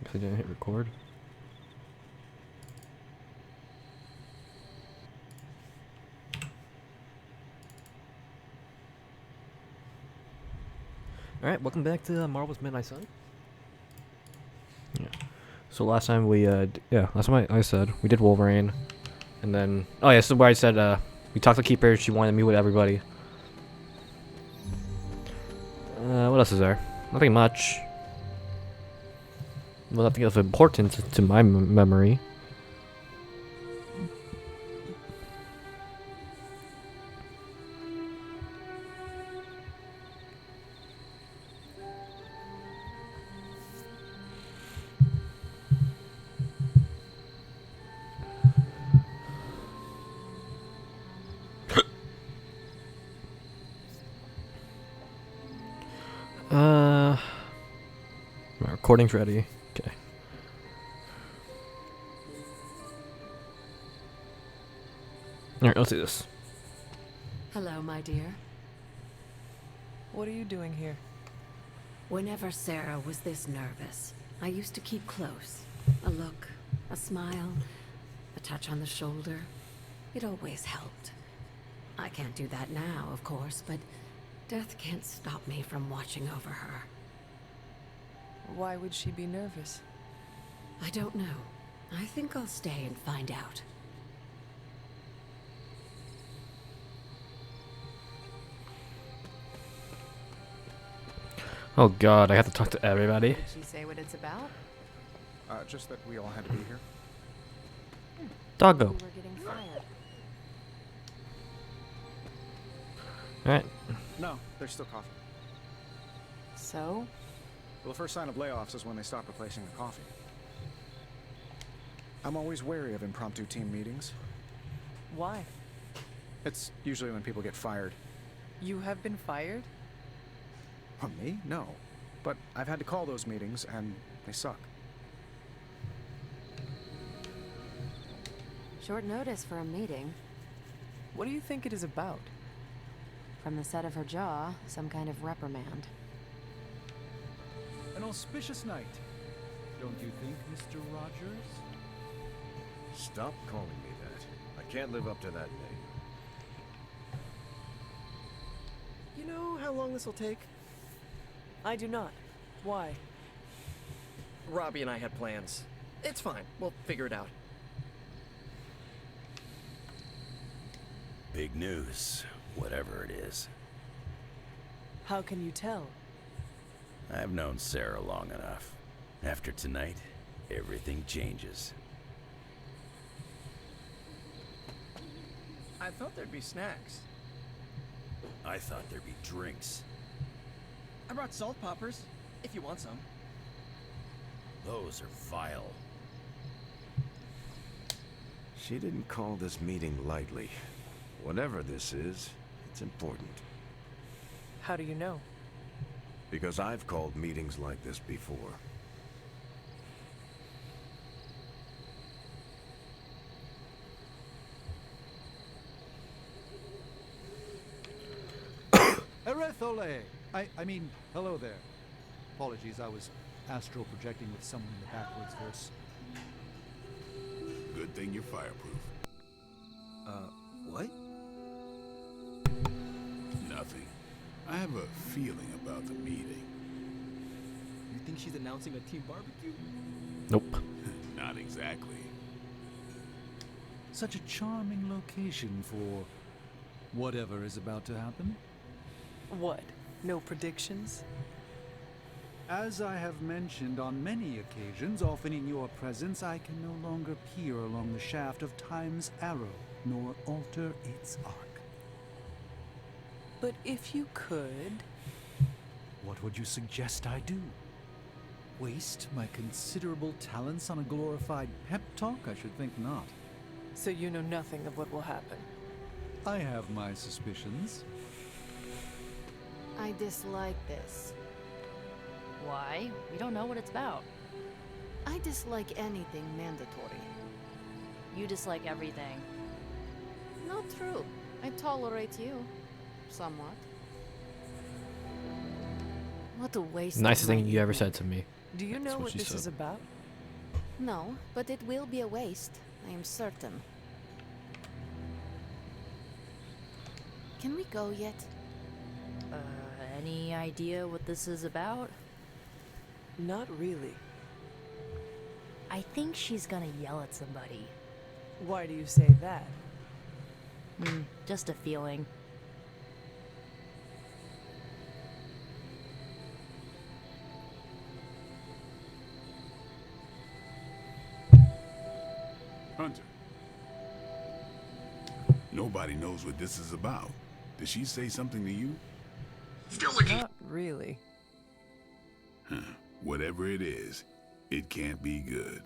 Guess I didn't hit record. Alright, welcome back to Marvel's Midnight Sun. Yeah. So last time last time I said we did Wolverine. And then, oh yeah, so where I said, we talked to Keeper, she wanted to meet with everybody. What else is there? Nothing much. Well, nothing of importance to my memory. My recording's ready. Okay. Alright, let's do this. Hello, my dear. What are you doing here? Whenever Sarah was this nervous, I used to keep close. A look, a smile, a touch on the shoulder. It always helped. I can't do that now, of course, but death can't stop me from watching over her. Why would she be nervous? I don't know. I think I'll stay and find out. Oh god, I have to talk to everybody. Did she say what it's about? Just that we all had to be here. Doggo. We were getting fired. Alright. No, there's still coffee. So? Well, the first sign of layoffs is when they stop replacing the coffee. I'm always wary of impromptu team meetings. Why? It's usually when people get fired. You have been fired? Well, me? No. But I've had to call those meetings, and they suck. Short notice for a meeting. What do you think it is about? From the set of her jaw, some kind of reprimand. An auspicious night, don't you think, Mr. Rogers? Stop calling me that. I can't live up to that name. You know how long this will take? I do not. Why? Robbie and I had plans. It's fine. We'll figure it out. Big news, whatever it is. How can you tell? I've known Sarah long enough. After tonight, everything changes. I thought there'd be snacks. I thought there'd be drinks. I brought salt poppers, if you want some. Those are vile. She didn't call this meeting lightly. Whatever this is, it's important. How do you know? Because I've called meetings like this before. Erethole! I mean, hello there. Apologies, I was astral projecting with someone in the backwards verse. Good thing you're fireproof. What? Nothing. I have a feeling about the meeting. You think she's announcing a team barbecue? Nope. Not exactly. Such a charming location for whatever is about to happen. What? No predictions? As I have mentioned on many occasions, often in your presence, I can no longer peer along the shaft of time's arrow, nor alter its arc. But if you could... What would you suggest I do? Waste my considerable talents on a glorified pep talk? I should think not. So you know nothing of what will happen. I have my suspicions. I dislike this. Why? We don't know what it's about. I dislike anything mandatory. You dislike everything. Not true. I tolerate you. Somewhat. What a waste Nicest of my thing you ever evening. said to me. Do you know what what she this said. is about? No, but it will be a waste. I am certain. Can we go yet? Any idea what this is about? Not really. I think she's gonna yell at somebody. Why do you say that? Just a feeling. Hunter. Nobody knows what this is about. Did she say something to you? Not really. Huh. Whatever it is, it can't be good.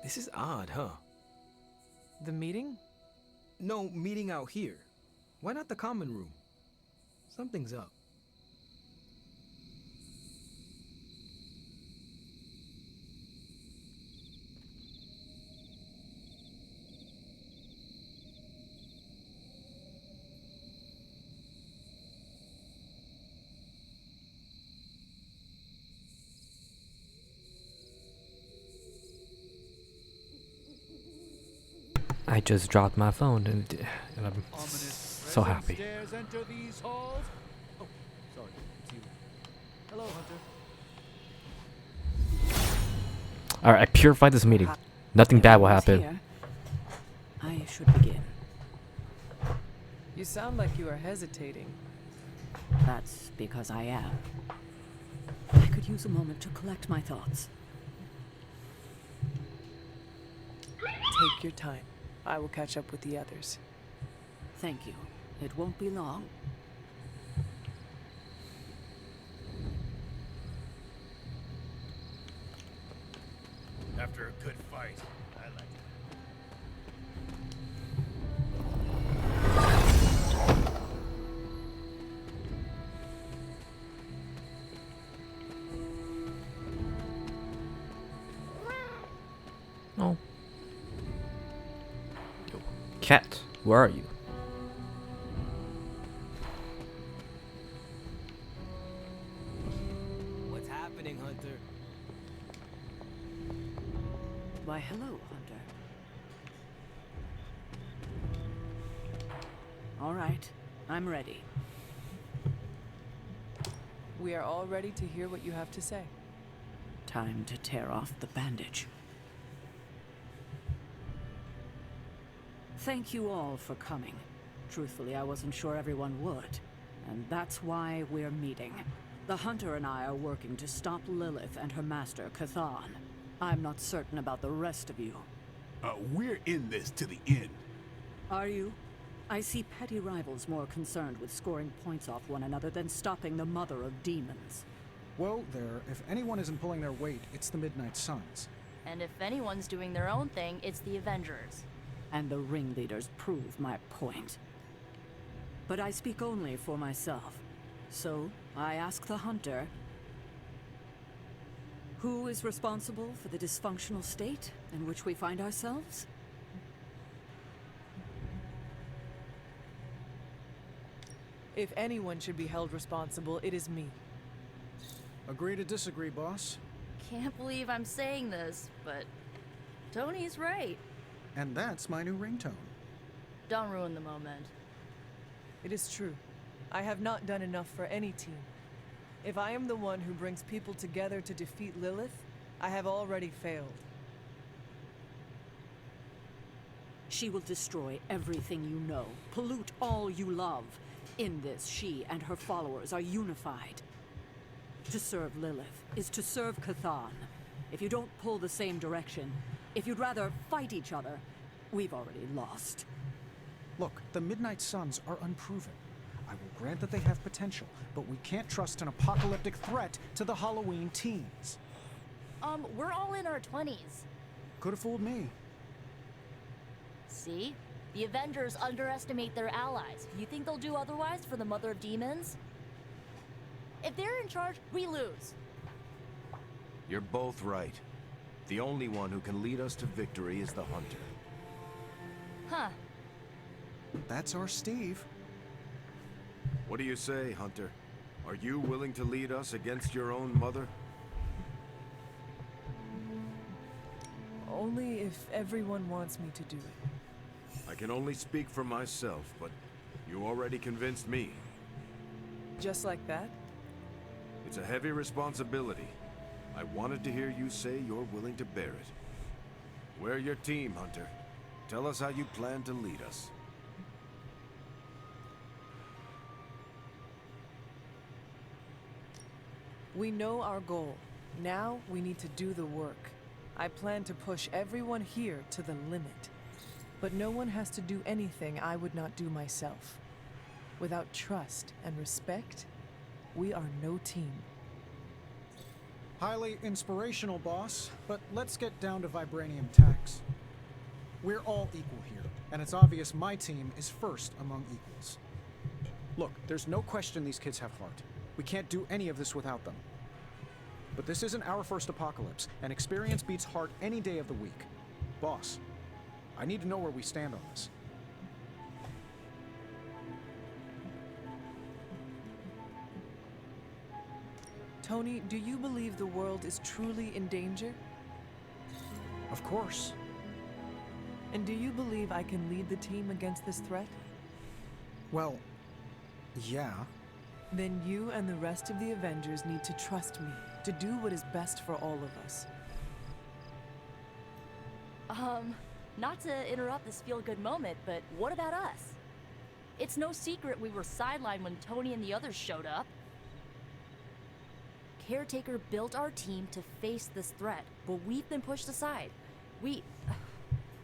This is odd, huh? The meeting? No, meeting out here. Why not the common room? Something's up. I just dropped my phone and I'm so happy. Stairs enter these halls. Oh, sorry. See you. Hello, Hunter. Alright, I purified this meeting. Nothing bad will happen. Here. I should begin. You sound like you are hesitating. That's because I am. I could use a moment to collect my thoughts. Take your time. I will catch up with the others. Thank you. It won't be long. After a good fight, I like it. Oh. Yo, cat, where are you? What's happening, Hunter? Why, hello, Hunter. All right, I'm ready. We are all ready to hear what you have to say. Time to tear off the bandage. Thank you all for coming. Truthfully, I wasn't sure everyone would. And that's why we're meeting. The Hunter and I are working to stop Lilith and her master, Cathan. I'm not certain about the rest of you. We're in this to the end. Are you? I see petty rivals more concerned with scoring points off one another than stopping the mother of demons. Whoa there, if anyone isn't pulling their weight, it's the Midnight Suns. And if anyone's doing their own thing, it's the Avengers. And the ringleaders prove my point. But I speak only for myself. So, I ask the Hunter, who is responsible for the dysfunctional state in which we find ourselves? If anyone should be held responsible, it is me. Agree to disagree, boss. Can't believe I'm saying this, but Tony's right. And that's my new ringtone. Don't ruin the moment. It is true. I have not done enough for any team. If I am the one who brings people together to defeat Lilith, I have already failed. She will destroy everything you know, pollute all you love. In this, she and her followers are unified. To serve Lilith is to serve Cathan. If you don't pull the same direction, if you'd rather fight each other, we've already lost. Look, the Midnight Suns are unproven. I will grant that they have potential, but we can't trust an apocalyptic threat to the Halloween teens. We're all in our 20s. Could have fooled me. See? The Avengers underestimate their allies. You think they'll do otherwise for the Mother of Demons? If they're in charge, we lose. You're both right. The only one who can lead us to victory is the Hunter. Huh. That's our Steve. What do you say, Hunter? Are you willing to lead us against your own mother? Only if everyone wants me to do it. I can only speak for myself, but you already convinced me. Just like that? It's a heavy responsibility. I wanted to hear you say you're willing to bear it. We're your team, Hunter. Tell us how you plan to lead us. We know our goal. Now we need to do the work. I plan to push everyone here to the limit. But no one has to do anything I would not do myself. Without trust and respect, we are no team. Highly inspirational, boss, but let's get down to vibranium tax. We're all equal here, and it's obvious my team is first among equals. Look, there's no question these kids have heart. We can't do any of this without them. But this isn't our first apocalypse, and experience beats heart any day of the week. Boss, I need to know where we stand on this. Tony, do you believe the world is truly in danger? Of course. And do you believe I can lead the team against this threat? Well, yeah. Then you and the rest of the Avengers need to trust me to do what is best for all of us. Not to interrupt this feel-good moment, but what about us? It's no secret we were sidelined when Tony and the others showed up. Caretaker built our team to face this threat, but we've been pushed aside.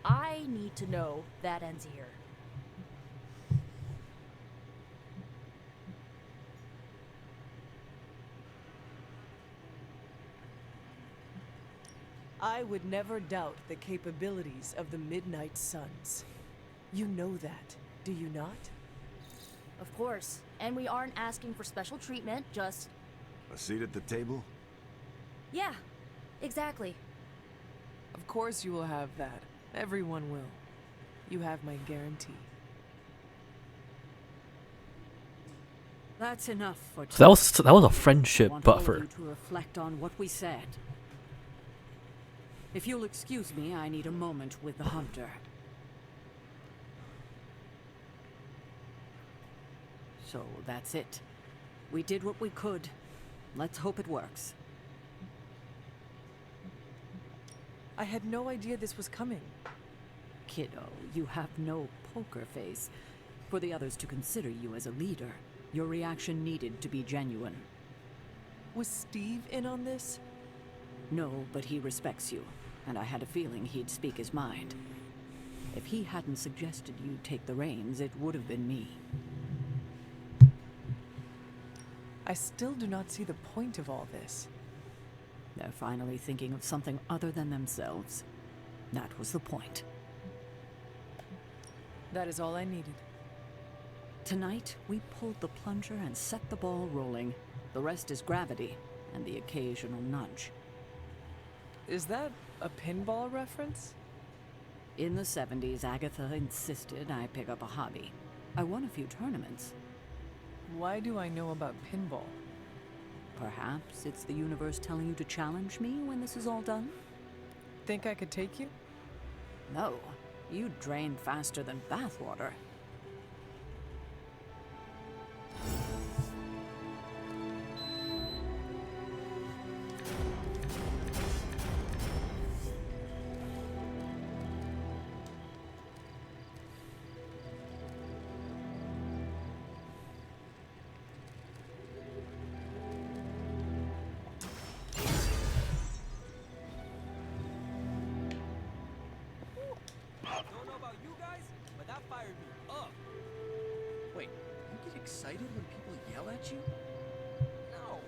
I need to know that ends here. I would never doubt the capabilities of the Midnight Suns. You know that, do you not? Of course, and we aren't asking for special treatment, just... A seat at the table? Yeah, exactly. Of course you will have that. Everyone will. You have my guarantee. That's enough for So that was a friendship want all of buffer. you to reflect on what we said. If you'll excuse me, I need a moment with the Hunter. So that's it. We did what we could. Let's hope it works. I had no idea this was coming. Kiddo, you have no poker face. For the others to consider you as a leader, your reaction needed to be genuine. Was Steve in on this? No, but he respects you, and I had a feeling he'd speak his mind. If he hadn't suggested you take the reins, it would have been me. I still do not see the point of all this. They're finally thinking of something other than themselves. That was the point. That is all I needed. Tonight, we pulled the plunger and set the ball rolling. The rest is gravity, and the occasional nudge. Is that a pinball reference? In the 70s, Agatha insisted I pick up a hobby. I won a few tournaments. Why do I know about pinball? Perhaps it's the universe telling you to challenge me when this is all done? Think I could take you? No, you drain faster than bathwater. Don't know about you guys, but that fired me up. Wait, you get excited when people yell at you? No,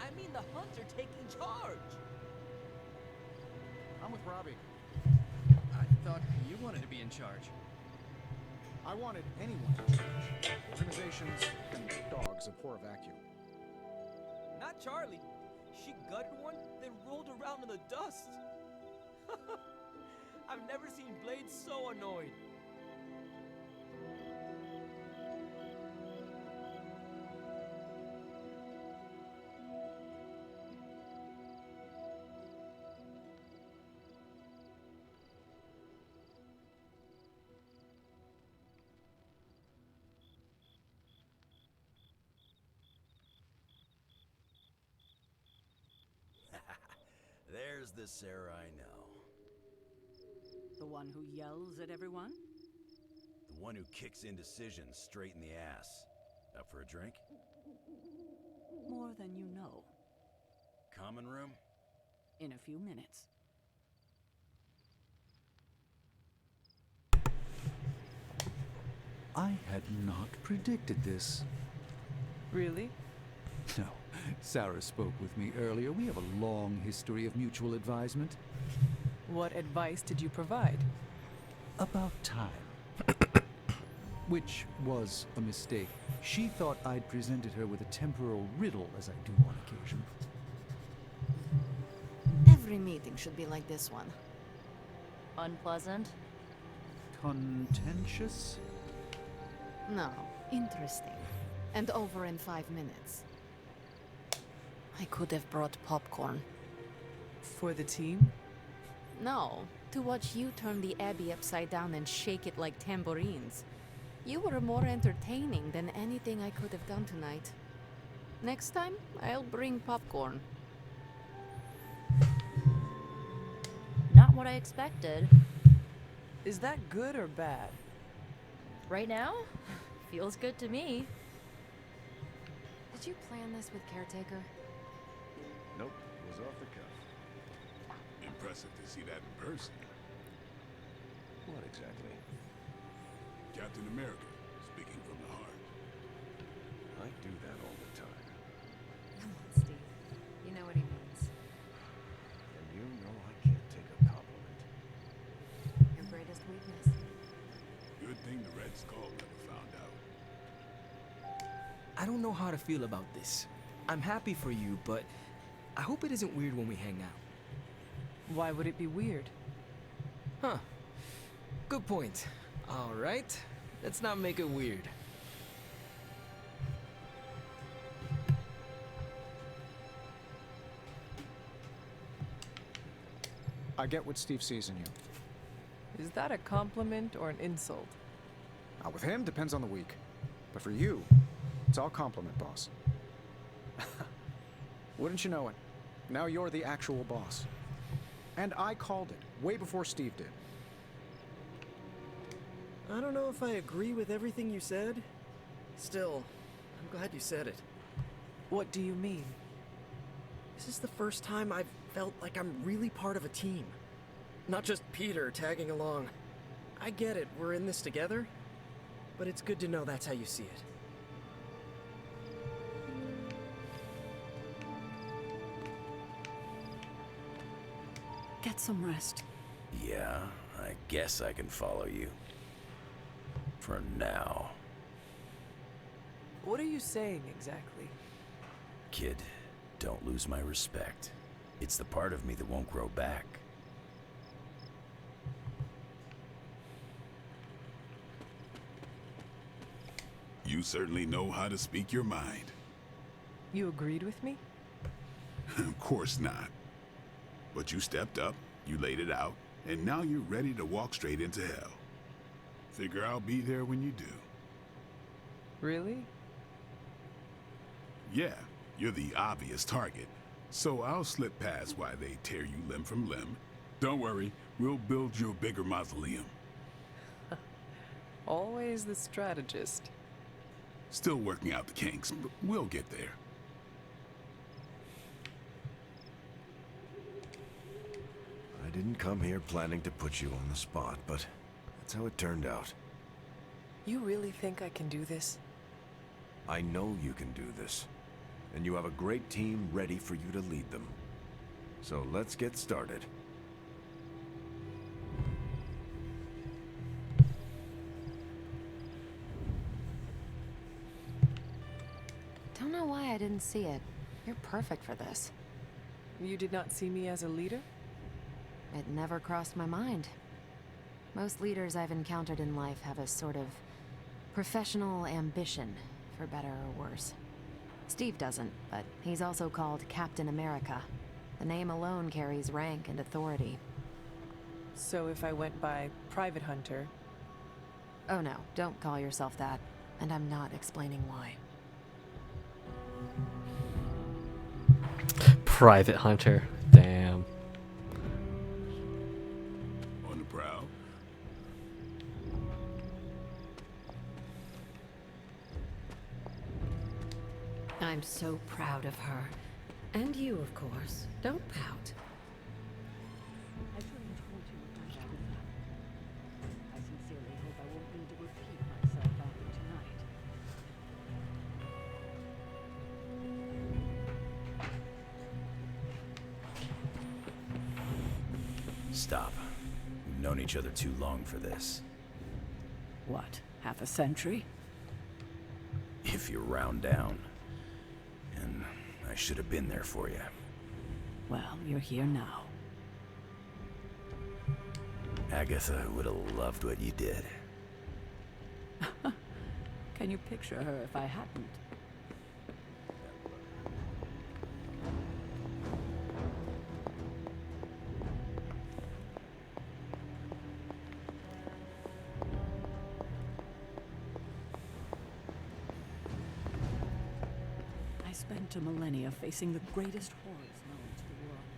I mean the Hunter taking charge. I'm with Robbie. I thought you wanted to be in charge. I wanted anyone to change. Organizations and dogs abhor a vacuum. Not Charlie. She gutted one, then rolled around in the dust. I've never seen Blade so annoyed. is this Sarah I know? The one who yells at everyone? The one who kicks indecisions straight in the ass. Up for a drink? More than you know. Common room? In a few minutes. I had not predicted this. Really? No. Sarah spoke with me earlier. We have a long history of mutual advisement. What advice did you provide? About time. Which was a mistake. She thought I'd presented her with a temporal riddle, as I do on occasion. Every meeting should be like this one. Unpleasant? Contentious? No, interesting. And over in 5 minutes. I could have brought popcorn. For the team? No, to watch you turn the Abbey upside down and shake it like tambourines. You were more entertaining than anything I could have done tonight. Next time, I'll bring popcorn. Not what I expected. Is that good or bad? Right now? Feels good to me. Did you plan this with Caretaker? Nope, it was off the cuff. Impressive to see that in person. What exactly? Captain America, speaking from the heart. I do that all the time. Come on, Steve. You know what he means. And you know I can't take a compliment. Your greatest weakness. Good thing the Red Skull never found out. I don't know how to feel about this. I'm happy for you, but I hope it isn't weird when we hang out. Why would it be weird? Huh. Good point. All right. Let's not make it weird. I get what Steve sees in you. Is that a compliment or an insult? With him, depends on the week. But for you, it's all compliment, boss. Wouldn't you know it? Now you're the actual boss. And I called it, way before Steve did. I don't know if I agree with everything you said. Still, I'm glad you said it. What do you mean? This is the first time I've felt like I'm really part of a team. Not just Peter tagging along. I get it, we're in this together. But it's good to know that's how you see it. Get some rest. Yeah, I guess I can follow you. For now. What are you saying exactly? Kid, don't lose my respect. It's the part of me that won't grow back. You certainly know how to speak your mind. You agreed with me? Of course not. But you stepped up, you laid it out, and now you're ready to walk straight into hell. Figure I'll be there when you do. Really? Yeah, you're the obvious target, so I'll slip past why they tear you limb from limb. Don't worry, we'll build you a bigger mausoleum. Always the strategist. Still working out the kinks, but we'll get there. I didn't come here planning to put you on the spot, but that's how it turned out. You really think I can do this? I know you can do this, and you have a great team ready for you to lead them. So let's get started. Don't know why I didn't see it. You're perfect for this. You did not see me as a leader? It never crossed my mind. Most leaders I've encountered in life have a sort of professional ambition, for better or worse. Steve doesn't, but he's also called Captain America. The name alone carries rank and authority. So if I went by Private Hunter... Oh no, don't call yourself that. And I'm not explaining why. Private Hunter. Damn. so proud of her. And you, of course. Don't pout. I should have told you about Agatha. I sincerely hope I won't need to repeat myself after tonight. Stop. We've known each other too long for this. What, half a century? If you round down. And I should have been there for you. Well, you're here now. Agatha would have loved what you did. Can you picture her if I hadn't? I spent a millennia facing the greatest horrors known to the world,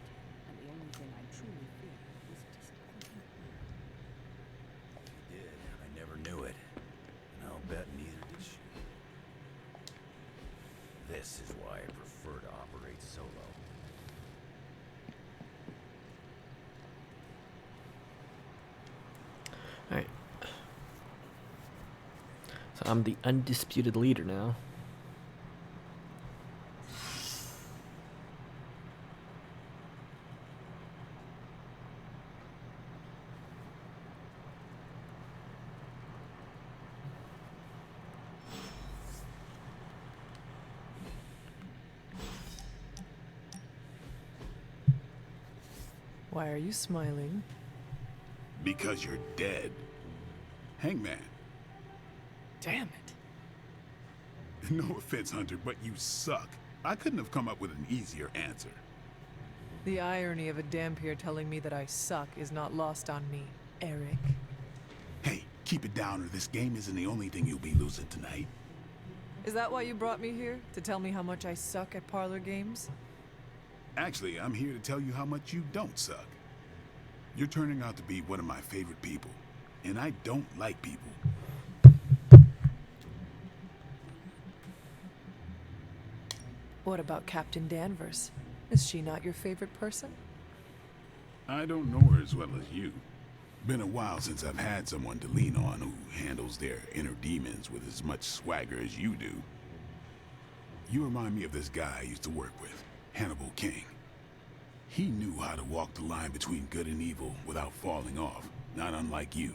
and the only thing I truly feared was disappointing her. You did. I never knew it. And I'll bet neither did she. This is why I prefer to operate solo. Alright. So I'm the undisputed leader now. Why are you smiling? Because you're dead. Hangman. Damn it. No offense, Hunter, but you suck. I couldn't have come up with an easier answer. The irony of a Dampier telling me that I suck is not lost on me, Eric. Hey, keep it down or this game isn't the only thing you'll be losing tonight. Is that why you brought me here? To tell me how much I suck at parlor games? Actually, I'm here to tell you how much you don't suck. You're turning out to be one of my favorite people, and I don't like people. What about Captain Danvers? Is she not your favorite person? I don't know her as well as you. Been a while since I've had someone to lean on who handles their inner demons with as much swagger as you do. You remind me of this guy I used to work with, Hannibal King. He knew how to walk the line between good and evil without falling off, not unlike you.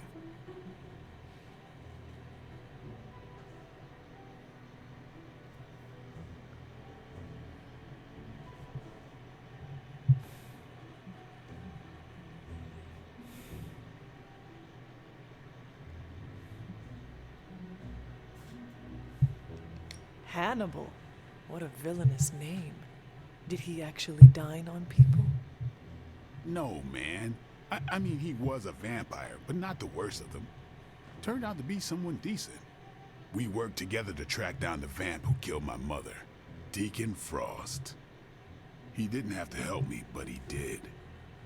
Hannibal? What a villainous name. Did he actually dine on people? No, man. I mean, he was a vampire, but not the worst of them. Turned out to be someone decent. We worked together to track down the vamp who killed my mother, Deacon Frost. He didn't have to help me, but he did.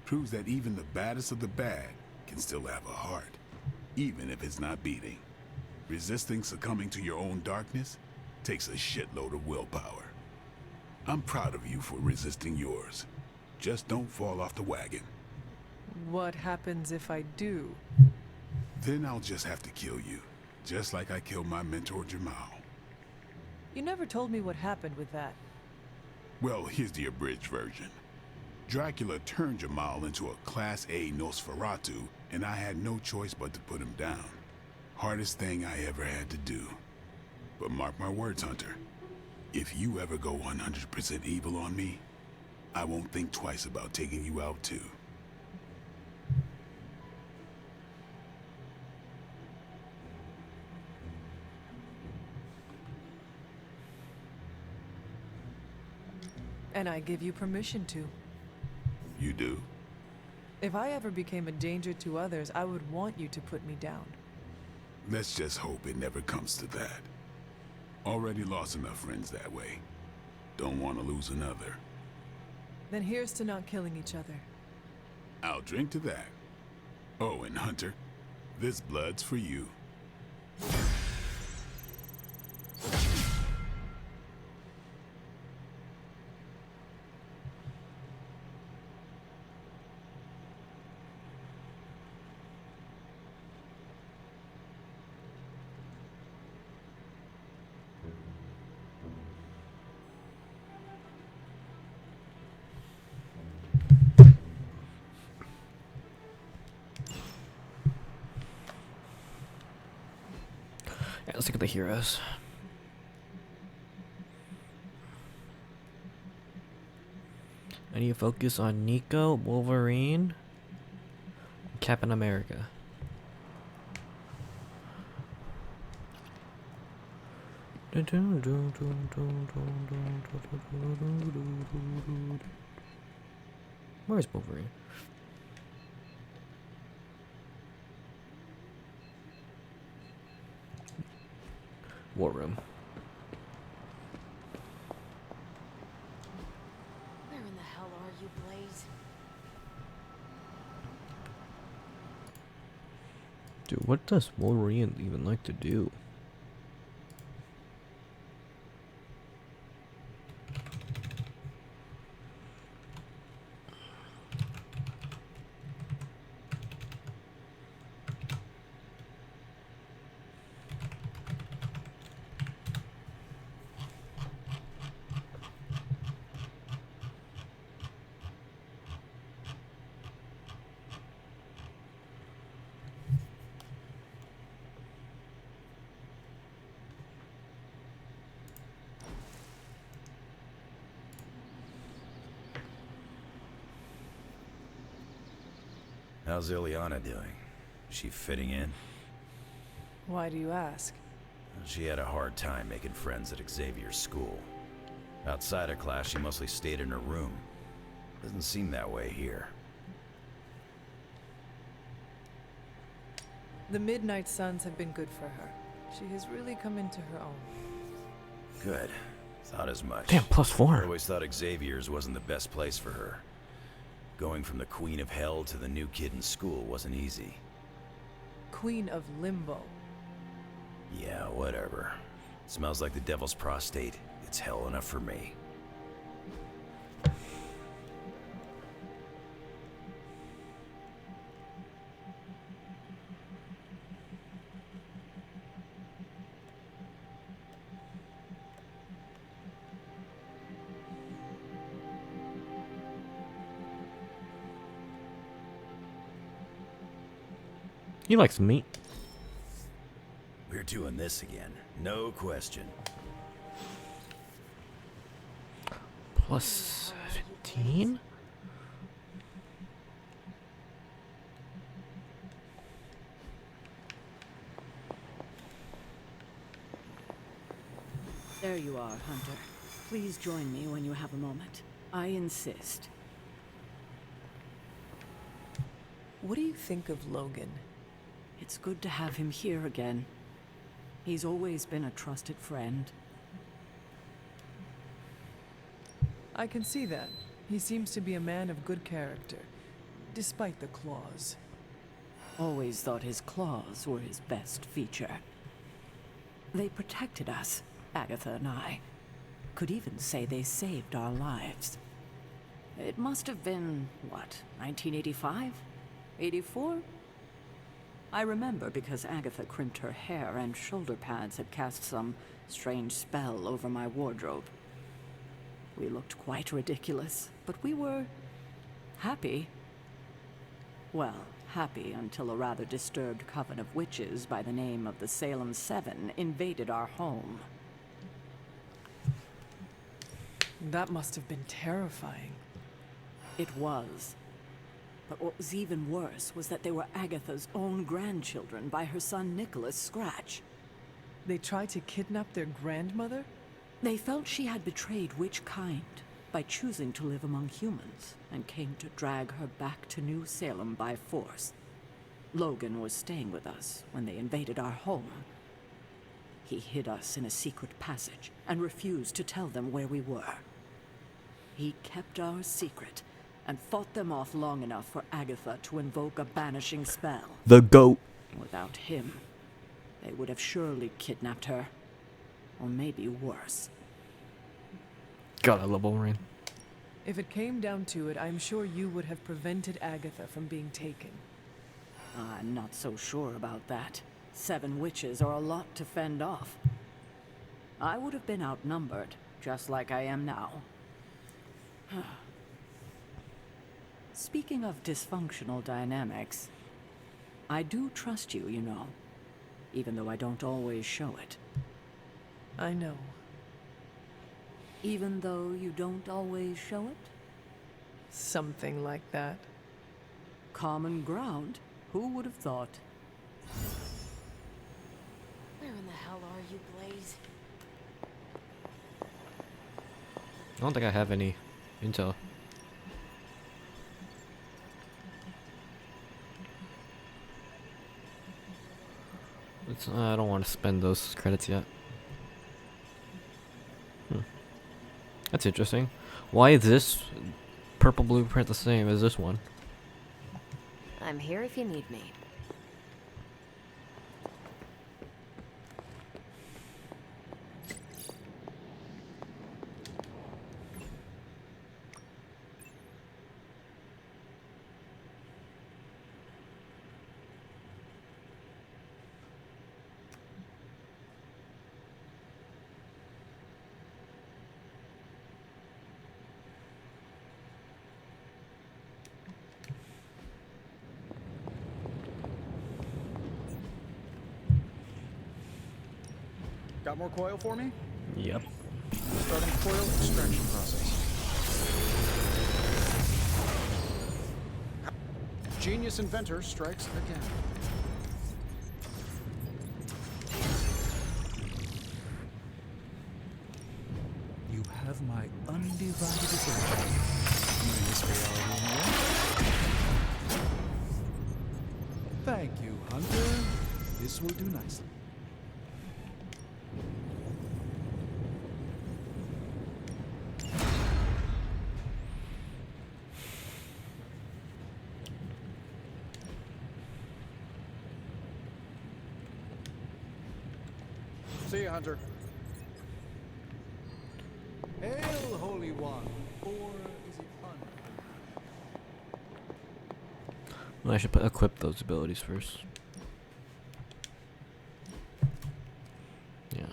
Proves that even the baddest of the bad can still have a heart, even if it's not beating. Resisting succumbing to your own darkness takes a shitload of willpower. I'm proud of you for resisting yours. Just don't fall off the wagon. What happens if I do? Then I'll just have to kill you, just like I killed my mentor Jamal. You never told me what happened with that. Well, here's the abridged version. Dracula turned Jamal into a Class A Nosferatu, and I had no choice but to put him down. Hardest thing I ever had to do. But mark my words, Hunter. If you ever go 100% evil on me, I won't think twice about taking you out too. And I give you permission to. You do? If I ever became a danger to others, I would want you to put me down. Let's just hope it never comes to that. Already lost enough friends that way. Don't want to lose another. Then here's to not killing each other. I'll drink to that. Oh, and Hunter, this blood's for you. Yeah, let's look at the heroes. I need to focus on Nico, Wolverine, Captain America. Where's Wolverine? War room. Where in the hell are you, Blaze? Dude, what does Wolverine even like to do? How's Ileana doing? She fitting in? Why do you ask? She had a hard time making friends at Xavier's school. Outside of class, she mostly stayed in her room. Doesn't seem that way here. The Midnight Suns have been good for her. She has really come into her own. Good. Thought as much. Damn, +4. I always thought Xavier's wasn't the best place for her. Going from the Queen of Hell to the new kid in school wasn't easy. Queen of Limbo. Yeah, whatever. Smells like the devil's prostate. It's hell enough for me. He likes meat. We're doing this again. No question. +17? There you are, Hunter. Please join me when you have a moment. I insist. What do you think of Logan? It's good to have him here again. He's always been a trusted friend. I can see that. He seems to be a man of good character, despite the claws. Always thought his claws were his best feature. They protected us, Agatha and I. Could even say they saved our lives. It must have been, what, 1985? 84? I remember because Agatha crimped her hair and shoulder pads had cast some strange spell over my wardrobe. We looked quite ridiculous, but we were happy. Well, happy until a rather disturbed coven of witches by the name of the Salem Seven invaded our home. That must have been terrifying. It was. But what was even worse was that they were Agatha's own grandchildren by her son Nicholas Scratch. They tried to kidnap their grandmother? They felt she had betrayed which kind by choosing to live among humans and came to drag her back to New Salem by force. Logan was staying with us when they invaded our home. He hid us in a secret passage and refused to tell them where we were. He kept our secret and fought them off long enough for Agatha to invoke a banishing spell. The GOAT. Without him, they would have surely kidnapped her. Or maybe worse. God, I love Wolverine. If it came down to it, I'm sure you would have prevented Agatha from being taken. I'm not so sure about that. 7 witches are a lot to fend off. I would have been outnumbered, just like I am now. Speaking of dysfunctional dynamics, I do trust you, you know. even though I don't always show it. I know. Even though you don't always show it? Something like that. Common ground? Who would have thought? Where in the hell are you, Blaze? I don't think I have any intel. I don't want to spend those credits yet. That's interesting. Why is this purple blueprint the same as this one? I'm here if you need me. Got more coil for me? Yep. Starting coil extraction process. Genius inventor strikes again. You have my undivided attention. In this reality, anyway. Thank you, Hunter. This will do nicely. See you, Hunter. Hail, Holy One! Or is it Well, I should equip those abilities first. Yeah.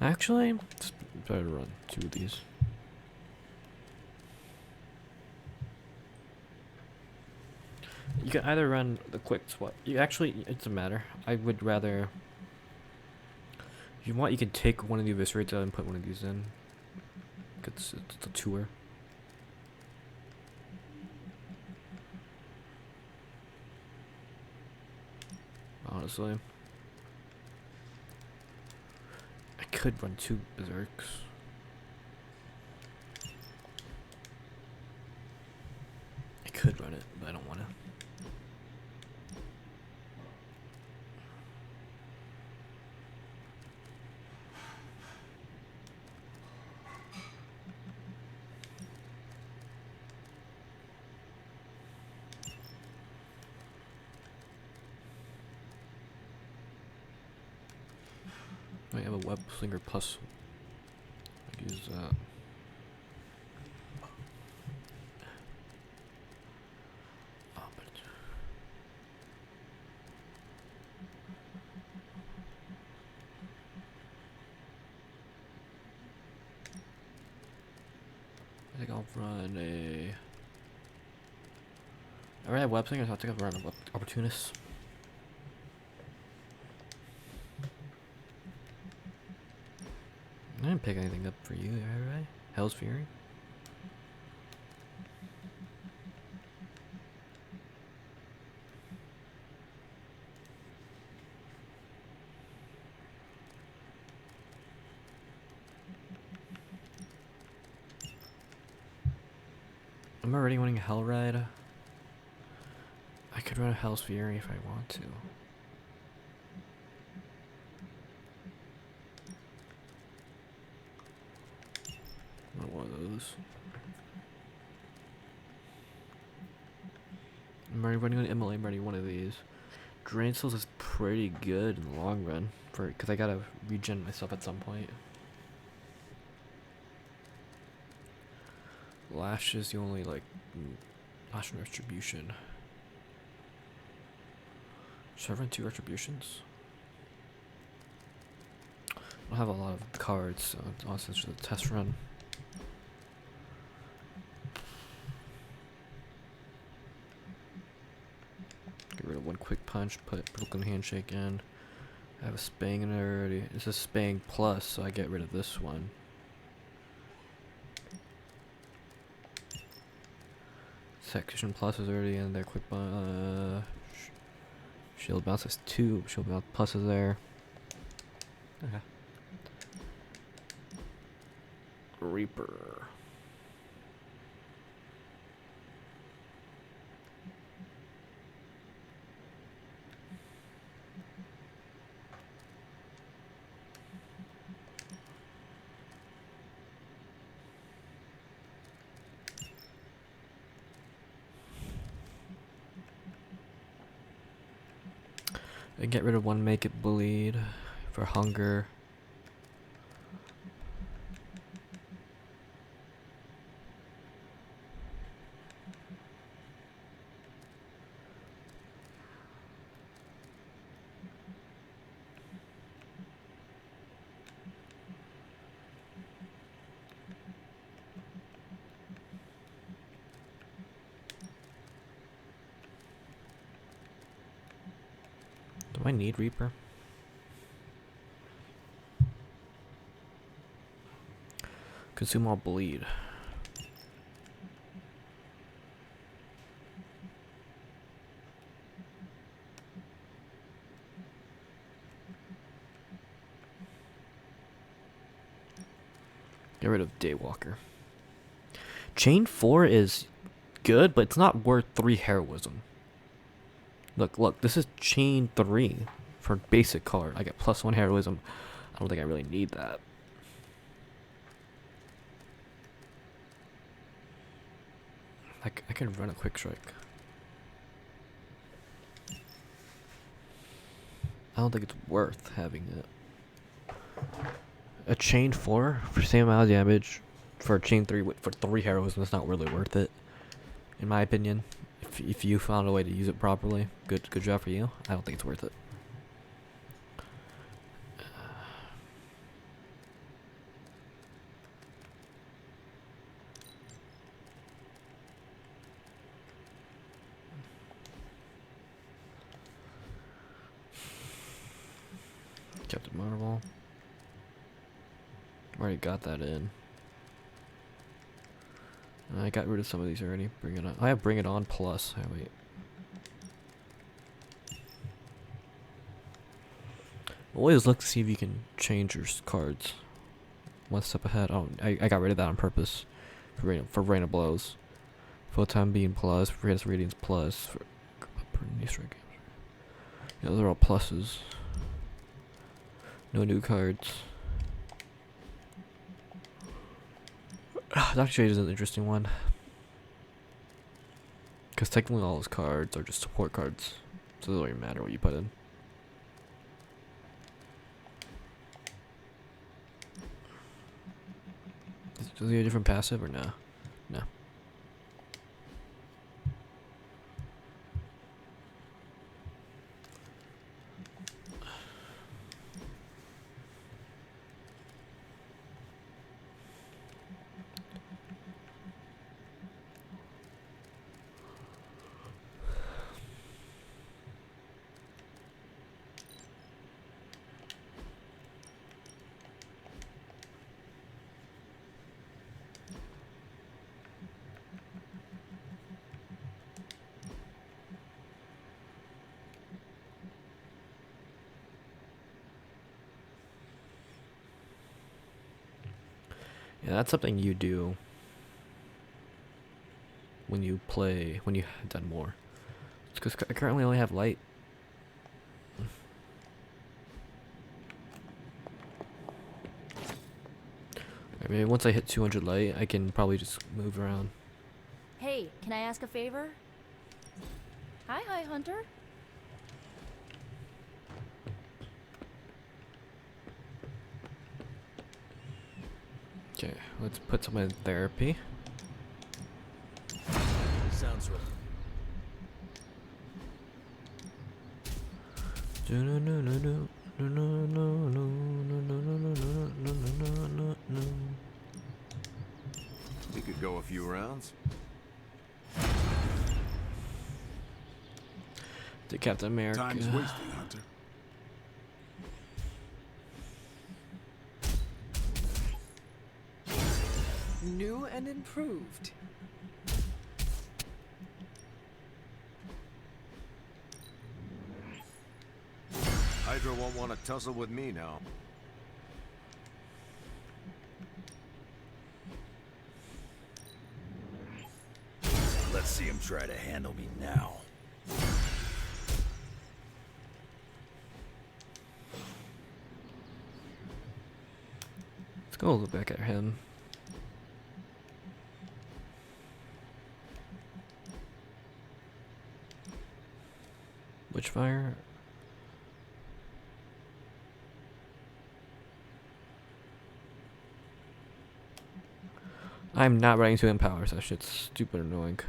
Actually, it's better to run 2 of these. You can either run the quick swap. You actually, it doesn't matter. I would rather. If you want, you can take one of the eviscerates out and put one of these in. It's a tour. Honestly. I could run 2 berserks. I could run it, but I don't want to. I have a web slinger plus. I could use that. Oh, but I think I'll run a. I already have web slinger, so I think I'll run a web opportunist. I didn't pick anything up for you, right? Hell's Fury? I'm already running a Hell Ride. I could run a Hell's Fury if I want to. one of those. I'm already running on MLA. I'm ready one of these. Drain Souls is pretty good in the long run, because I gotta regen myself at some point. Lash is the only, like, Lash and Retribution. Should I run 2 Retributions? I don't have a lot of cards, so it's honestly just a test run. Get rid of 1 Quick Punch, put Broken Handshake in. I have a Spang in there already. It's a Spang Plus, so I get rid of this one. Section Plus is already in there. Quick Shield Bounce has 2. Shield Bounce Plus is there. Okay. Reaper. And get rid of 1 Make It Bleed for hunger. Do I need Reaper? Consume all bleed. Get rid of Daywalker. Chain 4 is good, but it's not worth 3 heroism. Look, this is chain 3 for basic card. I get +1 heroism. I don't think I really need that. I can run a quick strike. I don't think it's worth having it. A chain 4 for same amount of damage for a chain 3 for 3 heroism is not really worth it, in my opinion. If you found a way to use it properly, good job for you. I don't think it's worth it. Captain Marvel. Already got that in. I got rid of some of these already. Bring it on. I have Bring It On Plus. Oh, wait. Always look to see if you can change your cards. 1 step ahead. Oh, I got rid of that on purpose. For Rain of Blows. Photon Beam Plus. Greatest Radiance Plus. Yeah, those are all pluses. No new cards. Dr. Shade is an interesting one. Because technically all those cards are just support cards. So it doesn't really matter what you put in. Does he have a different passive or no? No. Yeah, that's something you do when you play, when you have done more. It's because I currently only have light. maybe once I hit 200 light, I can probably just move around. Hey, can I ask a favor? Hi, Hunter. Okay, let's put someone in therapy. Sounds right. We could go a few rounds. To Captain America. Time's wasting, Hunter. New and improved. Hydra won't want to tussle with me now. Let's see him try to handle me now. Let's go look back at him. Witchfire. I'm not running to Empower, so that shit's stupid annoying.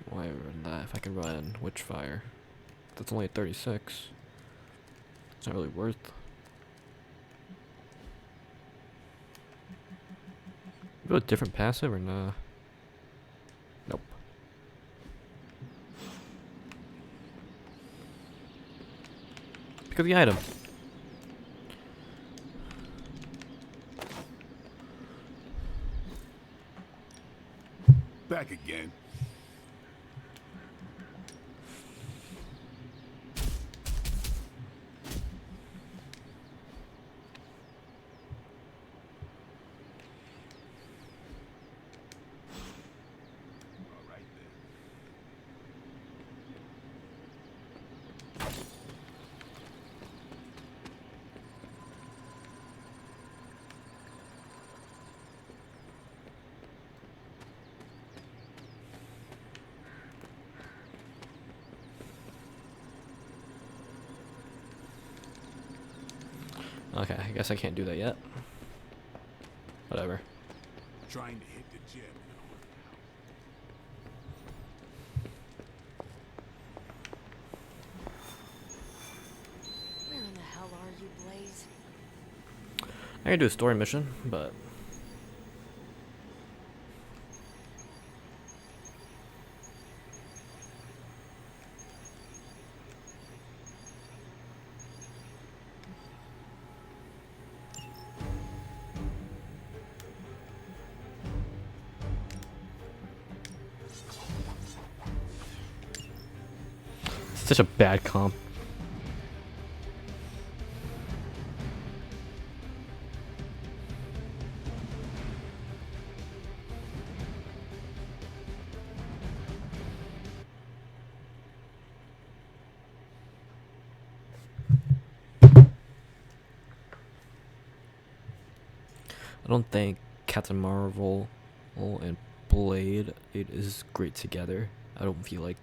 Why run that if I can run Witchfire? That's only 36. It's not really worth. Do a different passive or nah? Nope. Pick up the item. Back again. Okay, I guess I can't do that yet. Whatever. Trying to hit the gym. Where in the hell are you, Blaze? I can do a story mission, but it's such a bad comp. I don't think Captain Marvel and Blade it is great together. I don't feel like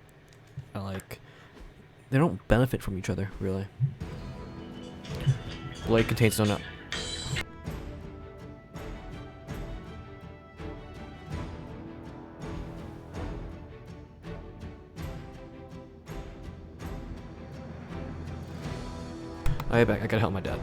they don't benefit from each other really. Blade contains no. I gotta help my dad.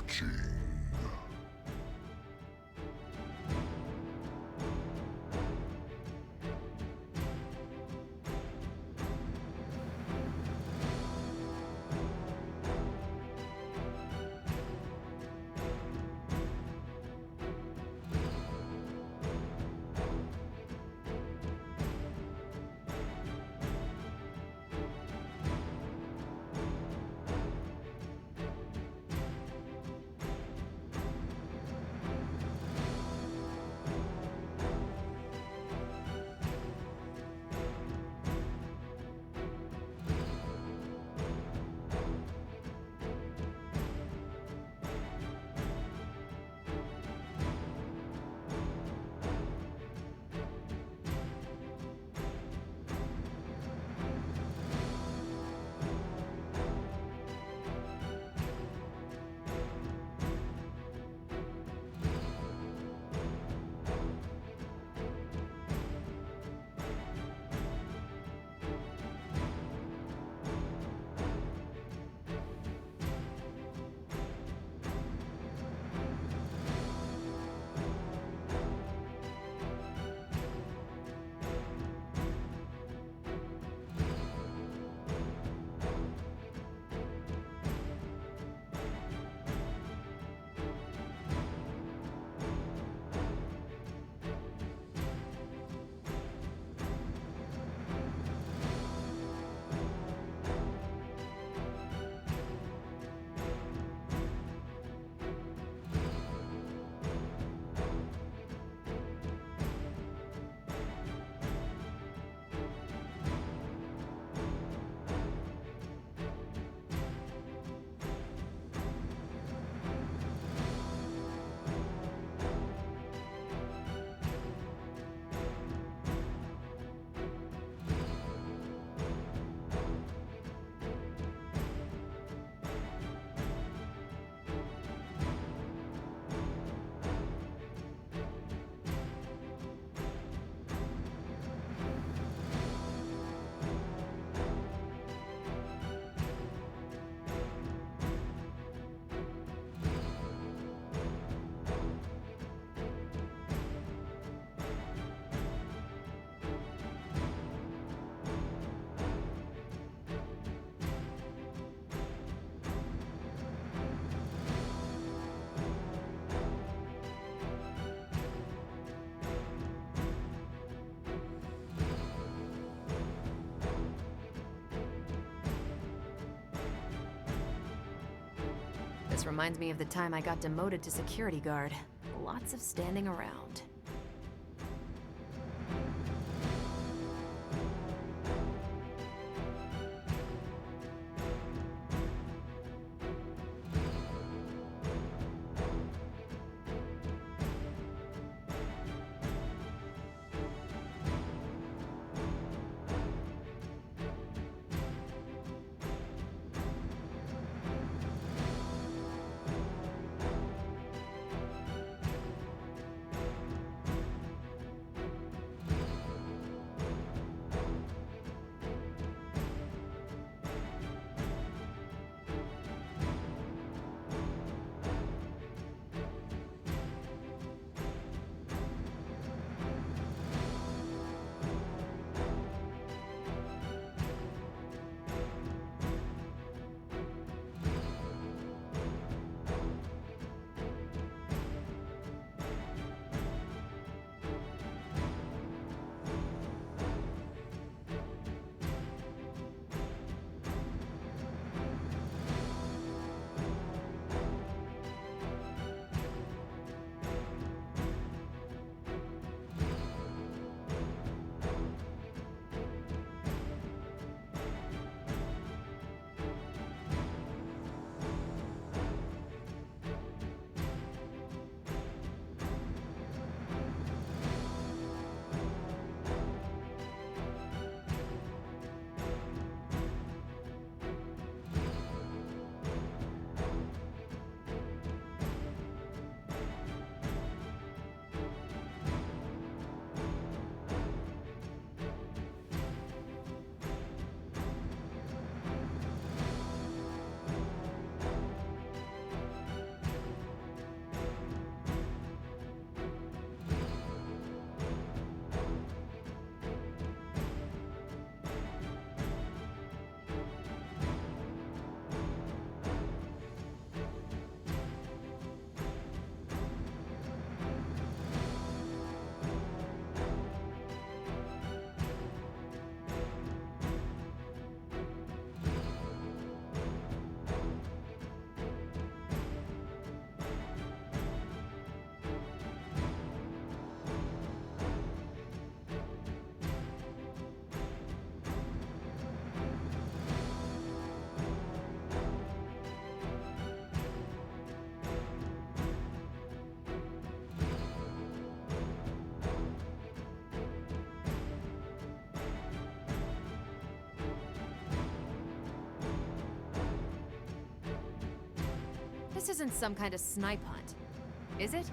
watching. This reminds me of the time I got demoted to security guard. Lots of standing around. This isn't some kind of snipe hunt, is it?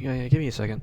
Yeah, give me a second.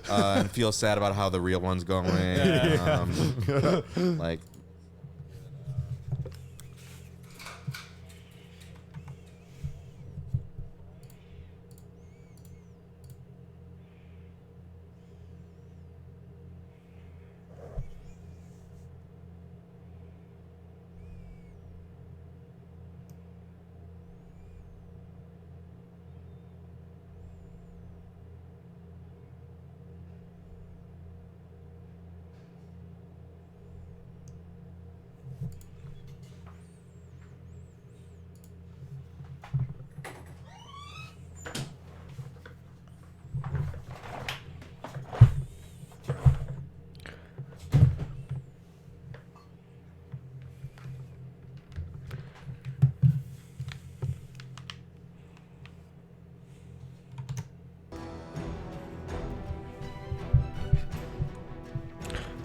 and feel sad about how the real one's going. Like.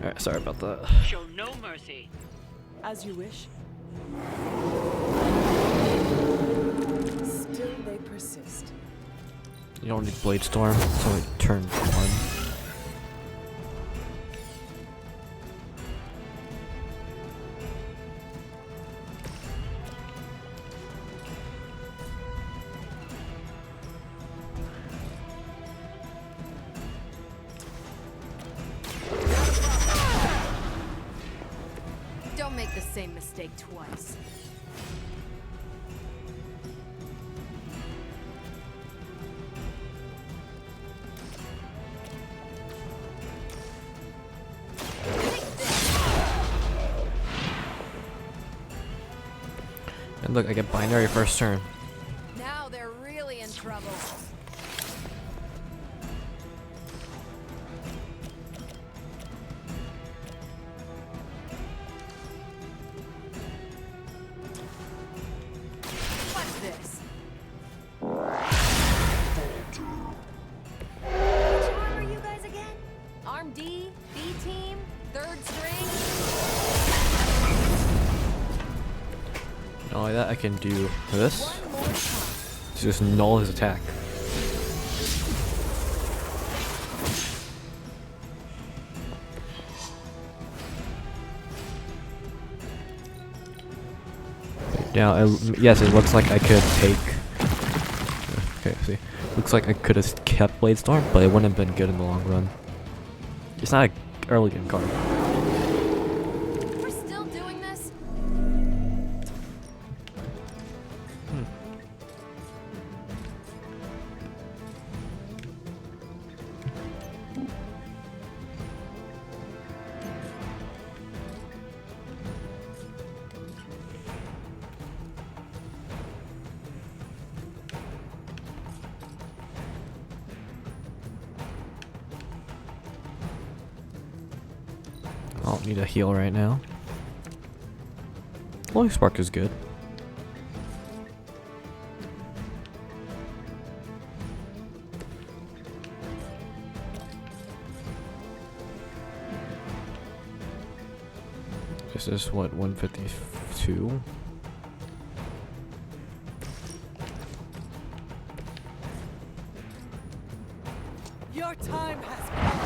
Alright, sorry about that. Show no mercy. As you wish. Still they persist. You don't need Blade Storm, it's only turn 1. Don't make the same mistake twice. And look, I get binary first turn. Now they're really in trouble. What's this? Which arm are you guys again? Arm D, B team, third string? Not only that, I can do this. To just null his attack. Now, yes, it looks like I could take. Okay, see, looks like I could have kept Blade Storm, but it wouldn't have been good in the long run. It's not an early game card. We're still doing this? I don't need a heal right now. Glowing Spark is good. This is what, 152? Your time has come.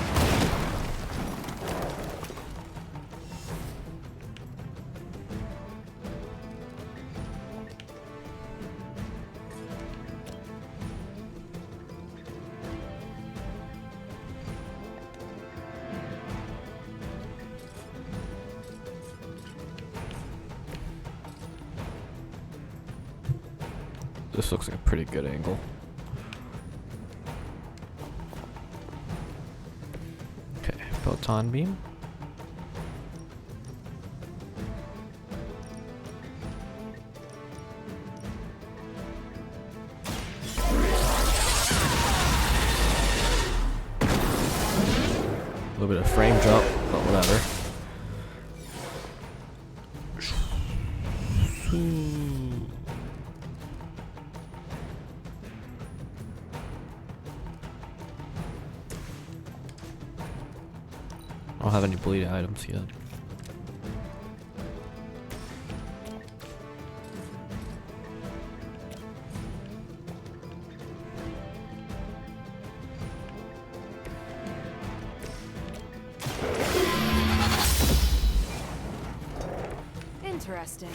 This looks like a pretty good angle. Okay, Photon Beam. A little bit of frame drop, but whatever. I don't have any bleed items yet. interesting.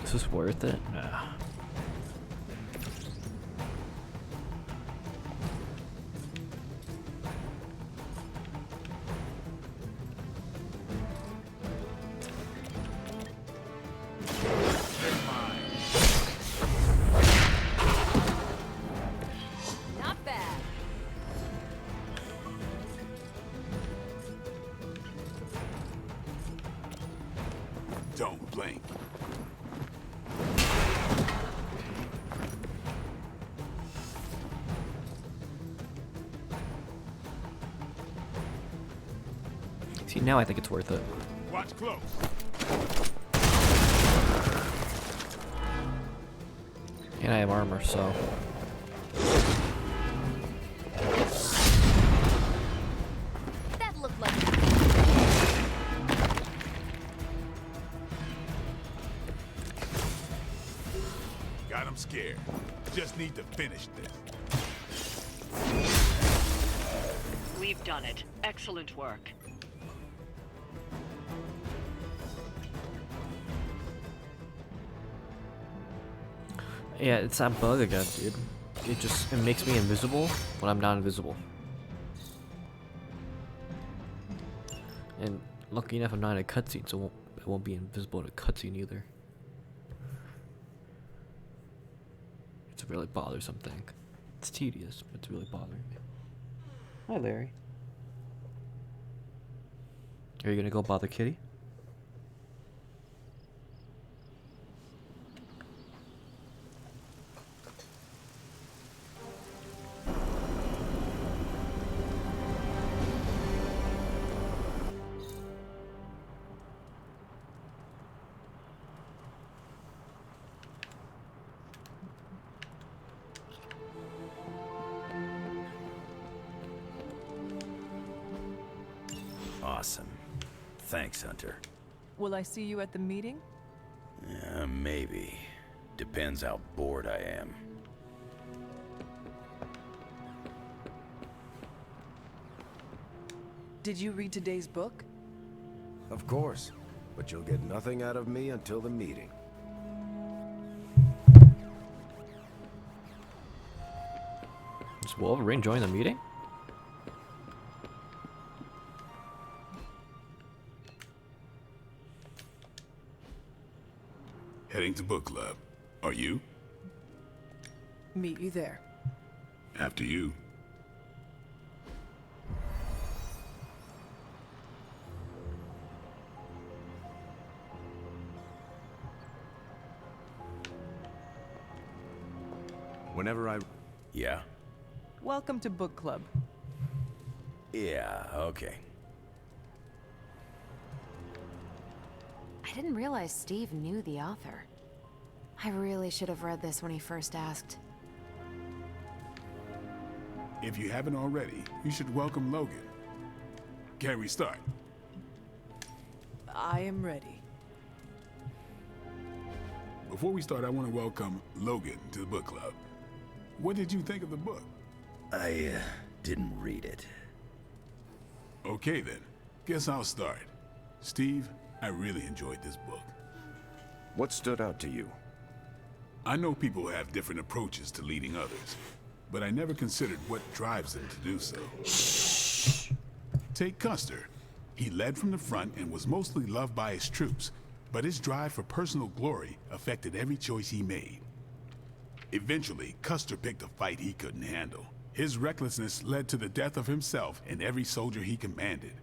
Is this worth it? Nah. Not bad. Don't blink. See, now I think it's worth it. Watch close. And I have armor, so. That looked like Got him scared. Just need to finish this. We've done it. Excellent work. Yeah, it's that bug again, dude. It makes me invisible when I'm not invisible. And lucky enough, I'm not in a cutscene, so it won't be invisible in a cutscene either. It's a really bothersome thing. It's tedious, but it's really bothering me. Hi, Larry. Are you gonna go bother Kitty? Awesome. Thanks, Hunter. Will I see you at the meeting? Maybe. Depends how bored I am. Did you read today's book? Of course, but you'll get nothing out of me until the meeting. Is Wolverine join the meeting? Heading to book club. Are you? Meet you there. After you. Whenever I... Yeah? Welcome to book club. Yeah, okay. I didn't realize Steve knew the author. I really should have read this when he first asked. If you haven't already, you should welcome Logan. Can we start? I am ready. Before we start, I want to welcome Logan to the book club. What did you think of the book? I didn't read it. Okay then, guess I'll start. Steve, I really enjoyed this book. What stood out to you? I know people have different approaches to leading others, but I never considered what drives them to do so. Shh. Take Custer. He led from the front and was mostly loved by his troops, but his drive for personal glory affected every choice he made. Eventually, Custer picked a fight he couldn't handle. His recklessness led to the death of himself and every soldier he commanded.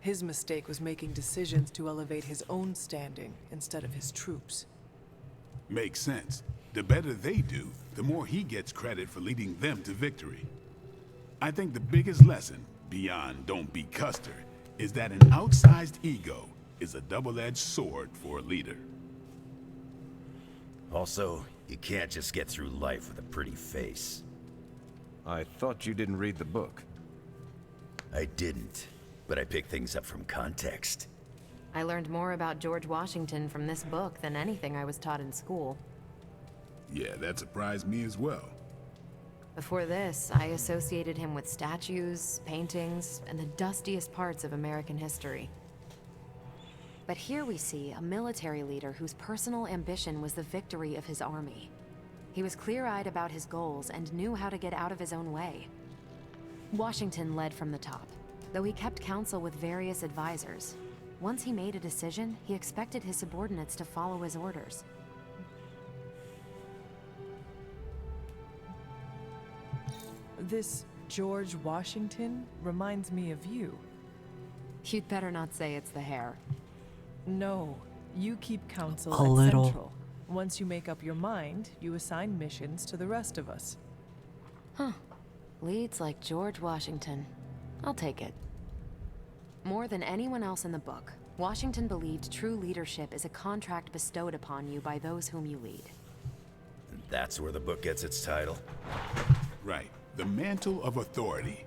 His mistake was making decisions to elevate his own standing instead of his troops. Makes sense. The better they do, the more he gets credit for leading them to victory. I think the biggest lesson, beyond don't be Custer, is that an outsized ego is a double-edged sword for a leader. Also, you can't just get through life with a pretty face. I thought you didn't read the book. I didn't, but I picked things up from context. I learned more about George Washington from this book than anything I was taught in school. Yeah, that surprised me as well. Before this, I associated him with statues, paintings, and the dustiest parts of American history. But here we see a military leader whose personal ambition was the victory of his army. He was clear-eyed about his goals and knew how to get out of his own way. Washington led from the top, though he kept counsel with various advisors. Once he made a decision, he expected his subordinates to follow his orders. This George Washington reminds me of you. You'd better not say it's the hair. No, you keep counsel A at little. Central. Once you make up your mind, you assign missions to the rest of us. Huh. Leads like George Washington. I'll take it. More than anyone else in the book, Washington believed true leadership is a contract bestowed upon you by those whom you lead. And that's where the book gets its title. Right. The mantle of authority.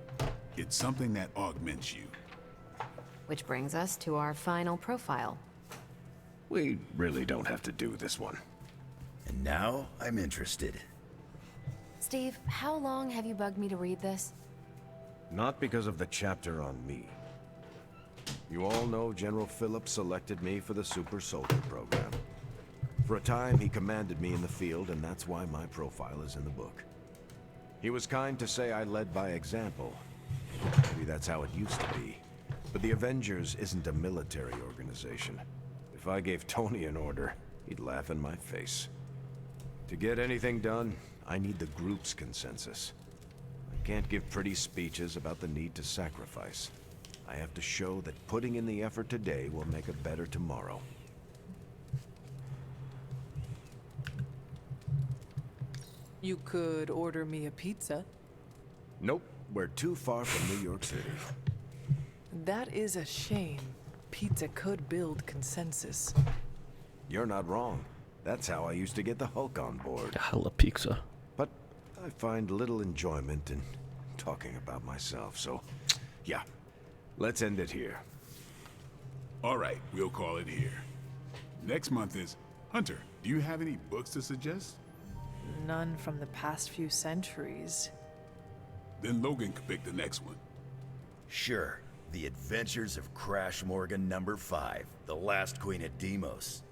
It's something that augments you. Which brings us to our final profile. We really don't have to do this one. And now I'm interested. Steve, how long have you bugged me to read this? Not because of the chapter on me. You all know General Phillips selected me for the Super Soldier program. For a time, he commanded me in the field, and that's why my profile is in the book. He was kind to say I led by example. Maybe that's how it used to be. But the Avengers isn't a military organization. If I gave Tony an order, he'd laugh in my face. To get anything done, I need the group's consensus. I can't give pretty speeches about the need to sacrifice. I have to show that putting in the effort today will make a better tomorrow. You could order me a pizza. Nope, we're too far from New York City. That is a shame. Pizza could build consensus. You're not wrong. That's how I used to get the Hulk on board. Hella pizza. But I find little enjoyment in talking about myself, so yeah, let's end it here. All right, we'll call it here. Next month is... Hunter, do you have any books to suggest? None from the past few centuries. Then Logan could pick the next one. Sure. The Adventures of Crash Morgan number 5, The Last Queen of Deimos.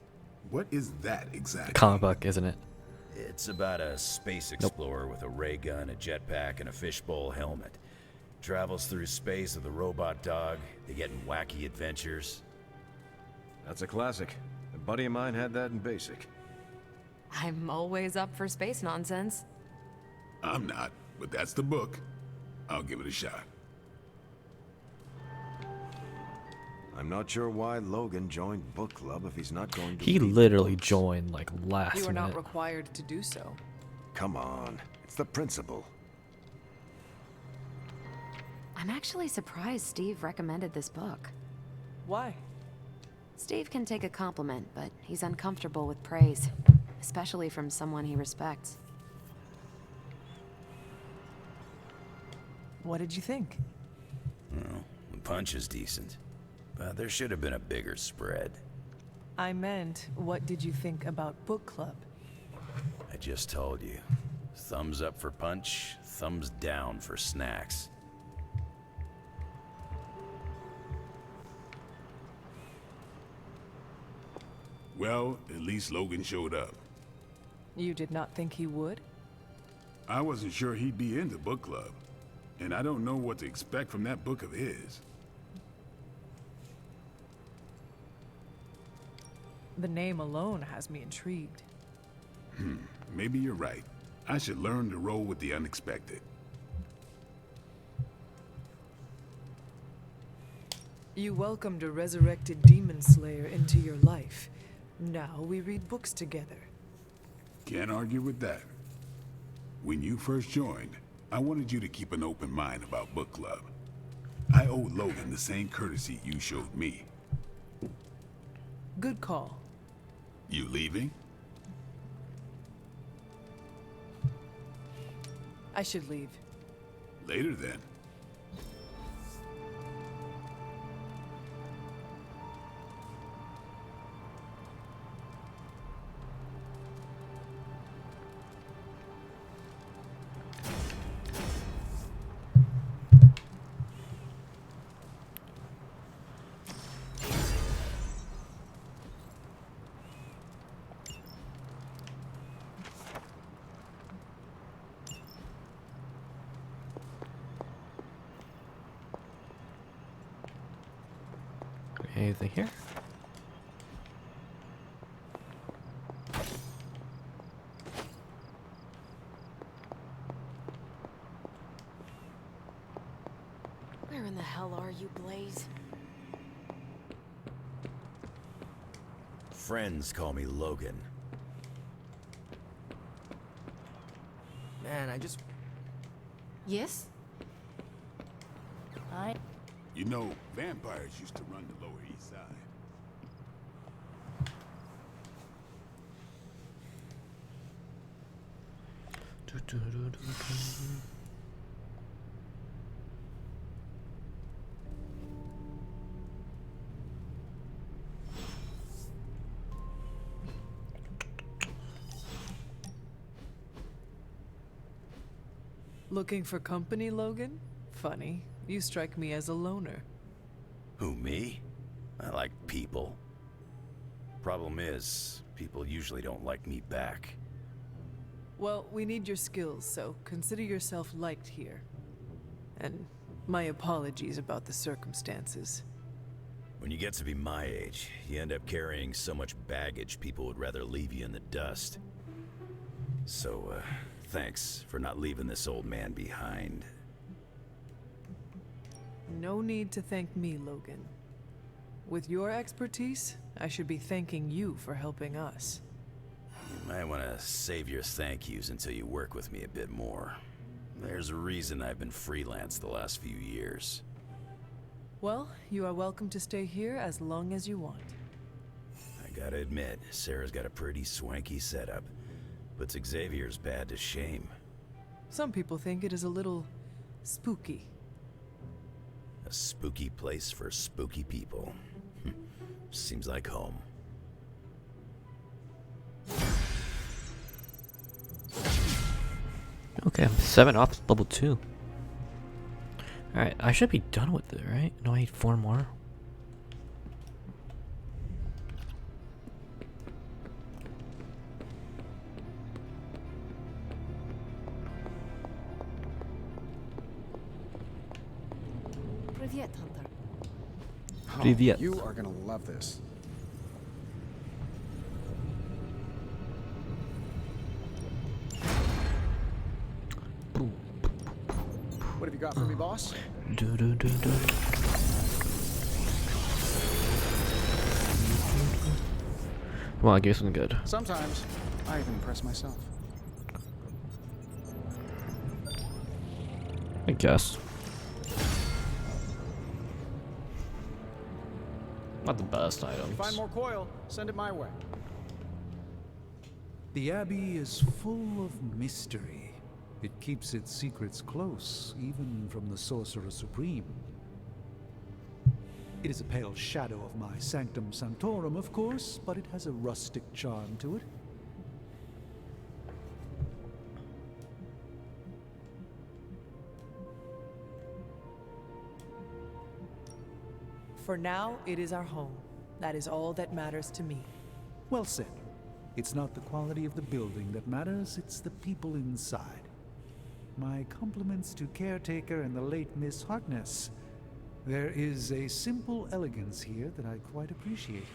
What is that exactly? Comic book, isn't it? It's about a space explorer with a ray gun, a jetpack, and a fishbowl helmet. Travels through space with a robot dog. They get in wacky adventures. That's a classic. A buddy of mine had that in basic. I'm always up for space nonsense. I'm not, but that's the book. I'll give it a shot. I'm not sure why Logan joined book club if he's not going to He read literally books. joined like last You are minute. not required to do so. Come on, it's the principle. I'm actually surprised Steve recommended this book. Why? Steve can take a compliment, but he's uncomfortable with praise, especially from someone he respects. What did you think? Well, the punch is decent, but there should have been a bigger spread. I meant, what did you think about book club? I just told you. Thumbs up for punch, thumbs down for snacks. Well, at least Logan showed up. You did not think he would? I wasn't sure he'd be into book club, and I don't know what to expect from that book of his. The name alone has me intrigued. Maybe you're right. I should learn to roll with the unexpected. You welcomed a resurrected demon slayer into your life. Now we read books together. Can't argue with that. When you first joined, I wanted you to keep an open mind about book club. I owe Logan the same courtesy you showed me. Good call. You leaving? I should leave. Later then. Anything here? Where in the hell are you, Blaze? Friends call me Logan. Man, I just... Yes? You know, vampires used to run the Lower East Side. Looking for company, Logan? Funny. You strike me as a loner. Who, me? I like people. Problem is, people usually don't like me back. Well, we need your skills, so consider yourself liked here. And my apologies about the circumstances. When you get to be my age, you end up carrying so much baggage people would rather leave you in the dust. So, thanks for not leaving this old man behind. No need to thank me, Logan. With your expertise, I should be thanking you for helping us. You might want to save your thank yous until you work with me a bit more. There's a reason I've been freelance the last few years. Well, you are welcome to stay here as long as you want. I gotta admit, Sarah's got a pretty swanky setup. Puts Xavier's bad to shame. Some people think it is a little spooky. A spooky place for spooky people. Seems like home. Okay, I'm 7 off level 2. Alright, I should be done with it, right? No, I need 4 more. Привет, Hunter. Привет. You are gonna love this. What have you got for me, boss? Come on, give me something good. Sometimes I even impress myself. I guess. Not the best items. If you find more coil, send it my way. The Abbey is full of mystery. It keeps its secrets close, even from the Sorcerer Supreme. It is a pale shadow of my Sanctum Sanctorum, of course, but it has a rustic charm to it. For now, it is our home. That is all that matters to me. Well said. It's not the quality of the building that matters, it's the people inside. My compliments to Caretaker and the late Miss Harkness. There is a simple elegance here that I quite appreciate.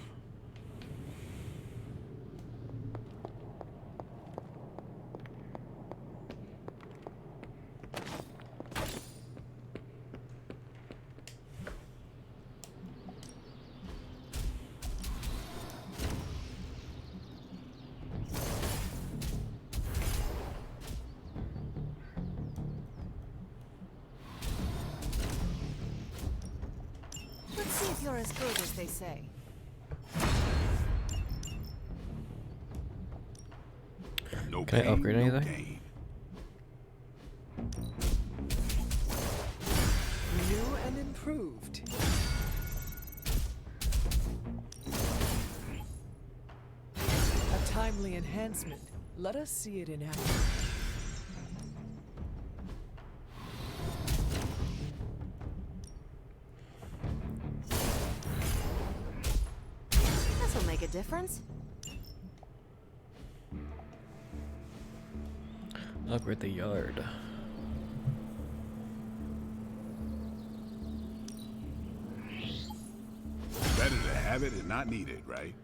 if you're as good as they say. No Can I pain, upgrade no anything? gain. New and improved. A timely enhancement. Let us see it in action. This'll make a difference. Upgrade the yard. Better to have it and not need it, right?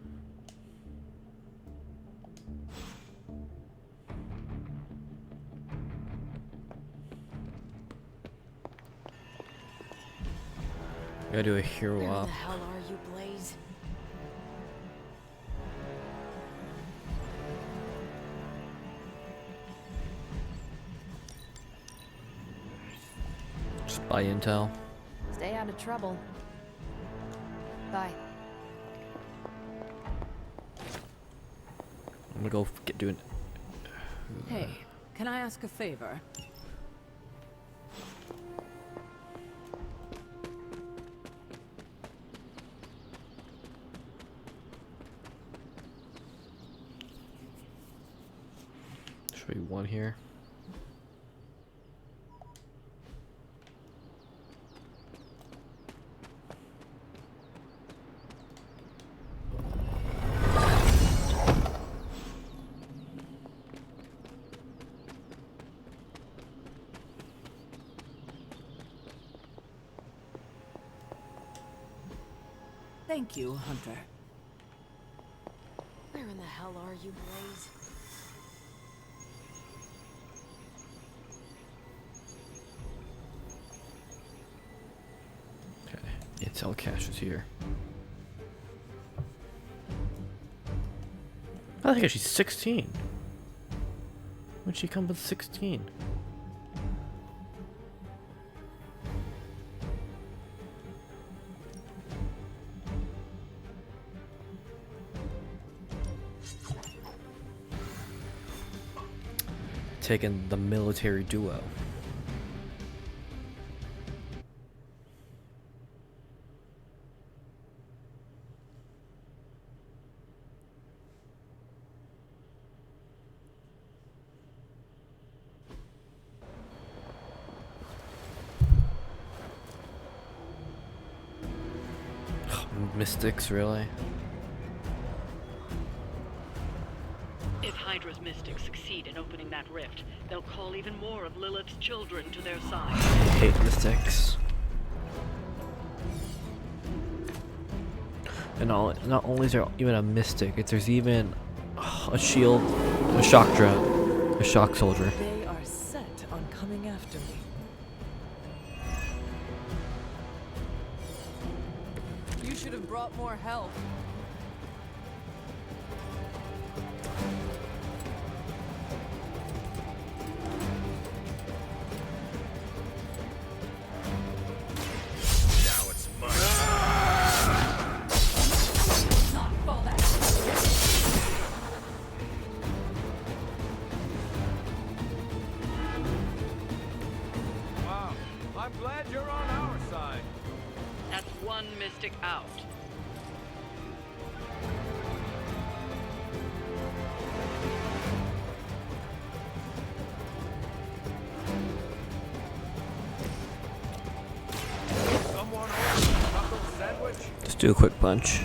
Gotta do a hero Where op. the hell are you, Blaze? Just buy intel. Stay out of trouble. Bye. I'm gonna go doing. Hey, can I ask a favor? Should be one here. Thank you, Hunter. Where in the hell are you, Blaze? Okay, intel cache is here. I think she's 16. When'd she come with 16? Taking the military duo. Mystics, really? If Hydra's mystics succeed in opening that rift, they'll call even more of Lilith's children to their side. I hate mystics. And not only is there even a mystic, there's even a shield, a shock drone, a shock soldier. They are set on coming after me. You should have brought more help. Now it's Wow, I'm glad you're on our side. That's one mystic out. Someone order a knuckle sandwich? Just do a quick punch.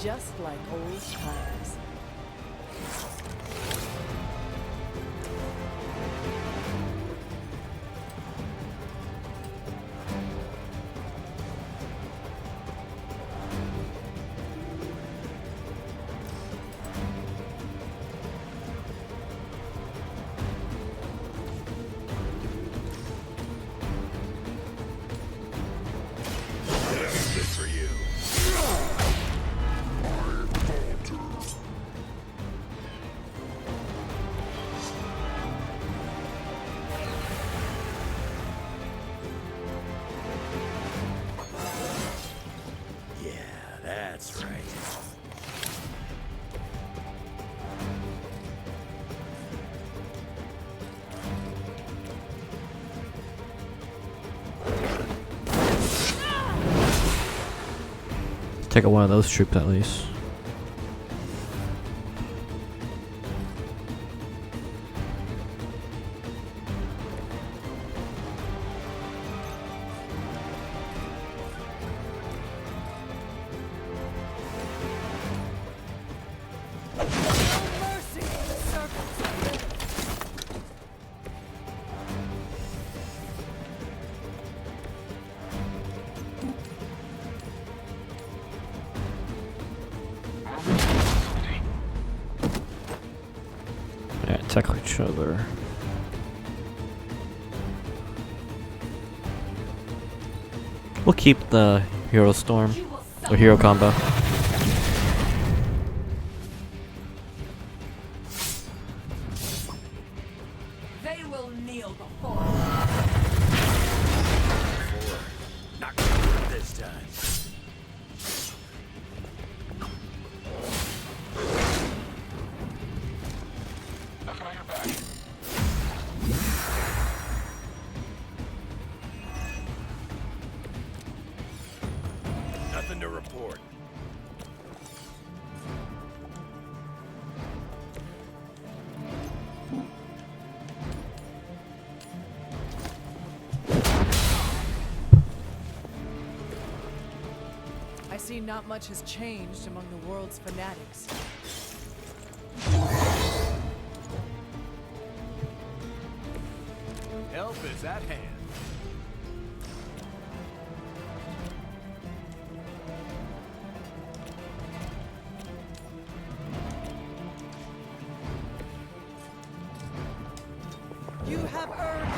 Just like old times. Take out one of those troops at least. Yeah, attack each other. We'll keep the hero storm or hero combo. They will kneel before. Not gonna work this time. Nothing to report. I see not much has changed among the world's fanatics. Help is at hand. You have earned.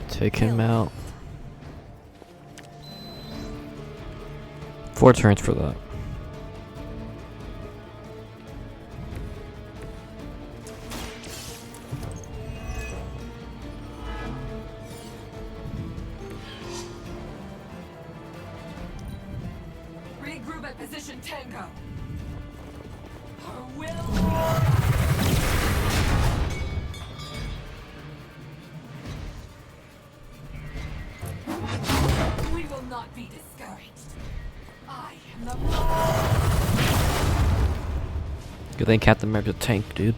Take him out. 4 turns for that. Regroup at position Tango. Our will. We will not be discouraged. I am the Good thing Captain America's a tank, dude.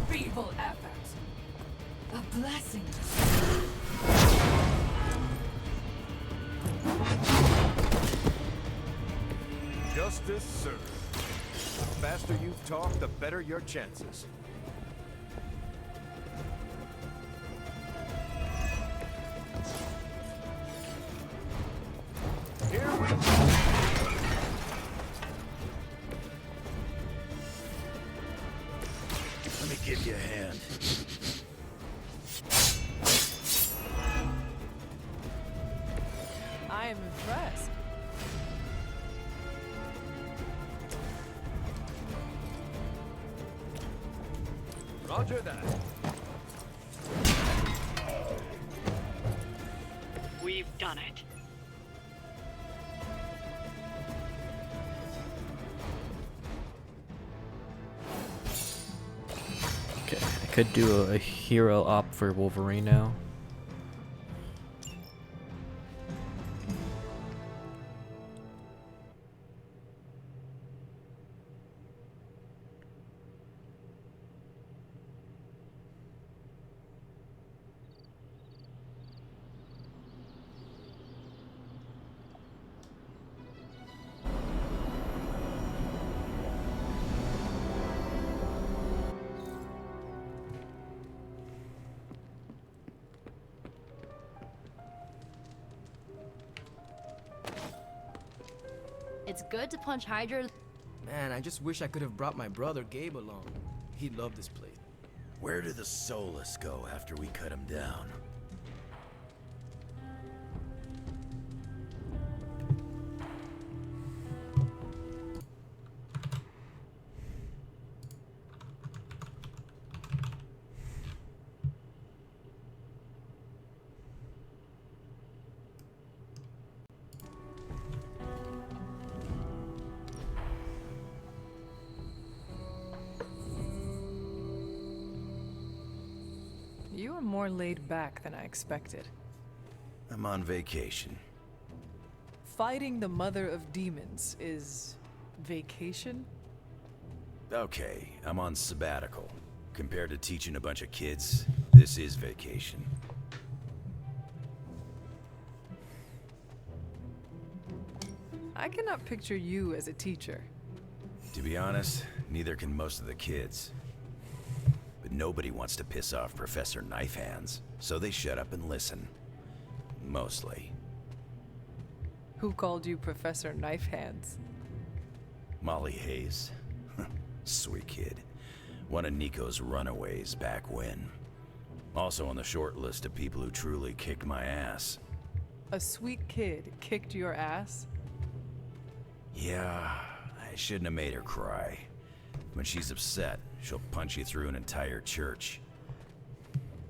feeble effort. A blessing. Justice served. The faster you talk, the better your chances. Here we go. Let me give you a hand. I am impressed. Roger that. We've done it. Okay, I could do a hero op for Wolverine now. It's good to punch Hydra, Man, I just wish I could have brought my brother Gabe along. He'd love this place. Where did the Solus go after we cut him down? You are more laid back than I expected. I'm on vacation. Fighting the mother of demons is vacation? Okay, I'm on sabbatical. Compared to teaching a bunch of kids, this is vacation. I cannot picture you as a teacher. To be honest, neither can most of the kids. But nobody wants to piss off Professor Knife Hands, so they shut up and listen. Mostly. Who called you Professor Knife Hands? Molly Hayes. Sweet kid. One of Nico's runaways back when. Also on the short list of people who truly kicked my ass. A sweet kid kicked your ass? Yeah, I shouldn't have made her cry. When she's upset, she'll punch you through an entire church.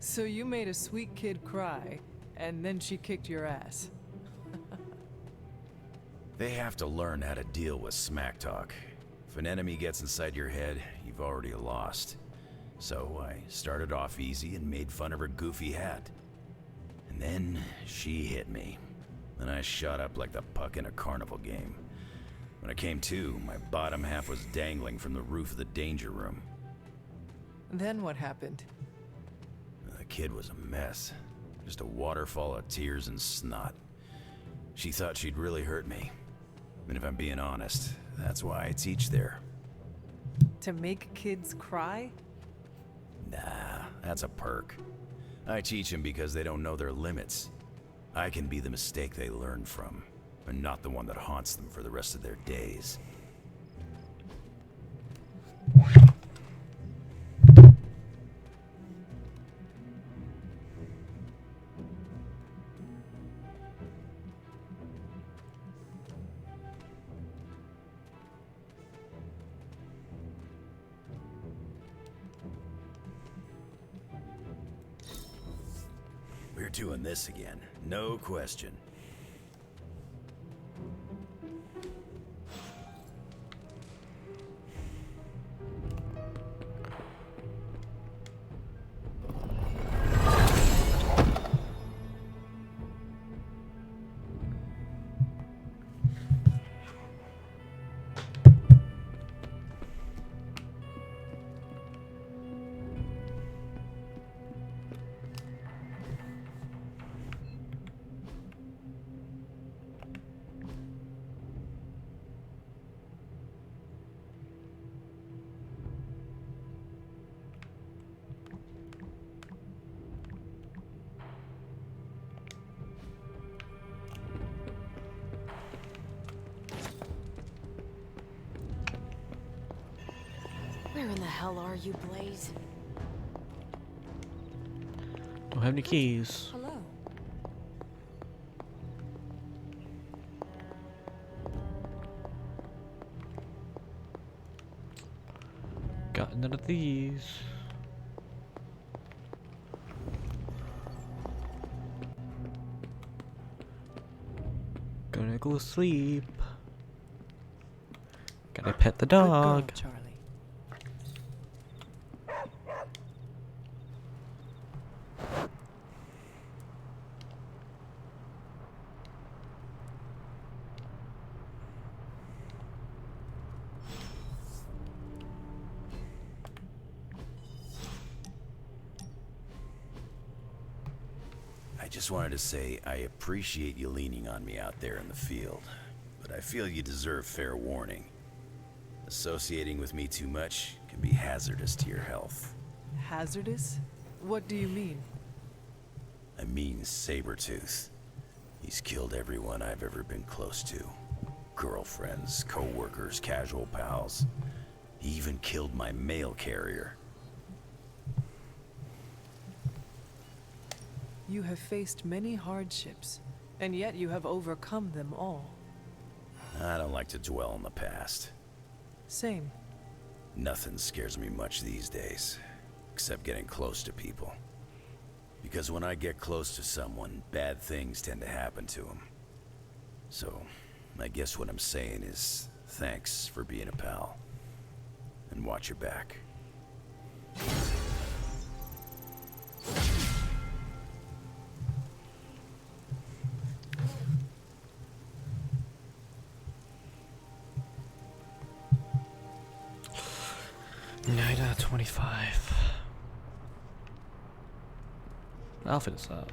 So you made a sweet kid cry, and then she kicked your ass. They have to learn how to deal with smack talk. If an enemy gets inside your head, you've already lost. So I started off easy and made fun of her goofy hat. And then she hit me. And I shot up like the puck in a carnival game. When I came to, my bottom half was dangling from the roof of the danger room. Then what happened? The kid was a mess. Just a waterfall of tears and snot. She thought she'd really hurt me. And if I'm being honest, that's why I teach there. To make kids cry? Nah, that's a perk. I teach them because they don't know their limits. I can be the mistake they learn from, and not the one that haunts them for the rest of their days. We're doing this again, no question. Where in the hell are you, Blaze? Don't have any keys. Hello. Got none of these. Gonna go sleep. Gotta pet the dog. Good girl, Charlie. I just wanted to say I appreciate you leaning on me out there in the field, but I feel you deserve fair warning. Associating with me too much can be hazardous to your health. Hazardous? What do you mean? I mean Sabretooth. He's killed everyone I've ever been close to, Girlfriends, co-workers, casual pals. He even killed my mail carrier. You have faced many hardships, and yet you have overcome them all. I don't like to dwell on the past. Same. Nothing scares me much these days, except getting close to people. Because when I get close to someone, bad things tend to happen to them. So, I guess what I'm saying is, thanks for being a pal. And watch your back. Night out 25. Outfit is up.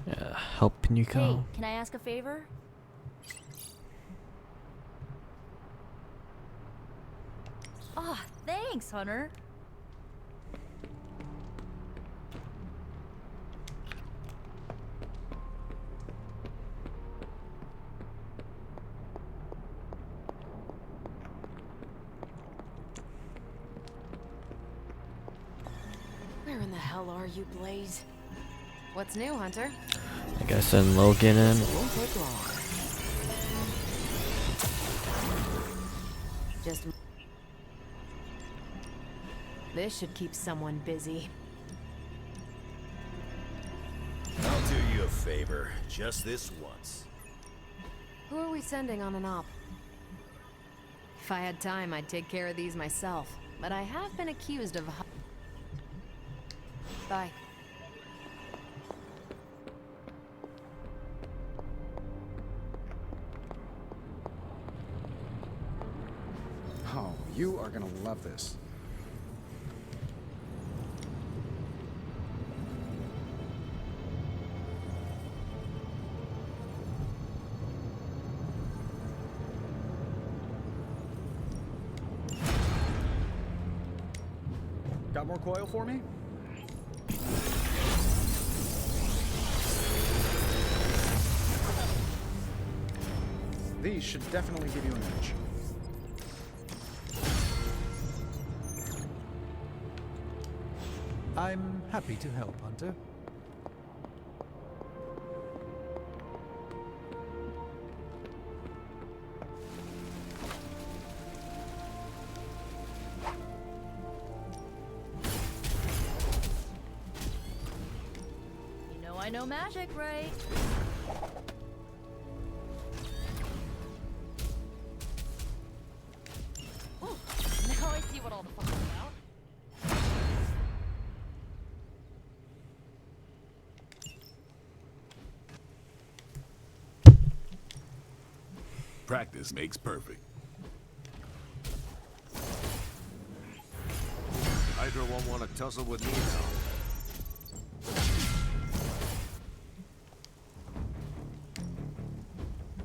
Yeah, helping you Hey, go. can I ask a favor? Ah, thanks, Hunter. Where in the hell are you, Blaze? What's new, Hunter? I guess send Logan in. It won't take long. Just... This should keep someone busy. I'll do you a favor, just this once. Who are we sending on an op? If I had time, I'd take care of these myself. But I have been accused of... Bye. Oh, you are gonna love this. Got more coil for me? These should definitely give you an edge. I'm happy to help, Hunter. You know I know magic, right? Oh, now I see what all the fuss is about. Practice makes perfect. Hydra won't want to tussle with me now.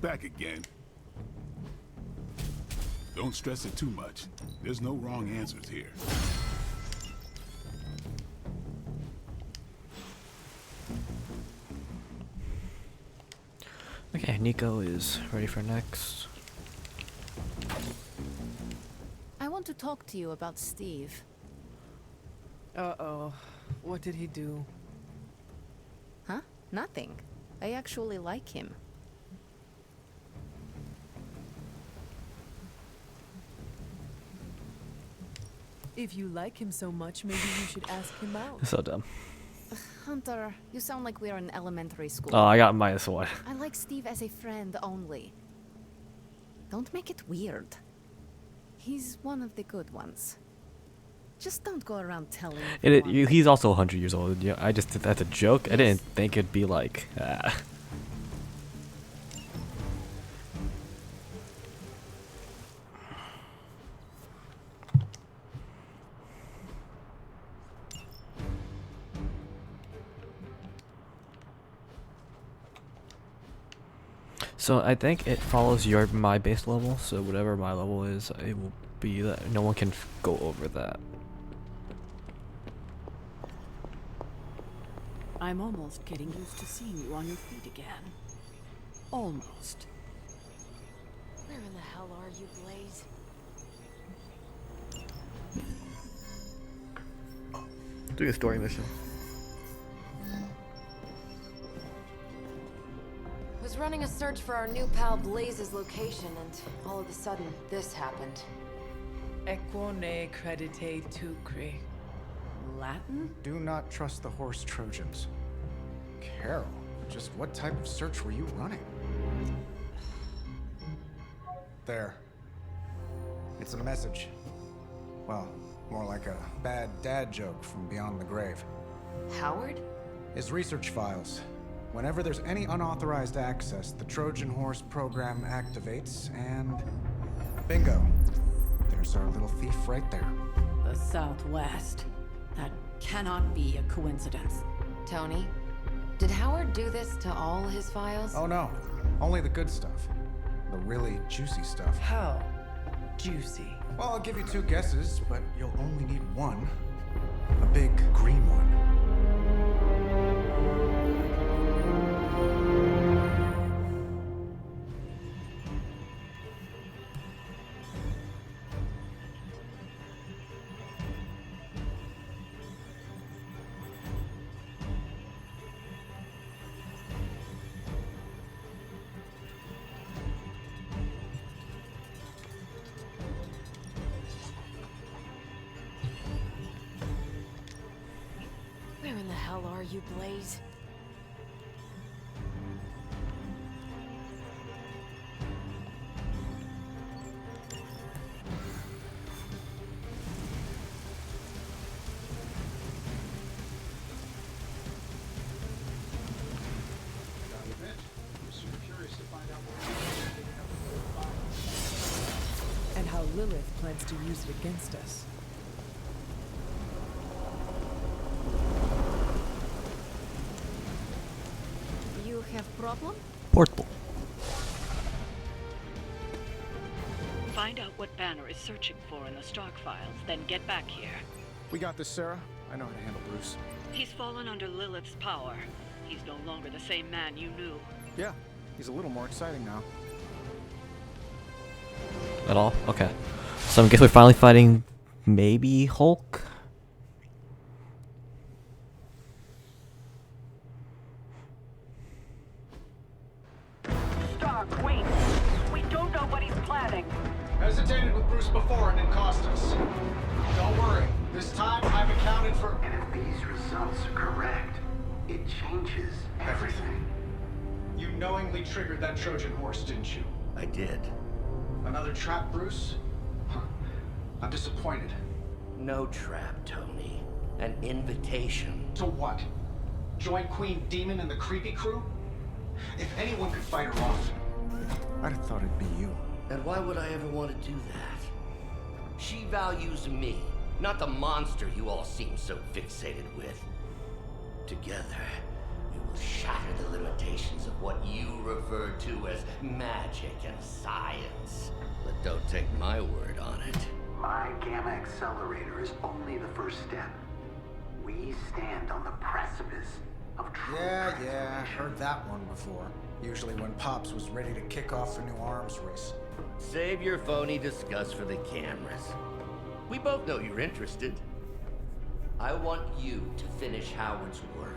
Back again. Don't stress it too much. There's no wrong answers here. Okay, Nico is ready for next. I want to talk to you about Steve. Uh-oh. What did he do? Huh? Nothing. I actually like him. If you like him so much, maybe you should ask him out. So dumb. Hunter, you sound like we're in elementary school. Oh, I got -1. I like Steve as a friend only. Don't make it weird. He's one of the good ones. Just don't go around telling everyone. He's also 100 years old. Yeah, I just did that's a joke. I didn't think it'd be like. So I think it follows my base level. So whatever my level is, it will be that no one can go over that. I'm almost getting used to seeing you on your feet again. Almost. Where in the hell are you, Blaze? Doing a story mission. Was running a search for our new pal Blaze's location, and all of a sudden, this happened. Equo ne credite tucri. Latin? Do not trust the horse Trojans. Carol, just what type of search were you running? There. It's a message. Well, more like a bad dad joke from beyond the grave. Howard? His research files. Whenever there's any unauthorized access, the Trojan Horse program activates, and bingo. There's our little thief right there. The Southwest. That cannot be a coincidence. Tony, did Howard do this to all his files? Oh no, only the good stuff. The really juicy stuff. How juicy? Well, I'll give you 2 guesses, but you'll only need one. A big green one. Where in the hell are you, Blaze? And how Lilith plans to use it against us. You have problem? Portal. Find out what Banner is searching for in the Stark files, then get back here. We got this, Sarah. I know how to handle Bruce. He's fallen under Lilith's power. He's no longer the same man you knew. Yeah, he's a little more exciting now. At all? Okay. So I guess we're finally fighting maybe Hulk? Stark, wait. We don't know what he's planning. Hesitated with Bruce before and it cost us. Don't worry. This time I've accounted for... And if these results are correct, it changes everything. You knowingly triggered that Trojan horse, didn't you? I did. Another trap, Bruce? Huh. I'm disappointed. No trap, Tony. An invitation. To what? Join Queen Demon and the creepy crew? If anyone could fight her off, I'd have thought it'd be you. And why would I ever want to do that? She values me, not the monster you all seem so fixated with. Together, we will shatter the limitations of what you refer to as magic and science. But don't take my word on it. My Gamma Accelerator is only the first step. We stand on the precipice of true Yeah, heard that one before. Usually when Pops was ready to kick off a new arms race. Save your phony disgust for the cameras. We both know you're interested. I want you to finish Howard's work.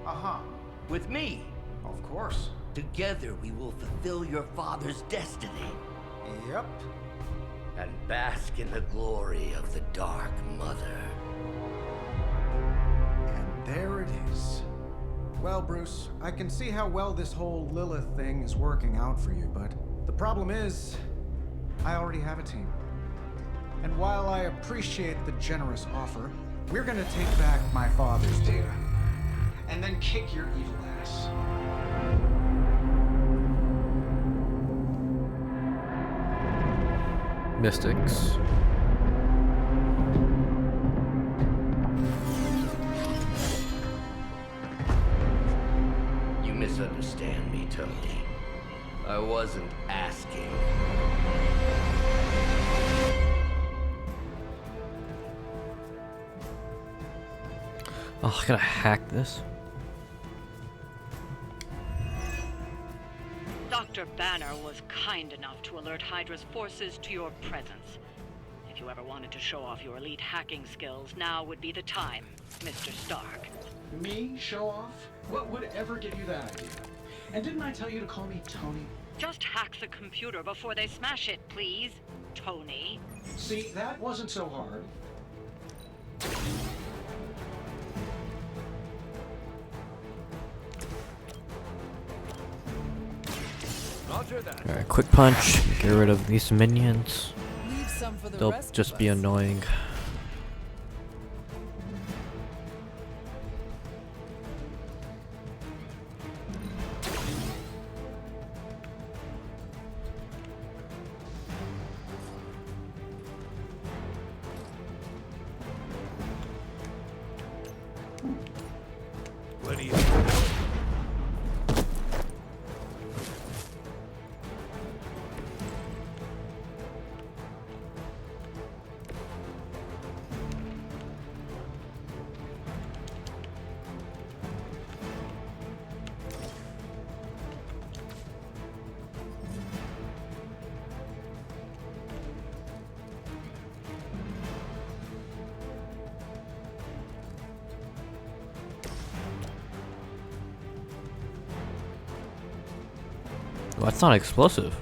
Uh-huh. With me. Of course. Together we will fulfill your father's destiny. Yep. And bask in the glory of the Dark Mother. And there it is. Well, Bruce, I can see how well this whole Lilith thing is working out for you, but the problem is, I already have a team. And while I appreciate the generous offer, we're gonna take back my father's data. And then kick your evil ass. Mystics. You misunderstand me, Tony. I wasn't asking. Oh, I gotta hack this. Dr. Banner was kind enough to alert Hydra's forces to your presence. If you ever wanted to show off your elite hacking skills, now would be the time, Mr. Stark. Me? Show off? What would ever give you that idea? And didn't I tell you to call me Tony? Just hack the computer before they smash it, please, Tony. See, that wasn't so hard. Alright, quick punch. Get rid of these minions. Leave some for the They'll rest just of be us. annoying. What do you Well, that's not explosive.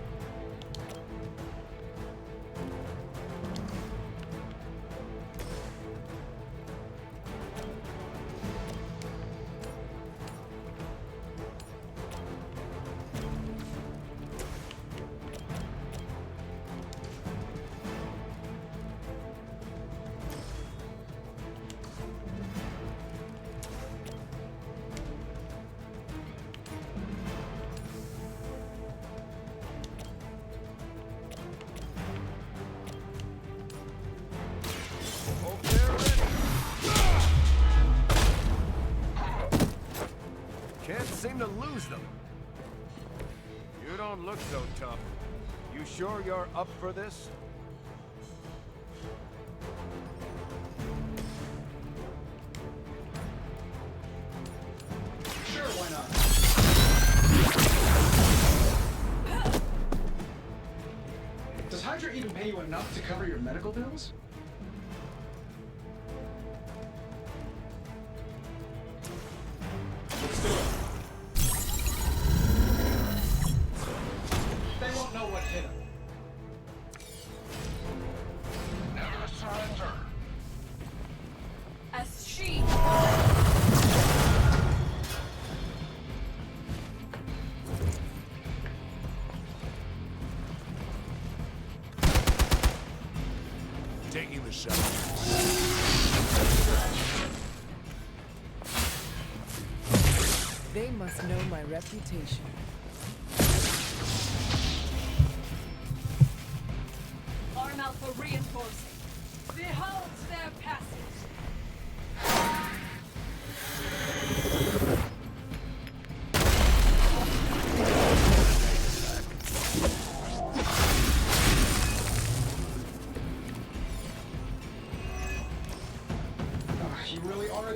can't seem to lose them? You don't look so tough. You sure you're up for this? Sure, why not? Does Hydra even pay you enough to cover your medical bills? Let's do it. They won't know what hit them. Never surrender. As she... Taking the shot. They must know my reputation.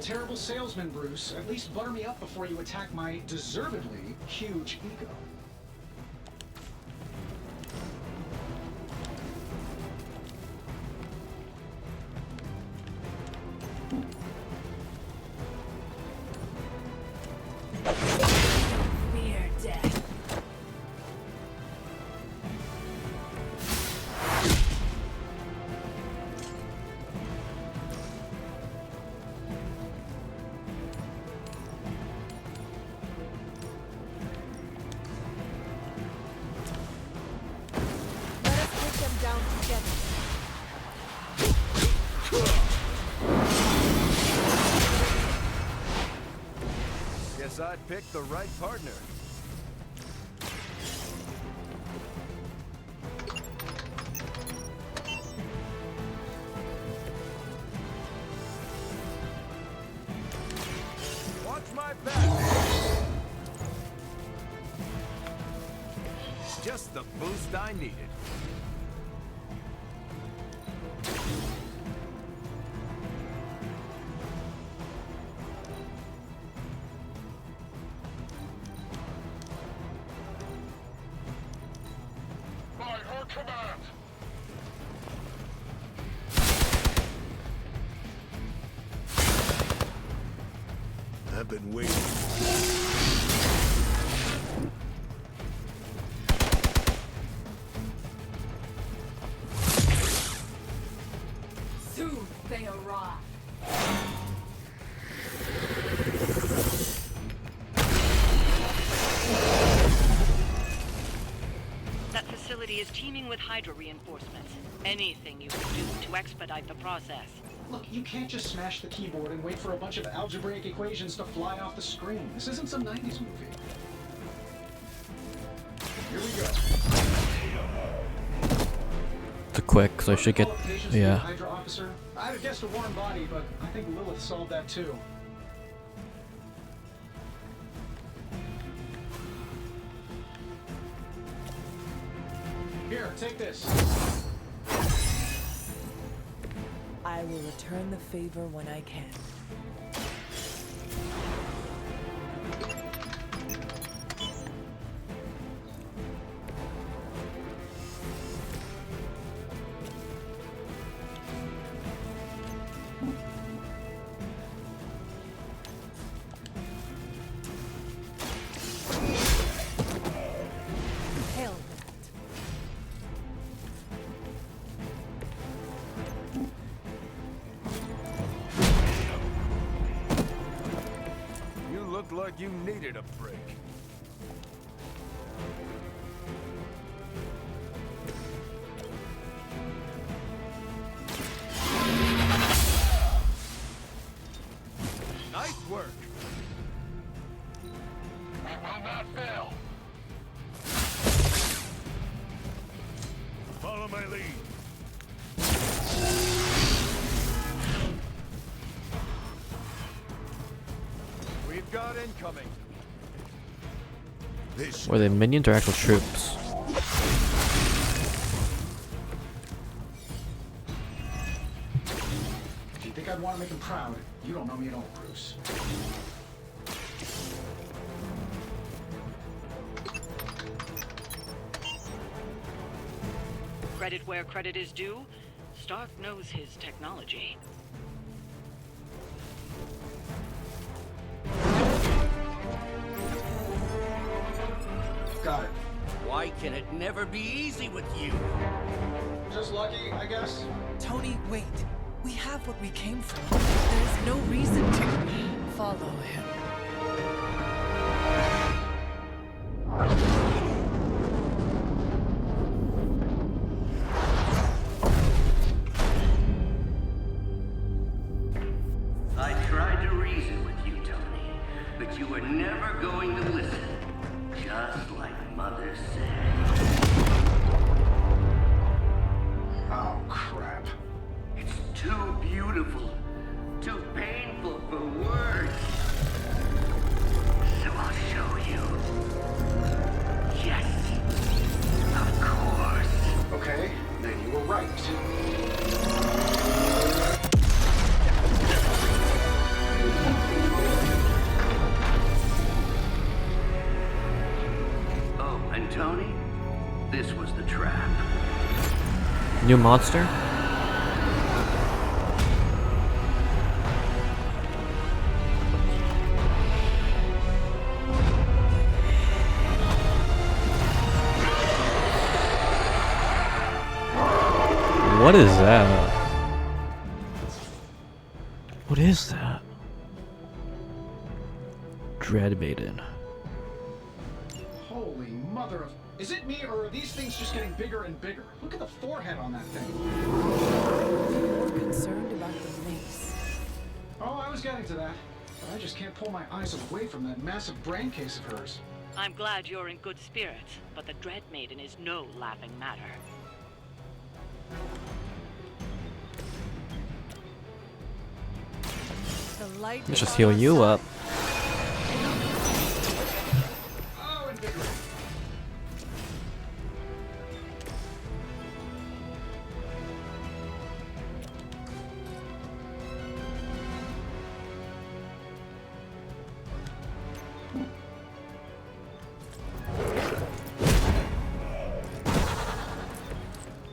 terrible salesman, Bruce. At least butter me up before you attack my deservedly huge ego. Fear death. Let us take them down together. Guess I picked the right partner. Watch my back. Just the boost I needed. By her command. I've been waiting. Soon they arrive. That facility is teeming with Hydra reinforcements. Anything you can do to expedite the process. Look, you can't just smash the keyboard and wait for a bunch of algebraic equations to fly off the screen. This isn't some 90s movie. Here we go. The quick, so I should get. Yeah. Hydra officer. I'd have guessed a warm body, but I think Lilith solved that too. Here, take this. I will return the favor when I can. Hail that. You look like you needed a break. Nice work. We will not fail. Follow my lead. We've got incoming. Were they minions or actual troops? If you think I'd want to make him proud, you don't know me at all, Bruce. Credit where credit is due, Stark knows his technology. Got it. Why can it never be easy with you? Just lucky, I guess. Tony, wait. We have what we came for. There is no reason to follow him. I tried to reason with you, Tony, but you were never going to listen. Just like Mother said. Oh, crap. It's too beautiful, too painful for words. So I'll show you. This was the trap. New monster? What is that? What is that? Dread Maiden. Holy mother of... Is it me, or are these things just getting bigger and bigger? Look at the forehead on that thing. More concerned about the mace. Oh, I was getting to that. But I just can't pull my eyes away from that massive brain case of hers. I'm glad you're in good spirits, but the Dread Maiden is no laughing matter. The light Let's just heal you up. Oh, invigorating.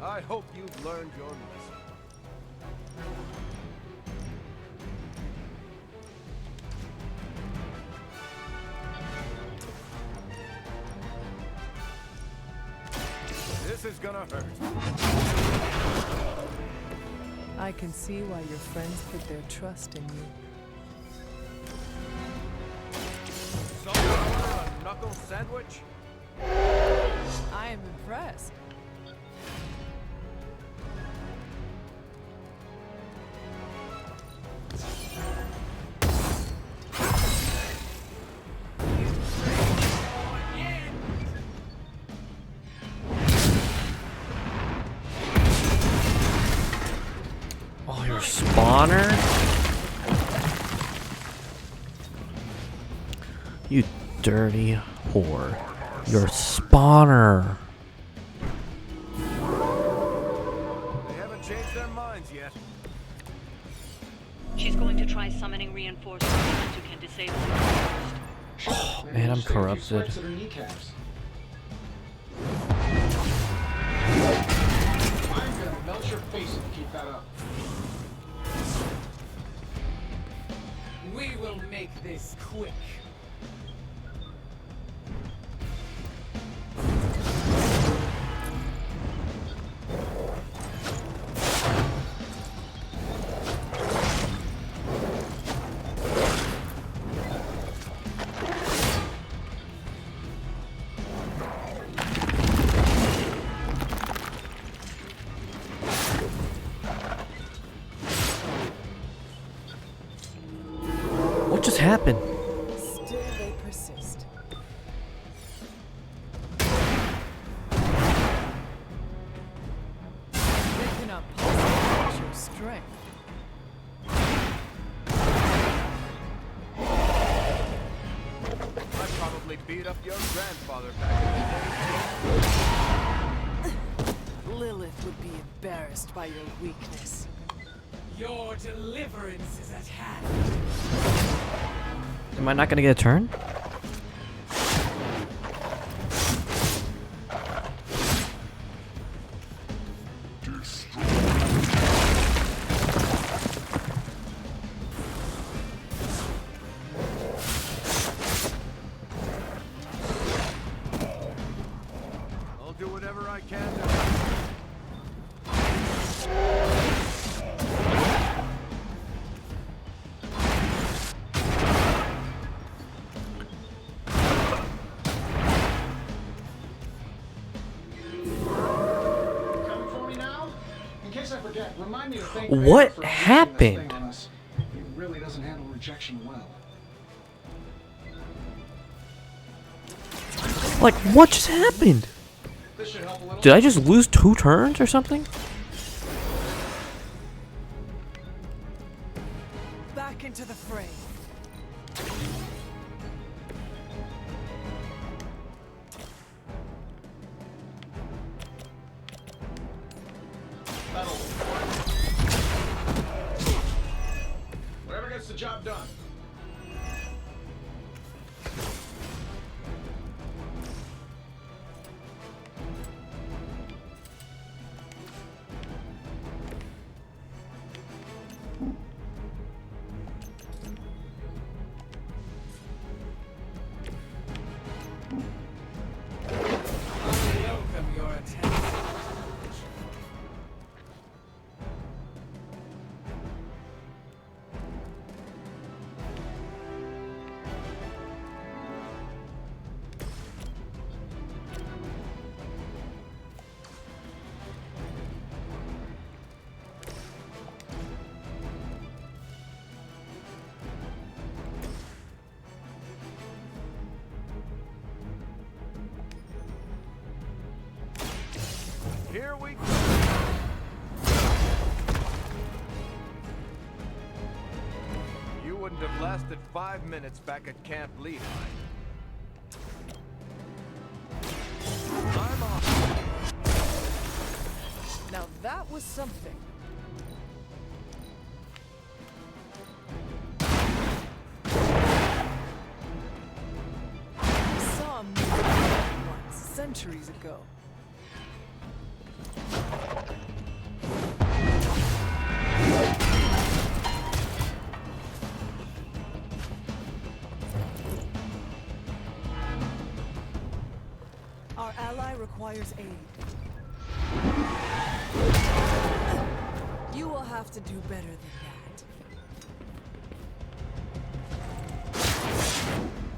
I hope you've learned your lesson. This is gonna hurt. I can see why your friends put their trust in you. Someone order a knuckle sandwich? I am impressed. Oh, your spawner? You dirty whore. Your spawner. They haven't changed their minds yet. She's going to try summoning reinforcements that you can disable her first. Oh, man, I'm corrupted. I'm gonna melt your face if you keep that up. We will make this quick. What just happened? Still they persist. They cannot possibly match your strength. I probably beat up your grandfather back in the day. Lilith would be embarrassed by your weakness. Your deliverance is at hand. Am I not gonna get a turn? I'll do whatever I can to Coming for me now? In case I forget, remind me to thank What Vader for happened? unleashing this thing on us. He really doesn't handle rejection well. Like, what just happened? This should help a little. Did I just lose 2 turns or something? Back into the fray. That'll whatever gets the job done. Here we go. You wouldn't have lasted 5 minutes back at Camp Lehigh. I'm off. Now that was something. I saw a movie once, centuries ago. Our ally requires aid. You will have to do better than that.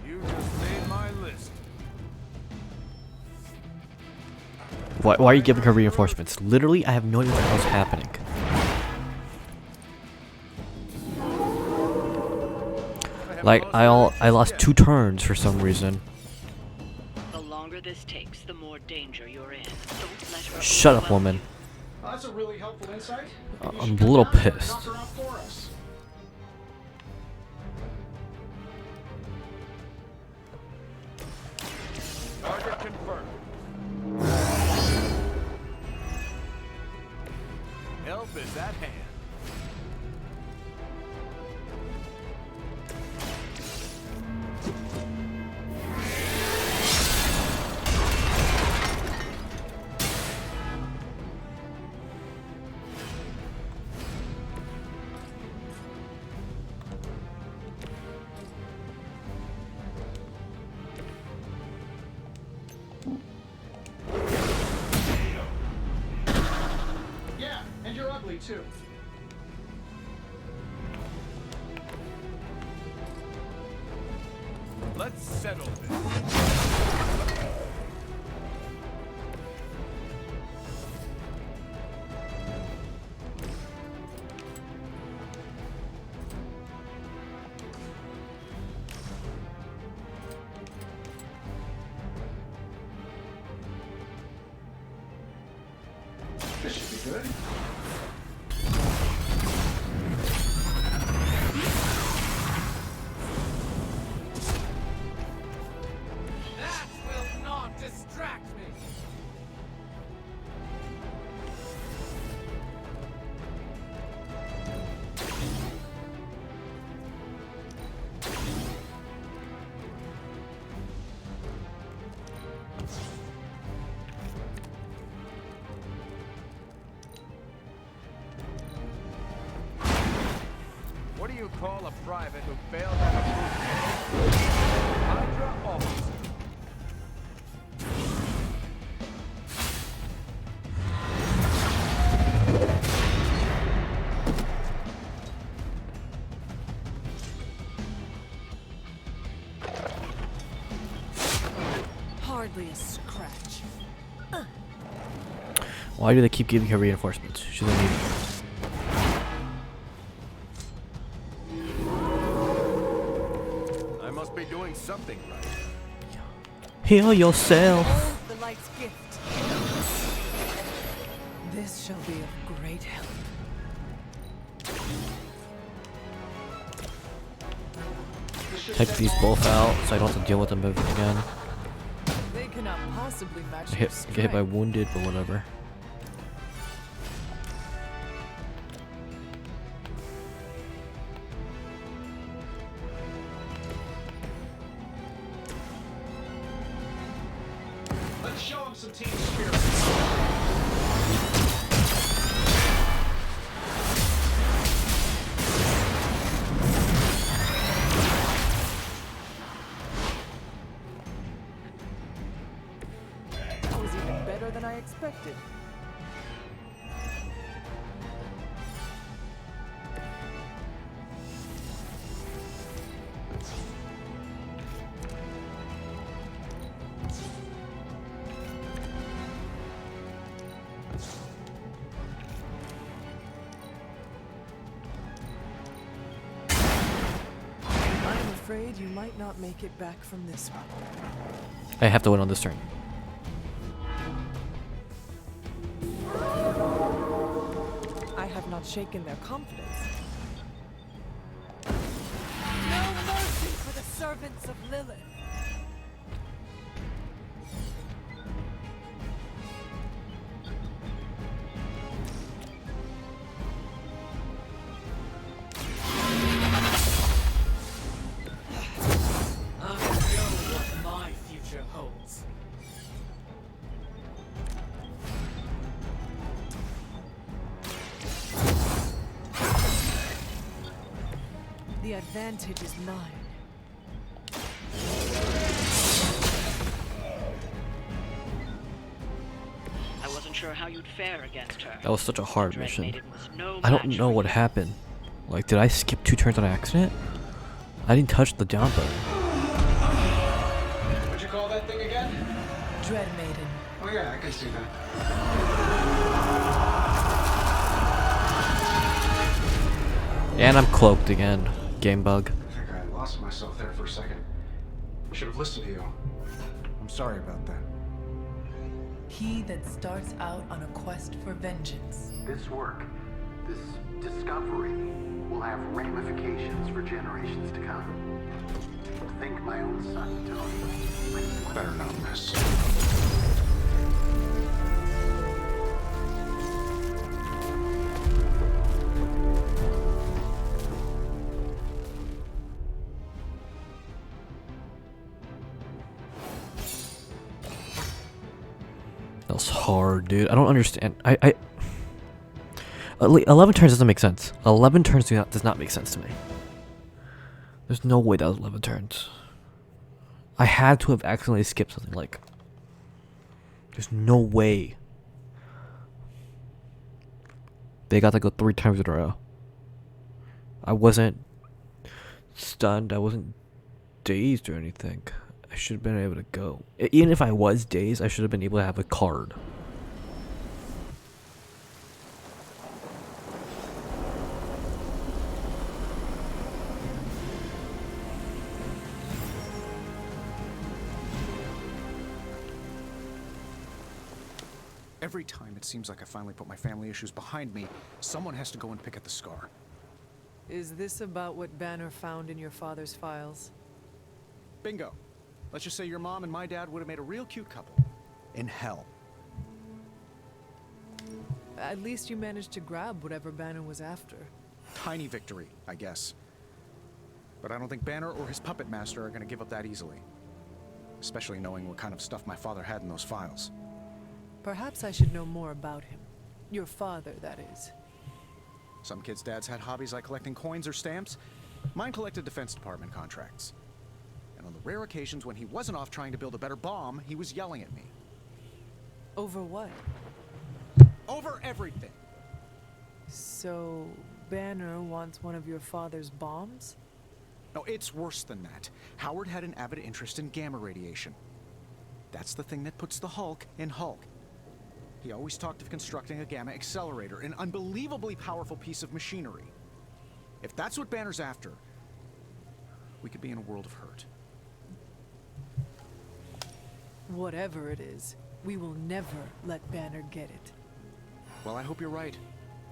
You just made my list. Why are you giving her reinforcements? Literally, I have no idea what the hell's happening. Like, I lost 2 turns for some reason. The longer this takes, the more danger you're in. Don't let her Shut up, woman. Well, that's a really helpful insight. I'm a little pissed. Knock her out for us. Target confirmed. Help is at hand. Yeah, and you're ugly too. Let's settle this. This should be good. That will not distract me. What do you call a private who failed at a boot camp? Hydra officer. Hardly a scratch. Why do they keep giving her reinforcements? She doesn't need it. I must be doing something right. Heal yourself. The light's gift. This shall be of great help. Take these both out so I don't have to deal with them again. They cannot possibly match Get your hit by strength. wounded, but whatever. Let's show him some team spirit. That was even better than I expected. I'm afraid you might not make it back from this one. I have to win on this turn. shaken their confidence. No mercy for the servants of Lilith. I know what my future holds. The advantage is mine. I wasn't sure how you'd fare against her. That was such a hard Dread mission. Maiden was no I don't match know for what you. happened. Like, did I skip 2 turns on accident? I didn't touch the down button. What'd you call that thing again? Dread Maiden. Oh yeah, I can see that. And I'm cloaked again. Game bug. I think I lost myself there for a second. I should have listened to you. I'm sorry about that. He that starts out on a quest for vengeance. This work, this discovery, will have ramifications for generations to come. Think my own son, Tony. Better not miss. That was hard, dude. I don't understand. 11 turns doesn't make sense. 11 turns does not make sense to me. There's no way that was 11 turns. I had to have accidentally skipped something like... There's no way. They got to go 3 times in a row. I wasn't stunned. I wasn't dazed or anything. I should have been able to go. Even if I was dazed, I should have been able to have a card. Every time it seems like I finally put my family issues behind me, someone has to go and pick at the scar. Is this about what Banner found in your father's files? Bingo. Let's just say your mom and my dad would have made a real cute couple. In hell. At least you managed to grab whatever Banner was after. Tiny victory, I guess. But I don't think Banner or his puppet master are gonna give up that easily. Especially knowing what kind of stuff my father had in those files. Perhaps I should know more about him. Your father, that is. Some kids' dads had hobbies like collecting coins or stamps. Mine collected Defense Department contracts. And on the rare occasions when he wasn't off trying to build a better bomb, he was yelling at me. Over what? Over everything! So, Banner wants one of your father's bombs? No, it's worse than that. Howard had an avid interest in gamma radiation. That's the thing that puts the Hulk in Hulk. He always talked of constructing a gamma accelerator, an unbelievably powerful piece of machinery. If that's what Banner's after, we could be in a world of hurt. Whatever it is, we will never let Banner get it. Well, I hope you're right.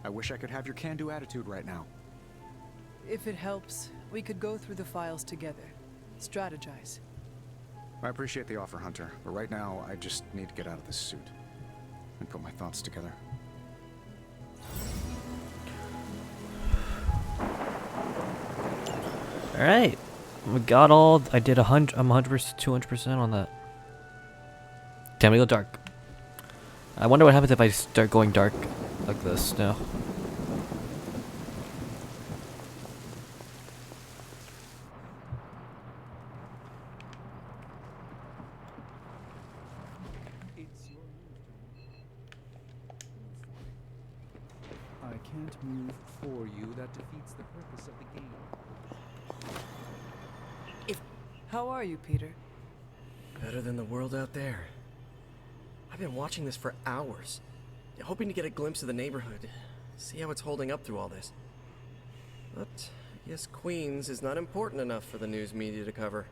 I wish I could have your can-do attitude right now. If it helps, we could go through the files together. Strategize. I appreciate the offer, Hunter, but right now, I just need to get out of this suit and put my thoughts together. Alright. We got all... I did 100... I'm 100%, 200% on that. Damn, we go dark. I wonder what happens if I start going dark like this now. I can't move for you. That defeats the purpose of the game. How are you, Peter? Better than the world out there. I've been watching this for hours, hoping to get a glimpse of the neighborhood, see how it's holding up through all this. But I guess Queens is not important enough for the news media to cover.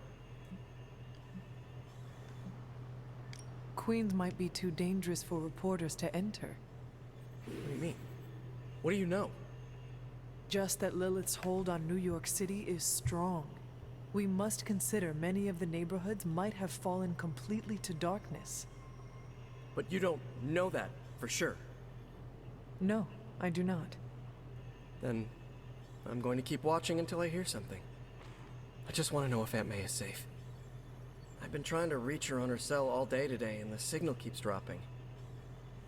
Queens might be too dangerous for reporters to enter. What do you mean? What do you know? just that Lilith's hold on New York City is strong. We must consider many of the neighborhoods might have fallen completely to darkness. But you don't know that for sure. No, I do not. Then I'm going to keep watching until I hear something. I just want to know if Aunt May is safe. I've been trying to reach her on her cell all day today, and the signal keeps dropping.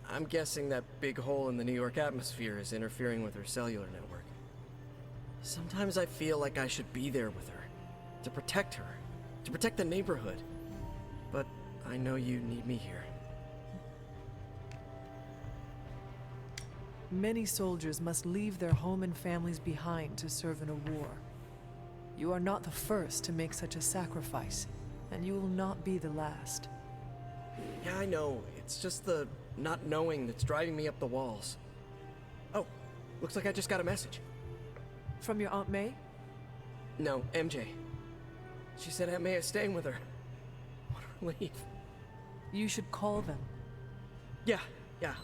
I'm guessing that big hole in the New York atmosphere is interfering with her cellular network. Sometimes I feel like I should be there with her, to protect her, to protect the neighborhood. But I know you need me here. Many soldiers must leave their home and families behind to serve in a war. You are not the first to make such a sacrifice, and you will not be the last. Yeah, I know. It's just the not knowing that's driving me up the walls. Oh, looks like I just got a message. From your Aunt May? No, MJ. She said Aunt May is staying with her. What a relief. You should call them. Yeah,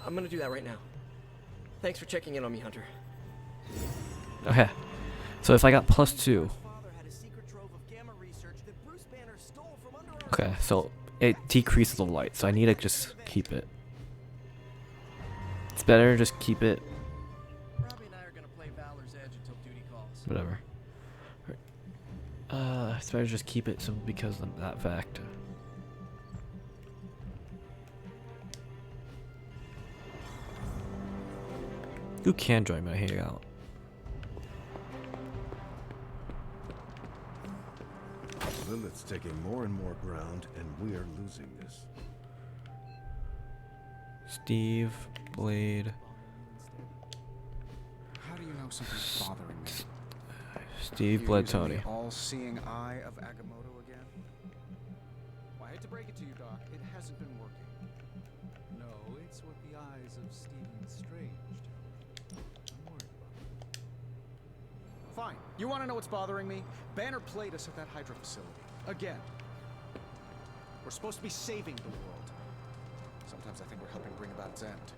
I'm gonna do that right now. Thanks for checking in on me, Hunter. Okay. So if I got +2. Okay, so it decreases the light, so I need to just keep it. It's better just keep it. Robbie and I are gonna play Valor's Edge until duty calls. Whatever. It's better just keep it simple because of that fact. Who can join my hangout? Lilith's taking more and more ground, and we are losing this. Steve, Blade. How do you know something's bothering me? Steve, Blade, Tony. The all-seeing eye of Agamotto again? Well, I hate to break it to you, Doc. It hasn't been working. No, it's what the eyes of Stephen Strange tell me. I'm worried about it. Fine. You want to know what's bothering me? Banner played us at that Hydra facility. Again. We're supposed to be saving the world. Sometimes I think we're helping bring about its end.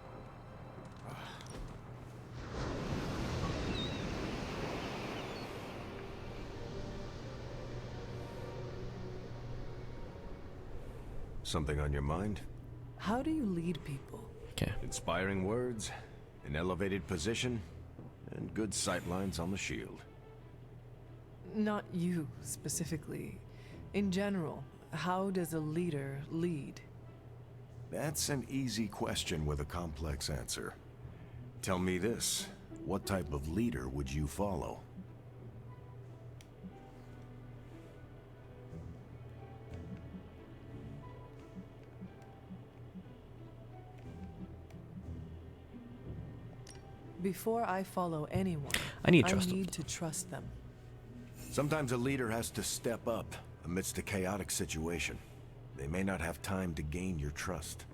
Something on your mind? How do you lead people? Okay. Inspiring words, an elevated position, and good sightlines on the shield. Not you, specifically. In general, how does a leader lead? That's an easy question with a complex answer. Tell me this, what type of leader would you follow? Before I follow anyone, I need trust them. need to trust them. Sometimes a leader has to step up amidst a chaotic situation. They may not have time to gain your trust.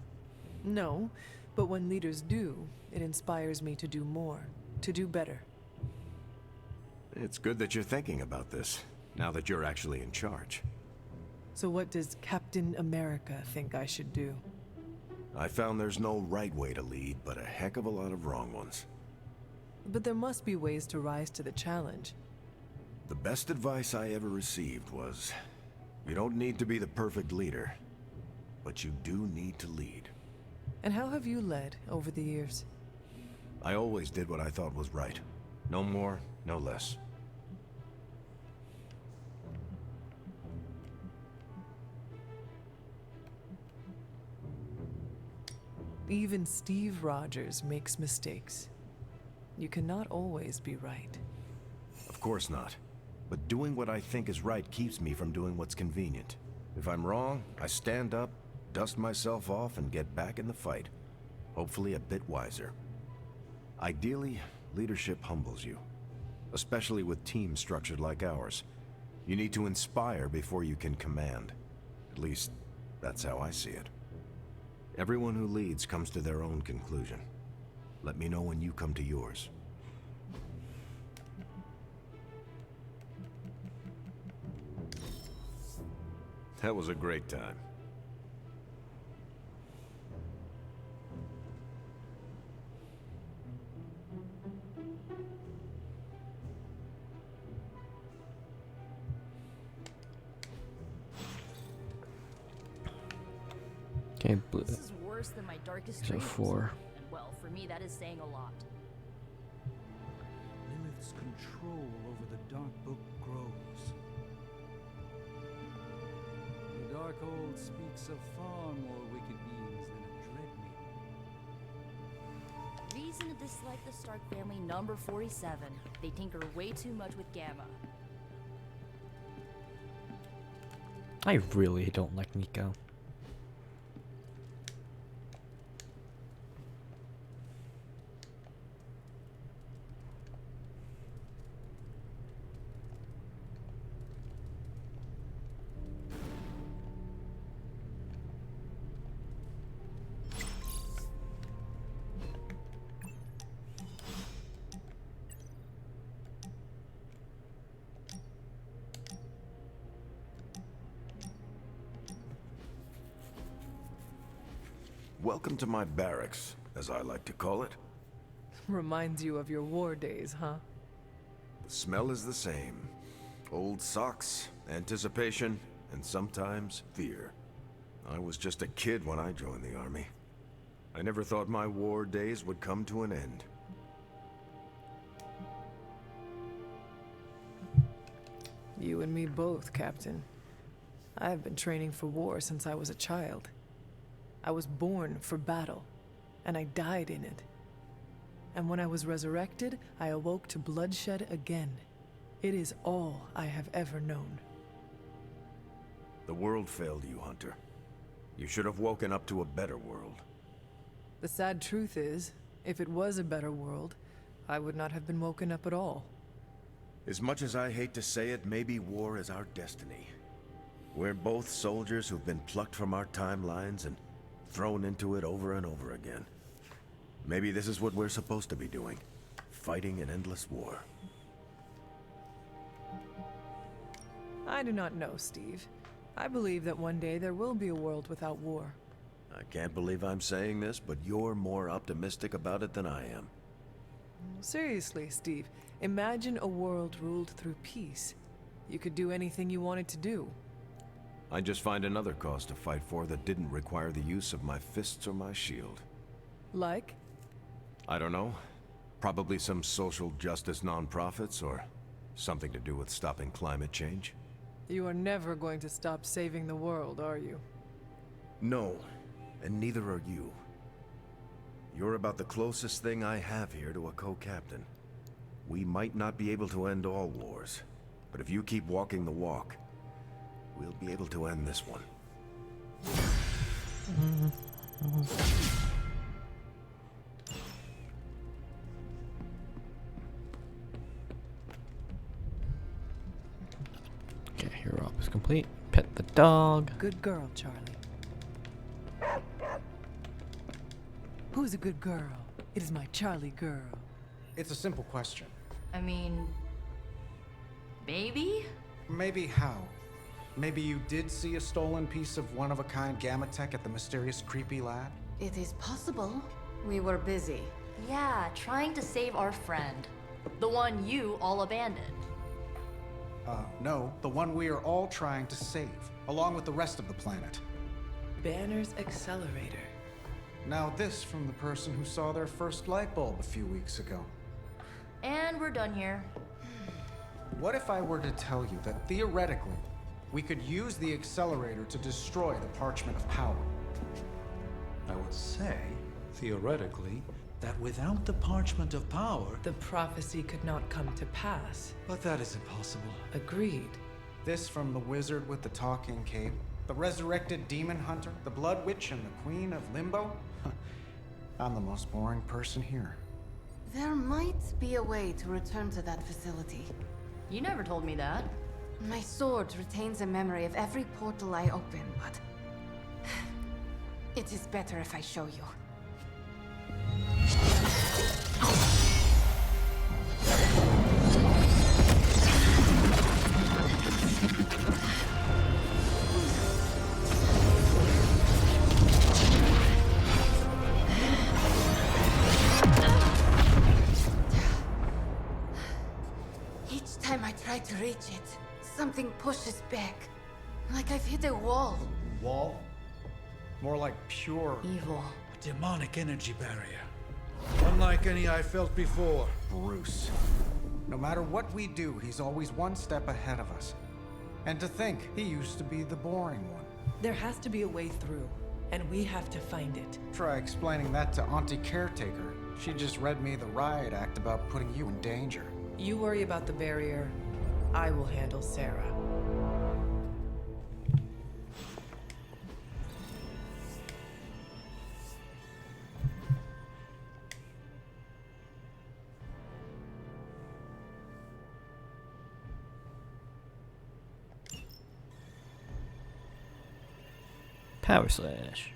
No, but when leaders do, it inspires me to do more, to do better. It's good that you're thinking about this, now that you're actually in charge. So what does Captain America think I should do? I found there's no right way to lead, but a heck of a lot of wrong ones. But there must be ways to rise to the challenge. The best advice I ever received was, you don't need to be the perfect leader, but you do need to lead. And how have you led over the years? I always did what I thought was right. No more, no less. Even Steve Rogers makes mistakes. You cannot always be right. Of course not. But doing what I think is right keeps me from doing what's convenient. If I'm wrong, I stand up, dust myself off, and get back in the fight. Hopefully a bit wiser. Ideally, leadership humbles you. Especially with teams structured like ours. You need to inspire before you can command. At least, that's how I see it. Everyone who leads comes to their own conclusion. Let me know when you come to yours. That was a great time. Okay, blue. This is worse than my darkest So dreams. 4. And well, for me, that is saying a lot. Lilith's control over the Dark Book grows. The Darkhold speaks of far more wicked beings than a dread maiden. Reason to dislike the Stark family number 47. They tinker way too much with Gamma. I really don't like Nico. Welcome to my barracks, as I like to call it. Reminds you of your war days, huh? The smell is the same. Old socks, anticipation, and sometimes fear. I was just a kid when I joined the army. I never thought my war days would come to an end. You and me both, Captain. I have been training for war since I was a child. I was born for battle, and I died in it. And when I was resurrected, I awoke to bloodshed again. It is all I have ever known. The world failed you, Hunter. You should have woken up to a better world. The sad truth is, if it was a better world, I would not have been woken up at all. As much as I hate to say it, maybe war is our destiny. We're both soldiers who've been plucked from our timelines and thrown into it over and over again. Maybe this is what we're supposed to be doing. Fighting an endless war. I do not know, Steve. I believe that one day there will be a world without war. I can't believe I'm saying this, but you're more optimistic about it than I am. Seriously, Steve, imagine a world ruled through peace. You could do anything you wanted to do. I'd just find another cause to fight for that didn't require the use of my fists or my shield. Like? I don't know. Probably some social justice nonprofits or something to do with stopping climate change. You are never going to stop saving the world, are you? No, and neither are you. You're about the closest thing I have here to a co-captain. We might not be able to end all wars, but if you keep walking the walk, we'll be able to end this one. Okay, hero up is complete. Pet the dog. Good girl, Charlie. Who's a good girl? It is my Charlie girl. It's a simple question. I mean, maybe? Maybe how? Maybe you did see a stolen piece of one-of-a-kind gamma tech at the mysterious creepy lab? It is possible. We were busy. Yeah, trying to save our friend. The one you all abandoned. No, the one we are all trying to save, along with the rest of the planet. Banner's accelerator. Now this from the person who saw their first light bulb a few weeks ago. And we're done here. What if I were to tell you that theoretically, we could use the accelerator to destroy the Parchment of Power? I would say, theoretically, that without the Parchment of Power... The prophecy could not come to pass. But that is impossible. Agreed. This from the wizard with the talking cape, the resurrected demon hunter, the blood witch, and the queen of limbo? I'm the most boring person here. There might be a way to return to that facility. You never told me that. My sword retains a memory of every portal I open, but... it is better if I show you. Each time I try to reach it, something pushes back. Like I've hit a wall. Wall? More like pure evil. A demonic energy barrier. Unlike any I felt before. Bruce. No matter what we do, he's always one step ahead of us. And to think, he used to be the boring one. There has to be a way through, and we have to find it. Try explaining that to Auntie Caretaker. She just read me the riot act about putting you in danger. You worry about the barrier. I will handle Sarah. Power slash.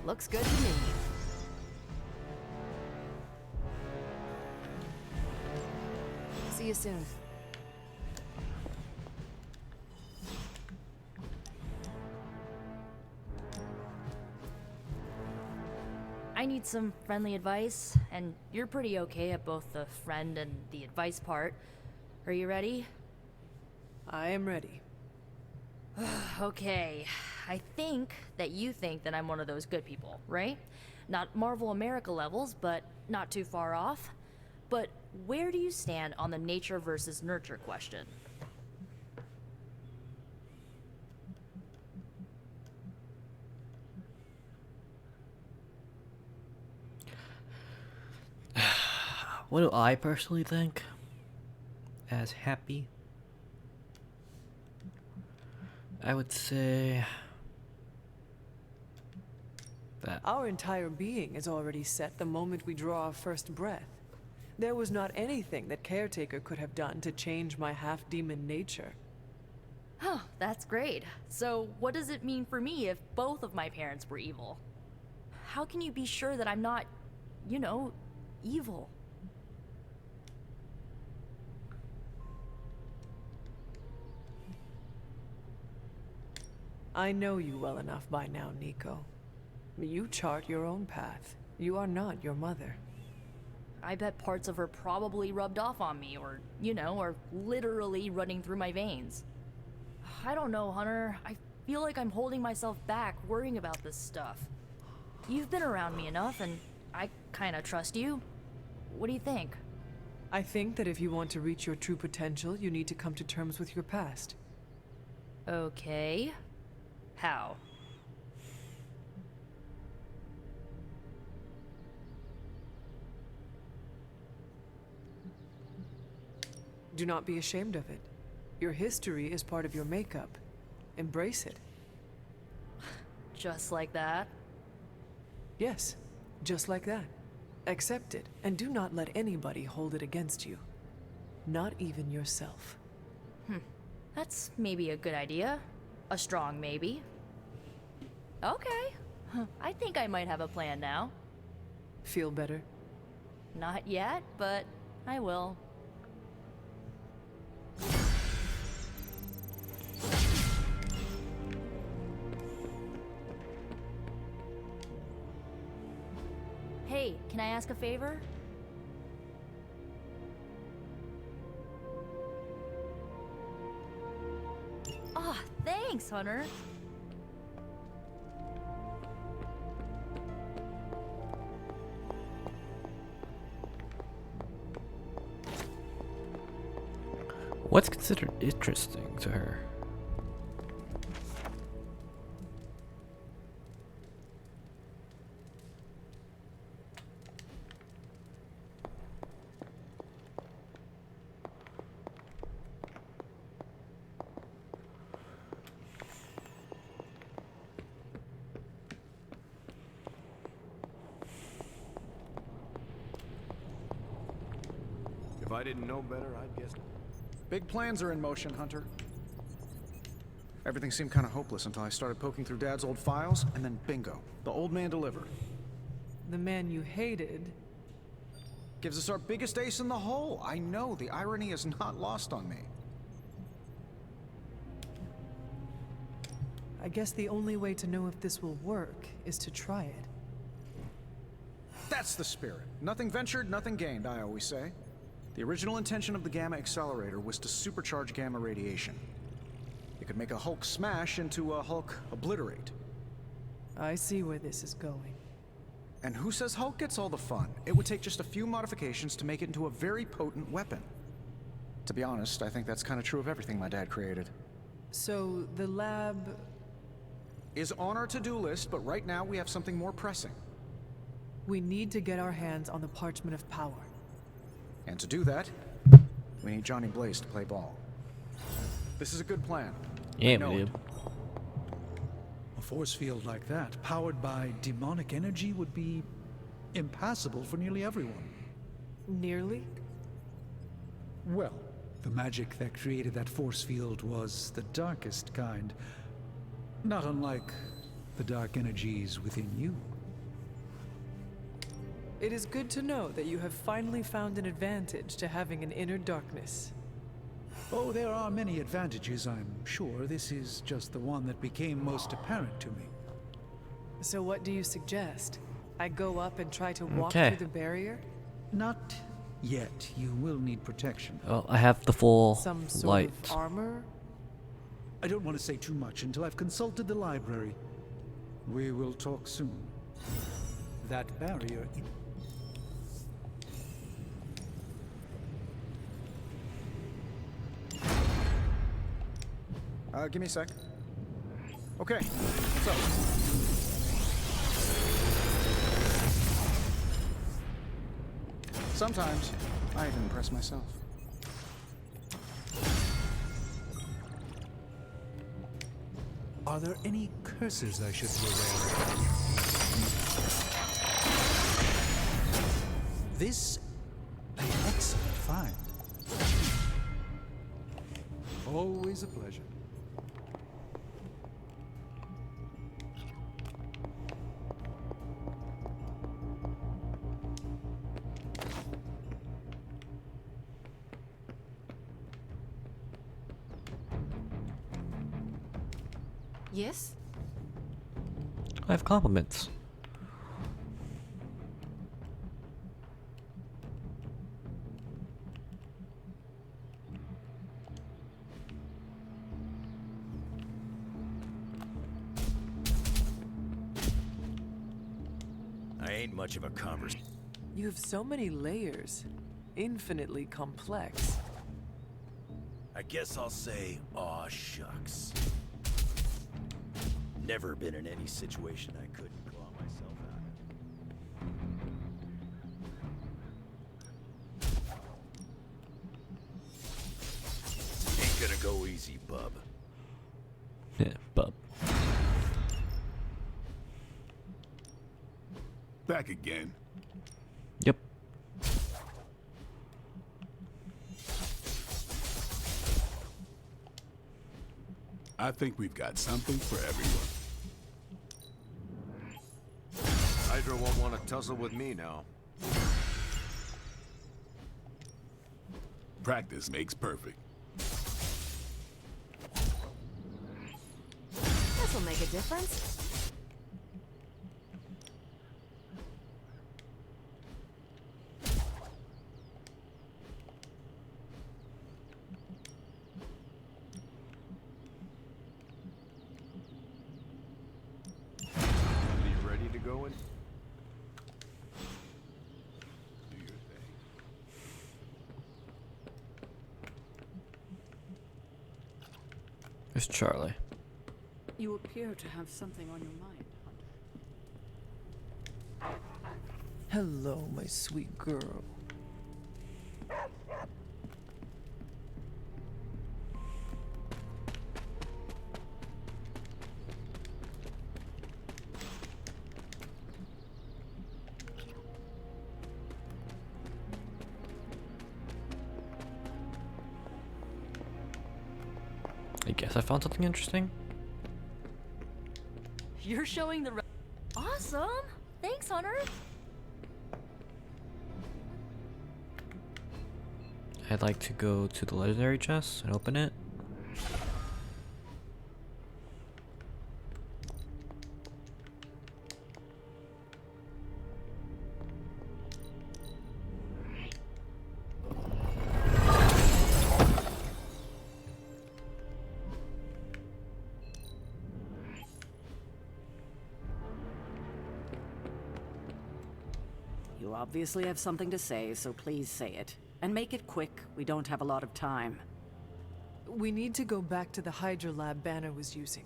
Looks good to me. See you soon. I need some friendly advice, and you're pretty okay at both the friend and the advice part. Are you ready? I am ready. Okay, I think that you think that I'm one of those good people, right? Not Marvel America levels, but not too far off. But where do you stand on the nature versus nurture question? What do I personally think? As happy? I would say that. Our entire being is already set the moment we draw our first breath. There was not anything that Caretaker could have done to change my half-demon nature. Oh, that's great. So what does it mean for me if both of my parents were evil? How can you be sure that I'm not, you know, evil? I know you well enough by now, Nico. You chart your own path. You are not your mother. I bet parts of her probably rubbed off on me, or, you know, are literally running through my veins. I don't know, Hunter. I feel like I'm holding myself back worrying about this stuff. You've been around me enough, and I kinda trust you. What do you think? I think that if you want to reach your true potential, you need to come to terms with your past. Okay. How? Do not be ashamed of it. Your history is part of your makeup. Embrace it. Just like that? Yes, just like that. Accept it, and do not let anybody hold it against you. Not even yourself. That's maybe a good idea. A strong maybe. Okay. I think I might have a plan now. Feel better? Not yet, but I will. Hey, can I ask a favor? Ah, thanks, Hunter. What's considered interesting to her? If I didn't know better, I'd guess. Big plans are in motion, Hunter. Everything seemed kind of hopeless until I started poking through Dad's old files, and then bingo, the old man delivered. The man you hated Gives us our biggest ace in the hole. I know, the irony is not lost on me. I guess the only way to know if this will work is to try it. That's the spirit. Nothing ventured, nothing gained, I always say. The original intention of the Gamma Accelerator was to supercharge gamma radiation. It could make a Hulk smash into a Hulk obliterate. I see where this is going. And who says Hulk gets all the fun? It would take just a few modifications to make it into a very potent weapon. To be honest, I think that's kind of true of everything my dad created. So, the lab is on our to-do list, but right now we have something more pressing. We need to get our hands on the Parchment of Power. And to do that, we need Johnny Blaze to play ball. This is a good plan. Yeah, we do. A force field like that, powered by demonic energy, would be impassable for nearly everyone. Nearly? Well, the magic that created that force field was the darkest kind. Not unlike the dark energies within you. It is good to know that you have finally found an advantage to having an inner darkness. Oh, there are many advantages, I'm sure. This is just the one that became most apparent to me. So what do you suggest? I go up and try to walk Okay. through the barrier? Not yet. You will need protection. Well, I have the full Some sort light. of armor? I don't want to say too much until I've consulted the library. We will talk soon. That barrier... Give me a sec. Okay, so... sometimes, I even impress myself. Are there any curses I should be aware of? This... an excellent find. Always a pleasure. Yes? I have compliments. I ain't much of a convers. You have so many layers. Infinitely complex. I guess I'll say, aw shucks. Never been in any situation I couldn't claw myself out of. Ain't gonna go easy, bub. Yeah, bub. Back again. Yep. I think we've got something for everyone. Hydra won't want to tussle with me now. Practice makes perfect. This'll make a difference. Are you ready to go in? Do your thing. There's Charlie. You appear to have something on your mind, Hunter. Hello, my sweet girl. I guess I found something interesting. You're showing the Awesome! Thanks, Hunter! I'd like to go to the legendary chest and open it. You obviously have something to say, so please say it. And make it quick. We don't have a lot of time. We need to go back to the Hydra lab Banner was using.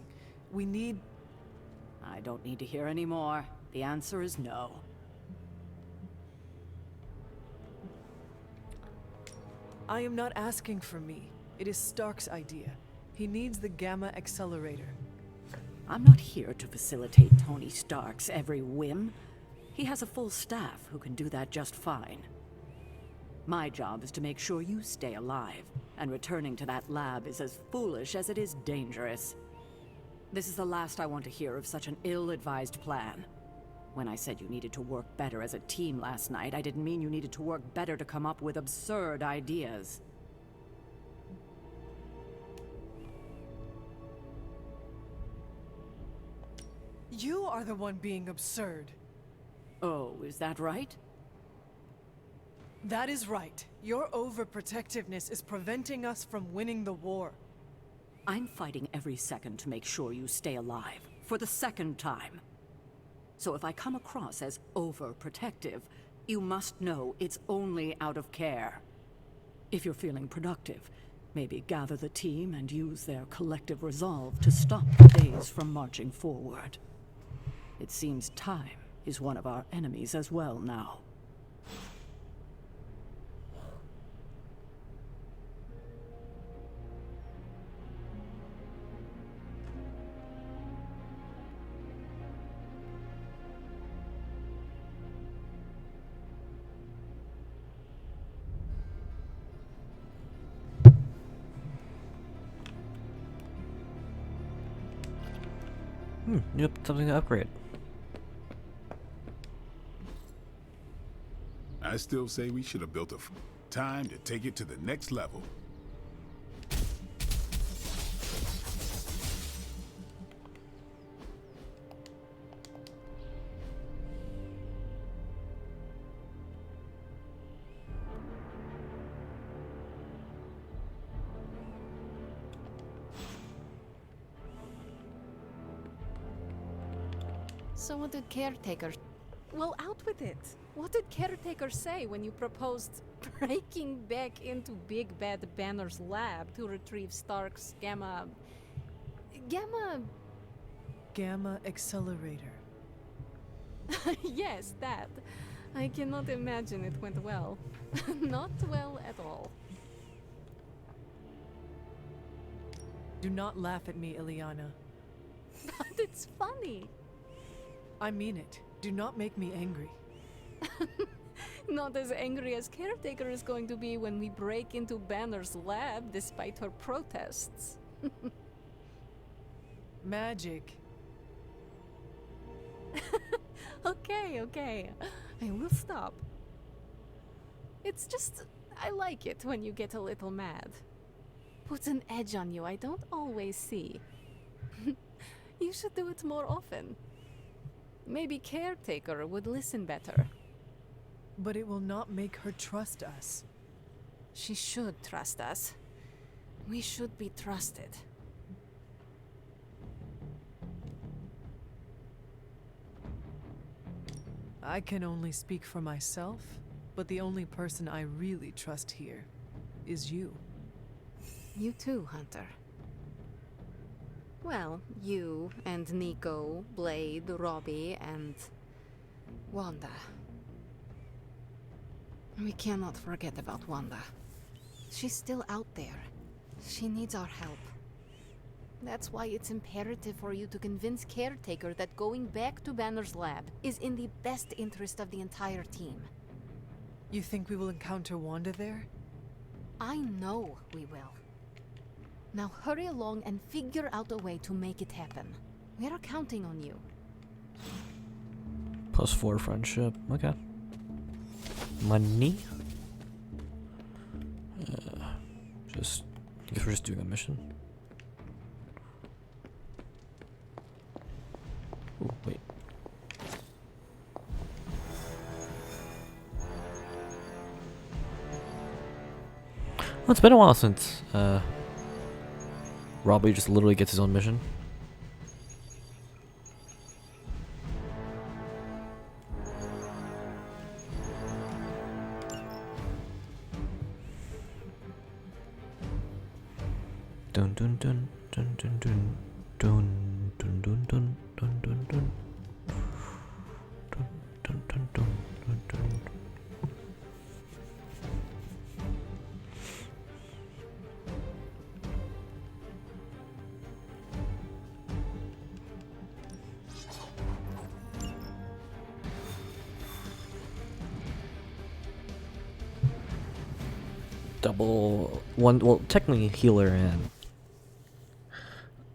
We need... I don't need to hear any more. The answer is no. I am not asking for me. It is Stark's idea. He needs the Gamma Accelerator. I'm not here to facilitate Tony Stark's every whim. He has a full staff who can do that just fine. My job is to make sure you stay alive, and returning to that lab is as foolish as it is dangerous. This is the last I want to hear of such an ill-advised plan. When I said you needed to work better as a team last night, I didn't mean you needed to work better to come up with absurd ideas. You are the one being absurd. Oh, is that right? That is right. Your overprotectiveness is preventing us from winning the war. I'm fighting every second to make sure you stay alive, for the second time. So if I come across as overprotective, you must know it's only out of care. If you're feeling productive, maybe gather the team and use their collective resolve to stop the days from marching forward. It seems time is one of our enemies as well now. Yep, something to upgrade. I still say we should have built a time to take it to the next level. So what did Caretaker... Well, out with it. What did Caretaker say when you proposed breaking back into Big Bad Banner's lab to retrieve Stark's Gamma Accelerator. Yes, that. I cannot imagine it went well. Not well at all. Do not laugh at me, Ileana. But it's funny. I mean it. Do not make me angry. Not as angry as Caretaker is going to be when we break into Banner's lab despite her protests. Magic. Okay. I will stop. It's just, I like it when you get a little mad. Puts an edge on you I don't always see. You should do it more often. Maybe Caretaker would listen better. But it will not make her trust us. She should trust us. We should be trusted. I can only speak for myself, but the only person I really trust here is you. You too, Hunter. Well, you and Nico, Blade, Robbie, and Wanda. We cannot forget about Wanda. She's still out there. She needs our help. That's why it's imperative for you to convince Caretaker that going back to Banner's lab is in the best interest of the entire team. You think we will encounter Wanda there? I know we will. Now hurry along and figure out a way to make it happen. We're counting on you. +4 friendship. Okay. Money. I guess we're just doing a mission. Ooh, wait. Well, it's been a while since Robbie just literally gets his own mission. Dun dun dun dun dun dun dun dun dun dun dun dun dun. Dun dun dun dun dun dun. Double one, well, technically healer and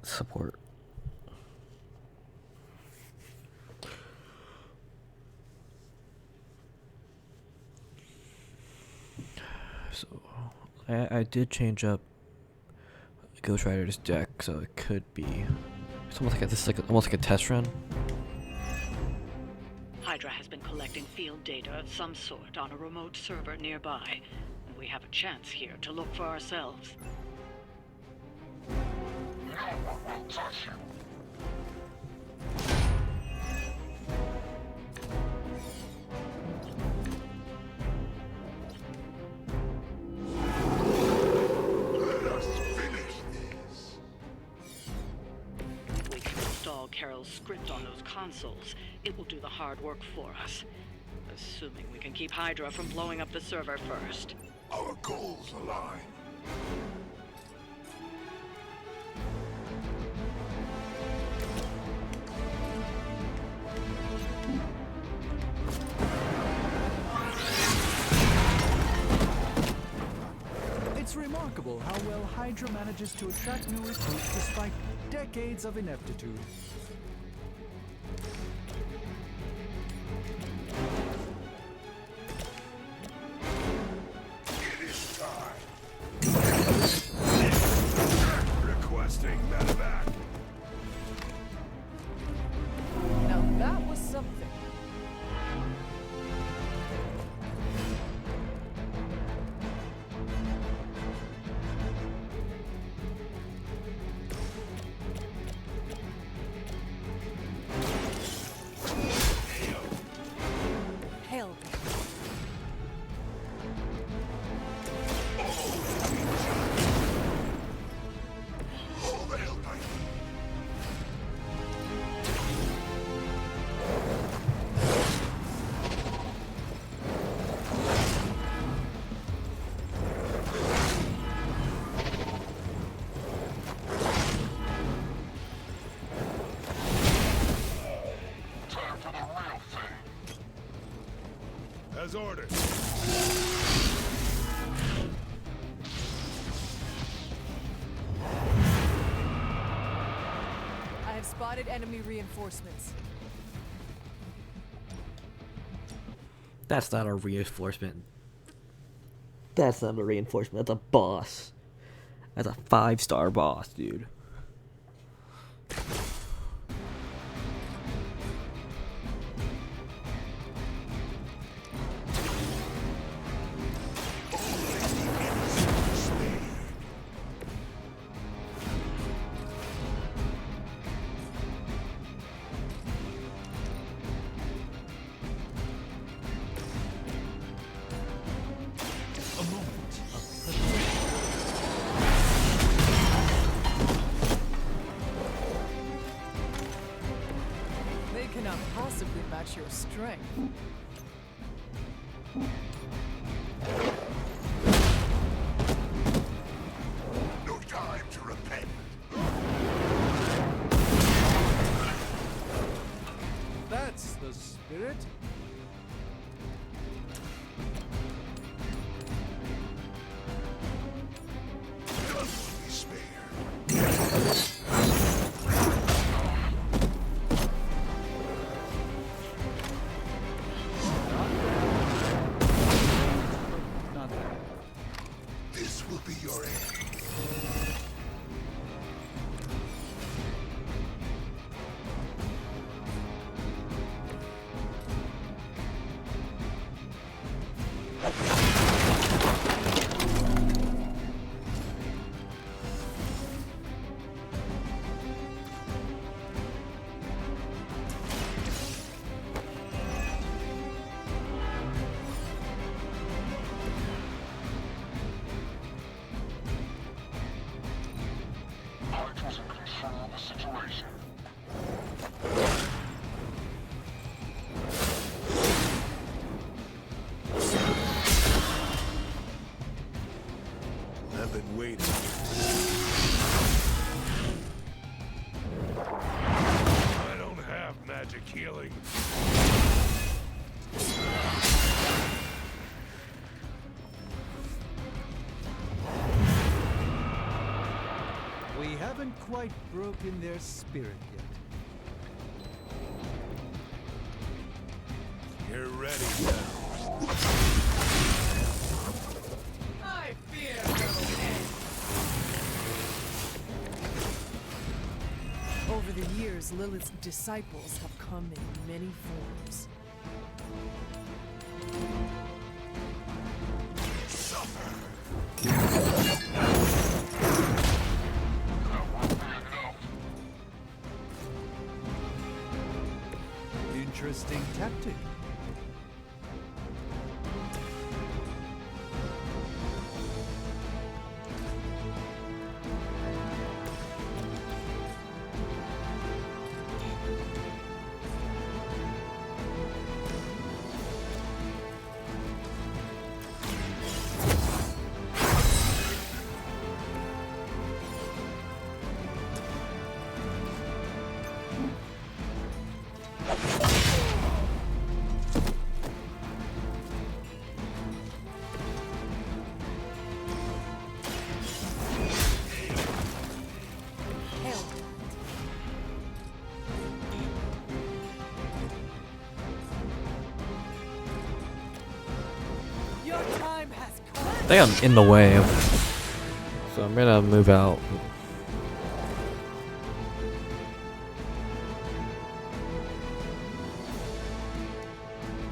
support. So I did change up Ghost Rider's deck, so it could be. It's almost like this is like almost like a test run. Hydra has been collecting field data of some sort on a remote server nearby, and we have a chance here to look for ourselves. No one will touch you. Let us finish this. If we can install Carol's script on those consoles, it will do the hard work for us. Assuming we can keep Hydra from blowing up the server first. Our goals align. It's remarkable how well Hydra manages to attract new recruits despite decades of ineptitude. It is time. Requesting medevac. Now that was something. Hell. All the help I can. Time for the real thing. As ordered. I have spotted enemy reinforcements. That's not a reinforcement. That's not a reinforcement. That's a boss. That's a 5-star boss, dude. A moment of They cannot possibly match your strength. No time to repent. That's the spirit. None will be spared. killing. We haven't quite broken their spirit yet. You're ready now. I fear no end. Over the years, Lilith's disciples have come in many forms. Interesting tactic. I think I'm in the way, so I'm gonna move out.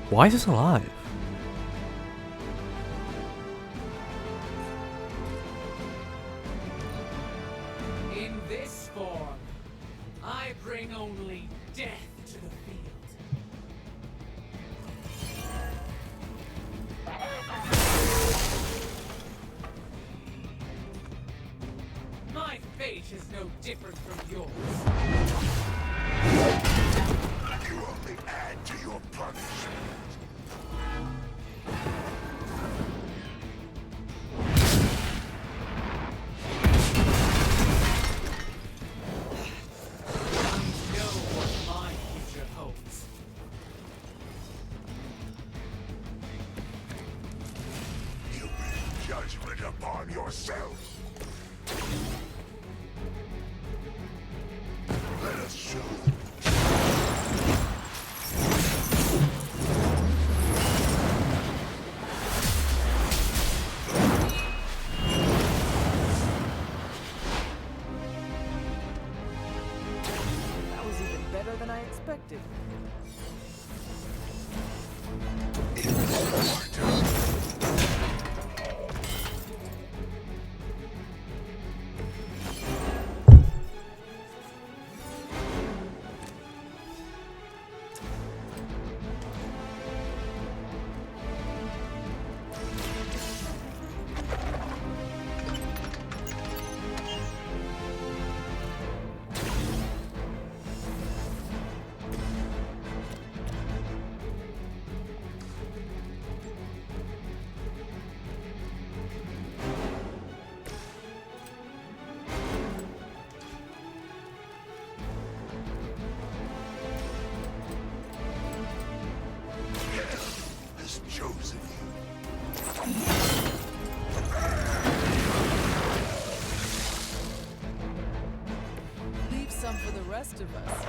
Why is this alive? In this form, I bring only death to the field. My fate is no different from yours. You only add to your punishment. Judgment upon yourself. Let us show them. That was even better than I expected. Has chosen Leave some for the rest of us.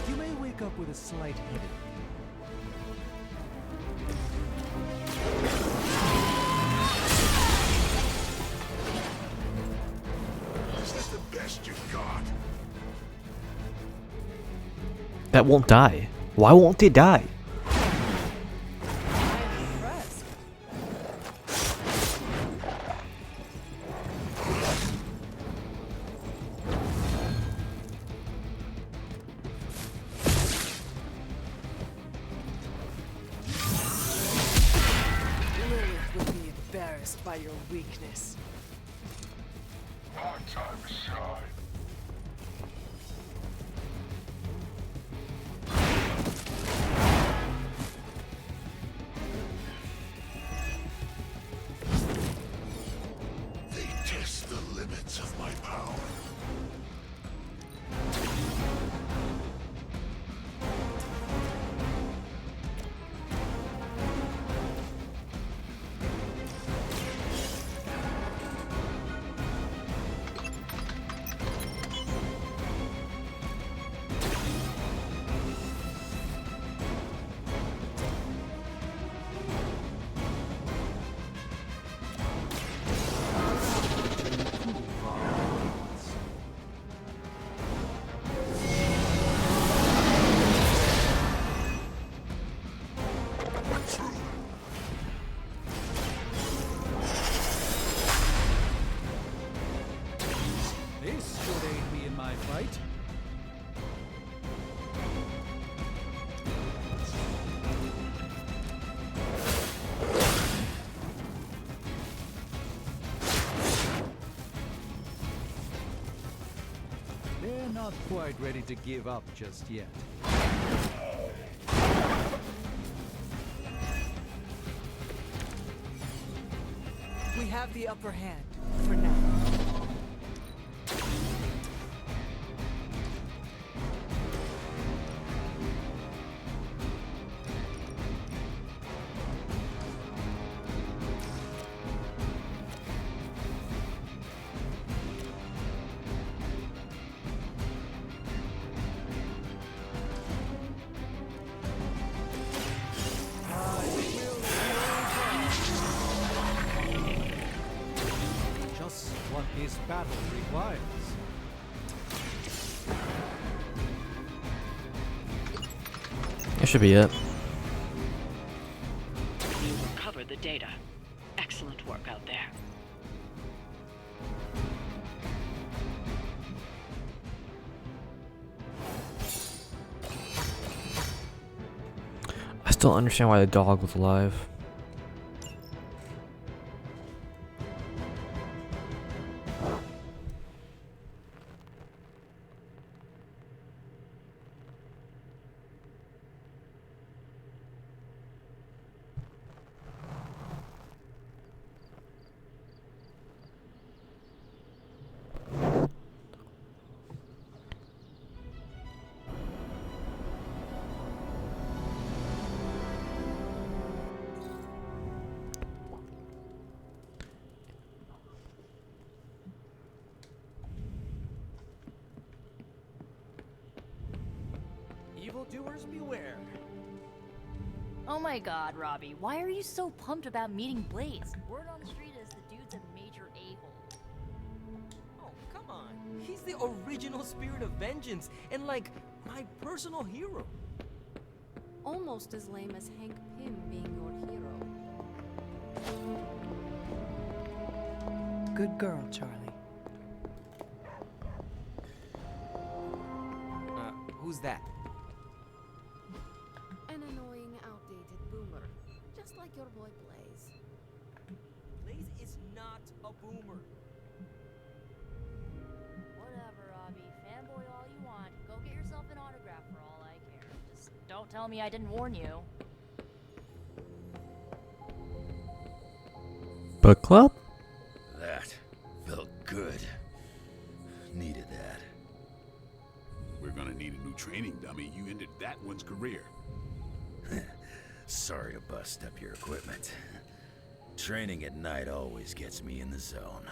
You may wake up with a slight headache. Is this the best you've got? That won't die. Why won't it die? Lilith would be embarrassed by your weakness. Our time to shine. not quite ready to give up just yet. We have the upper hand, for now. Just what this battle requires. That should be it. You recovered the data. Excellent work out there. I still don't understand why the dog was alive. Evildoers beware. Oh my god, Robbie, why are you so pumped about meeting Blaze? Word on the street is the dude's a major a-hole. Oh, come on. He's the original spirit of vengeance and, like, my personal hero. Almost as lame as Hank Pym being your hero. Good girl, Charlie. Who's that? An annoying, outdated boomer. Just like your boy Blaze. Blaze is not a boomer. Whatever, Robbie. Fanboy all you want. Go get yourself an autograph for all I care. Just don't tell me I didn't warn you. Book club? That felt good. Needed that. We're gonna need a new training dummy. You ended that one's career. Sorry to bust up your equipment. Training at night always gets me in the zone.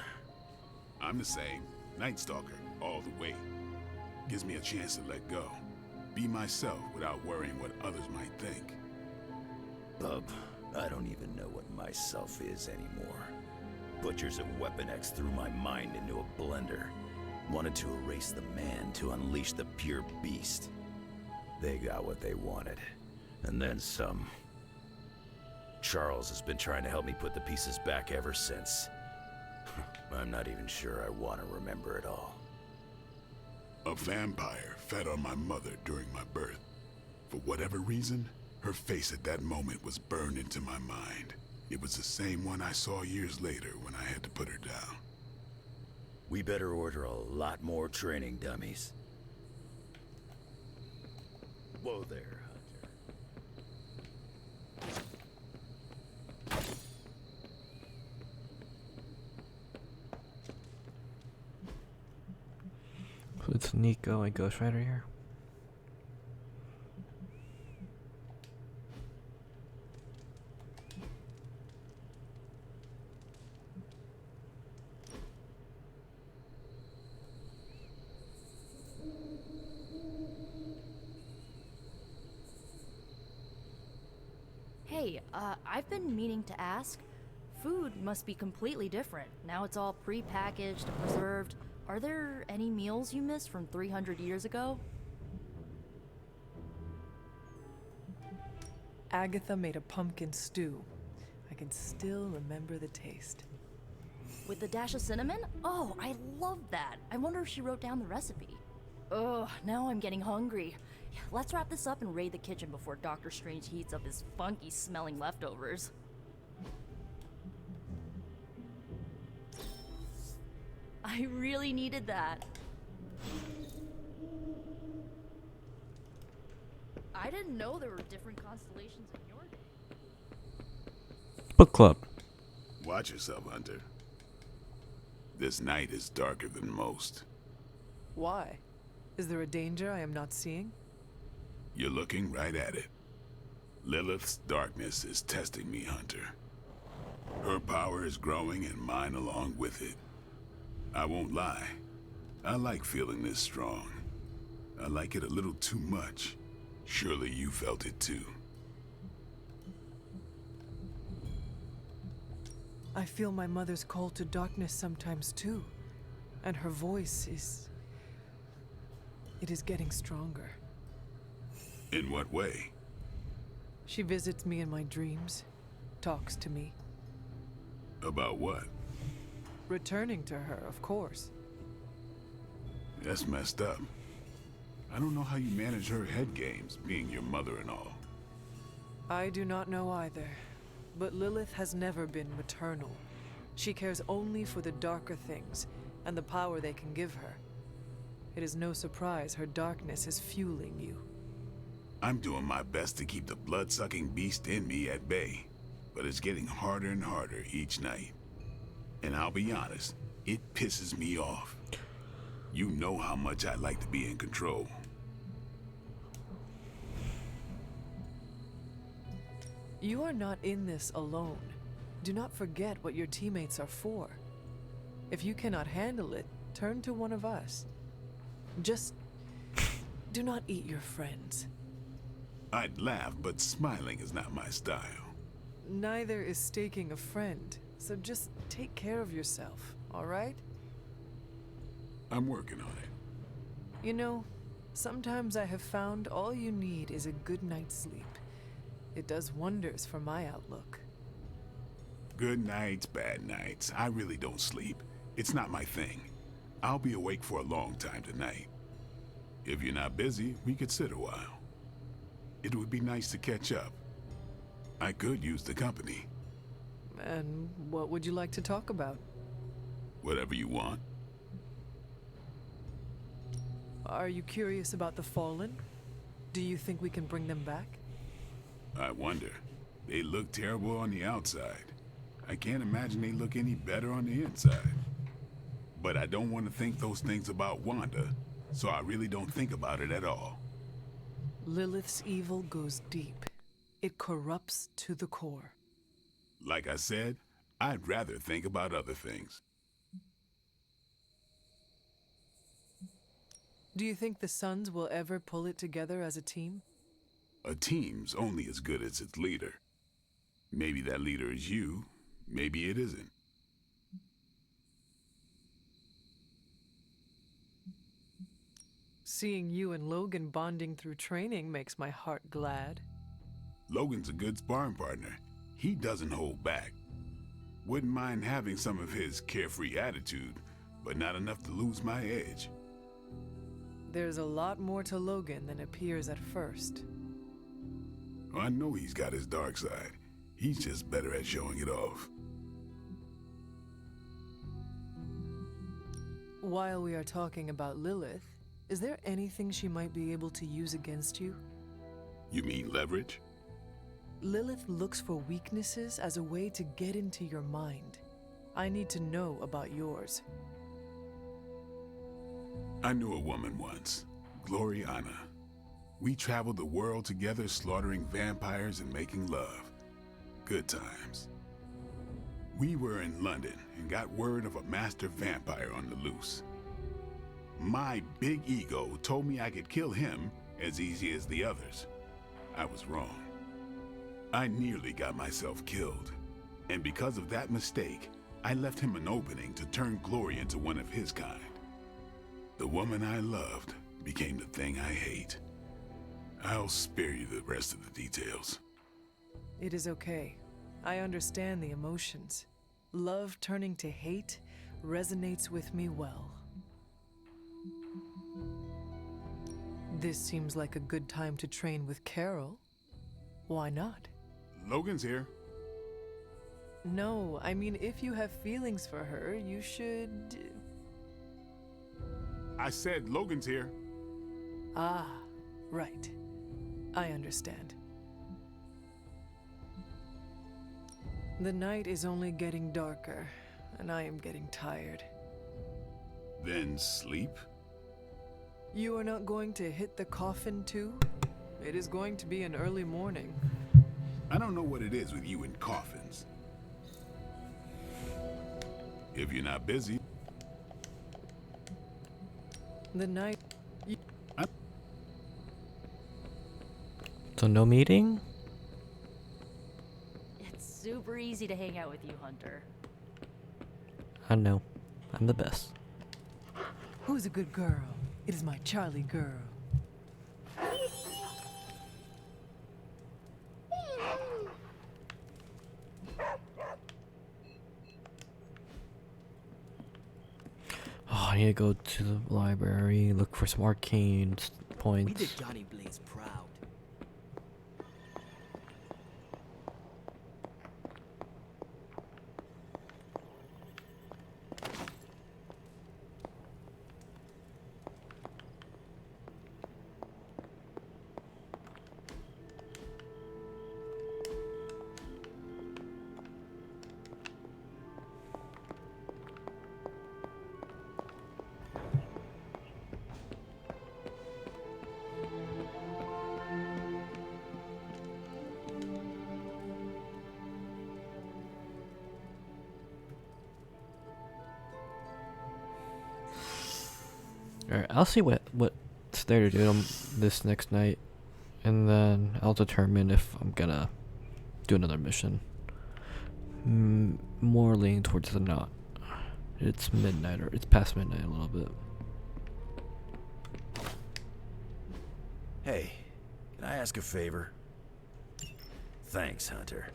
I'm the same. Night Stalker, all the way. Gives me a chance to let go. Be myself without worrying what others might think. Bub, I don't even know what myself is anymore. Butchers at Weapon X threw my mind into a blender. Wanted to erase the man to unleash the pure beast. They got what they wanted. And then some. Charles has been trying to help me put the pieces back ever since. I'm not even sure I want to remember it all. A vampire fed on my mother during my birth. For whatever reason, her face at that moment was burned into my mind. It was the same one I saw years later when I had to put her down. We better order a lot more training dummies. Whoa there, Hunter. So it's Nico and Ghost Rider here. Hey, I've been meaning to ask. Food must be completely different. Now it's all pre-packaged and preserved. Are there any meals you missed from 300 years ago? Agatha made a pumpkin stew. I can still remember the taste. With the dash of cinnamon? Oh, I love that. I wonder if she wrote down the recipe. Ugh, now I'm getting hungry. Let's wrap this up and raid the kitchen before Dr. Strange heats up his funky smelling leftovers. I really needed that. I didn't know there were different constellations in your day. Book club. Watch yourself, Hunter. This night is darker than most. Why? Is there a danger I am not seeing? You're looking right at it. Lilith's darkness is testing me, Hunter. Her power is growing and mine along with it. I won't lie. I like feeling this strong. I like it a little too much. Surely you felt it too. I feel my mother's call to darkness sometimes too. And her voice is... it is getting stronger. In what way? She visits me in my dreams, talks to me. About what? Returning to her, of course. That's messed up. I don't know how you manage her head games, being your mother and all. I do not know either. But Lilith has never been maternal. She cares only for the darker things, and the power they can give her. It is no surprise her darkness is fueling you. I'm doing my best to keep the blood-sucking beast in me at bay, but it's getting harder and harder each night. And I'll be honest, it pisses me off. You know how much I like to be in control. You are not in this alone. Do not forget what your teammates are for. If you cannot handle it, turn to one of us. Just do not eat your friends. I'd laugh, but smiling is not my style. Neither is staking a friend, so just take care of yourself, all right? I'm working on it. You know, sometimes I have found all you need is a good night's sleep. It does wonders for my outlook. Good nights, bad nights. I really don't sleep. It's not my thing. I'll be awake for a long time tonight. If you're not busy, we could sit a while. It would be nice to catch up. I could use the company. And what would you like to talk about? Whatever you want. Are you curious about the Fallen? Do you think we can bring them back? I wonder. They look terrible on the outside. I can't imagine they look any better on the inside. But I don't want to think those things about Wanda, so I really don't think about it at all. Lilith's evil goes deep. It corrupts to the core. Like I said, I'd rather think about other things. Do you think the Suns will ever pull it together as a team? A team's only as good as its leader. Maybe that leader is you, maybe it isn't. Seeing you and Logan bonding through training makes my heart glad. Logan's a good sparring partner. He doesn't hold back. Wouldn't mind having some of his carefree attitude, but not enough to lose my edge. There's a lot more to Logan than appears at first. I know he's got his dark side. He's just better at showing it off. While we are talking about Lilith, is there anything she might be able to use against you? You mean leverage? Lilith looks for weaknesses as a way to get into your mind. I need to know about yours. I knew a woman once, Gloriana. We traveled the world together, slaughtering vampires and making love. Good times. We were in London and got word of a master vampire on the loose. My big ego told me I could kill him as easy as the others. I was wrong. I nearly got myself killed. And because of that mistake, I left him an opening to turn Glory into one of his kind. The woman I loved became the thing I hate. I'll spare you the rest of the details. It is okay. I understand the emotions. Love turning to hate resonates with me well. This seems like a good time to train with Carol. Why not? Logan's here. No, I mean, if you have feelings for her, you should... I said Logan's here. Ah, right. I understand. The night is only getting darker, and I am getting tired. Then sleep? You are not going to hit the coffin too? It is going to be an early morning. I don't know what it is with you and coffins. If you're not busy. The night... So no meeting? It's super easy to hang out with you, Hunter. I know. I'm the best. Who's a good girl? It is my Charlie girl. Oh, I need to go to the library, look for some arcane points. We did Johnny Blaze proud. Alright, I'll see what's there to do this next night, and then I'll determine if I'm gonna do another mission. More leaning towards the not. It's midnight, or it's past midnight a little bit. Hey, can I ask a favor? Thanks, Hunter.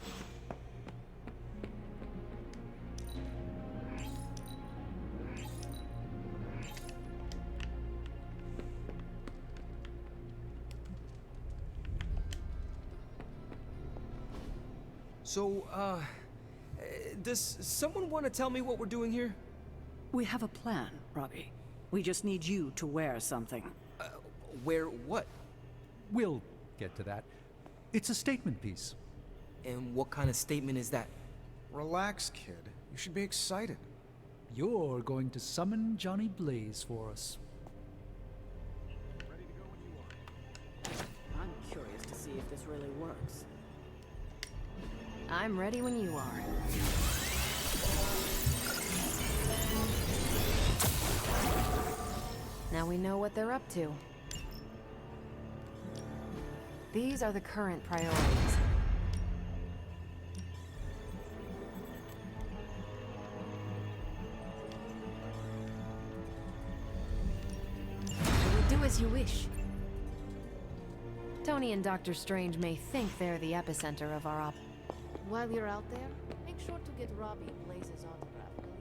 So, does someone want to tell me what we're doing here? We have a plan, Robbie. We just need you to wear something. Wear what? We'll get to that. It's a statement piece. And what kind of statement is that? Relax, kid. You should be excited. You're going to summon Johnny Blaze for us. I'm curious to see if this really works. I'm ready when you are. Now we know what they're up to. These are the current priorities. I will do as you wish. Tony and Dr. Strange may think they're the epicenter of our While you're out there, make sure to get Robbie Blaze's autograph, will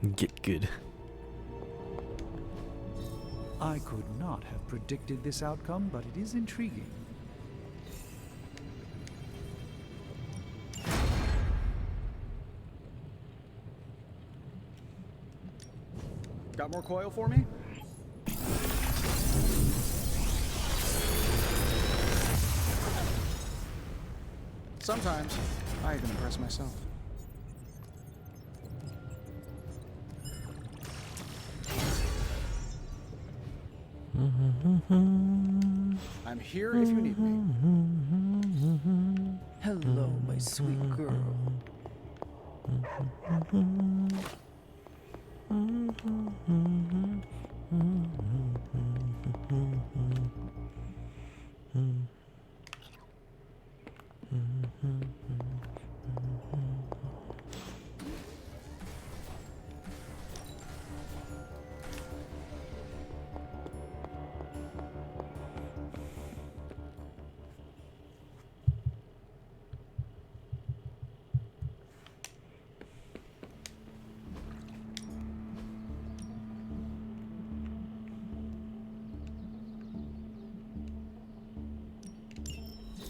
you? Get good. I could not have predicted this outcome, but it is intriguing. Got more coil for me? Sometimes, I even impress myself. I'm here if you need me. Hello, my sweet girl.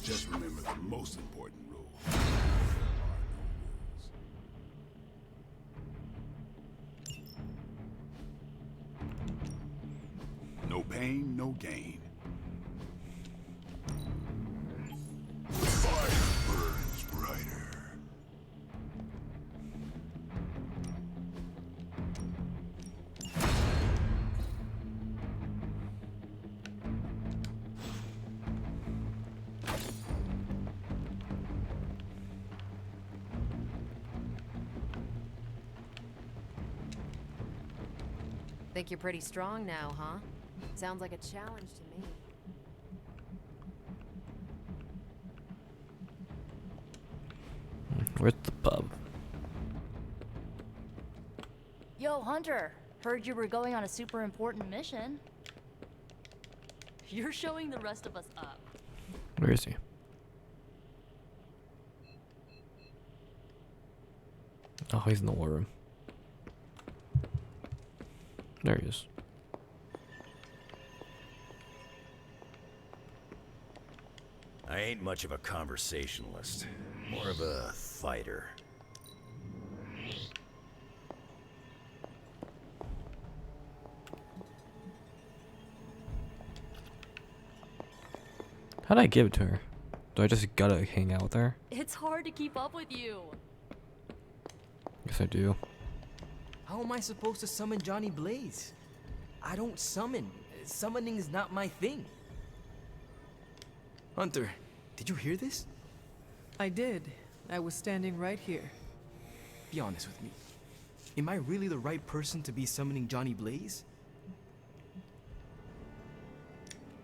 Just remember the most important rule. No pain, no gain. The fire burns brighter. Think you're pretty strong now, huh? Sounds like a challenge to me. Where's the pub? Yo, Hunter! Heard you were going on a super important mission. You're showing the rest of us up. Where is he? Oh, he's in the war room. There he is. I ain't much of a conversationalist, more of a fighter. How'd I give it to her? Do I just gotta hang out with her? It's hard to keep up with you. Yes, I do. How am I supposed to summon Johnny Blaze? I don't summon. Summoning is not my thing. Hunter, did you hear this? I did. I was standing right here. Be honest with me. Am I really the right person to be summoning Johnny Blaze?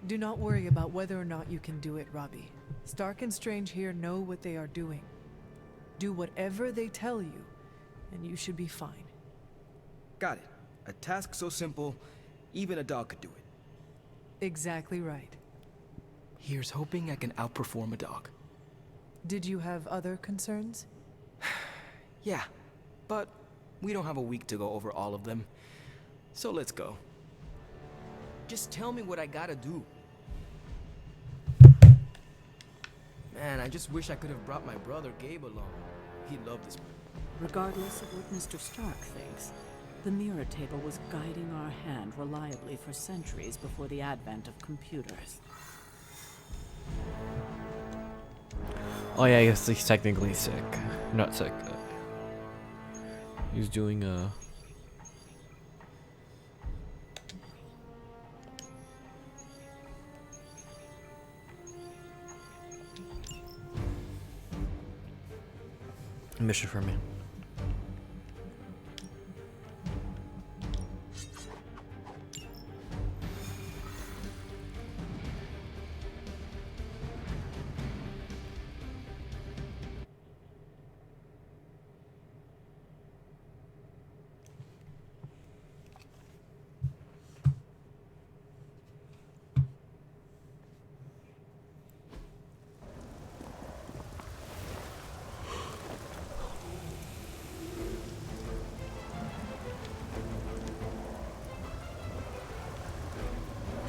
Do not worry about whether or not you can do it, Robbie. Stark and Strange here know what they are doing. Do whatever they tell you, and you should be fine. Got it. A task so simple, even a dog could do it. Exactly right. Here's hoping I can outperform a dog. Did you have other concerns? Yeah, but we don't have a week to go over all of them. So let's go. Just tell me what I gotta do. Man, I just wish I could have brought my brother Gabe along. He'd love this. Regardless of what Mr. Stark thinks, the mirror table was guiding our hand reliably for centuries before the advent of computers. Oh yeah, I guess he's technically sick. Not sick. He's doing a mission for me.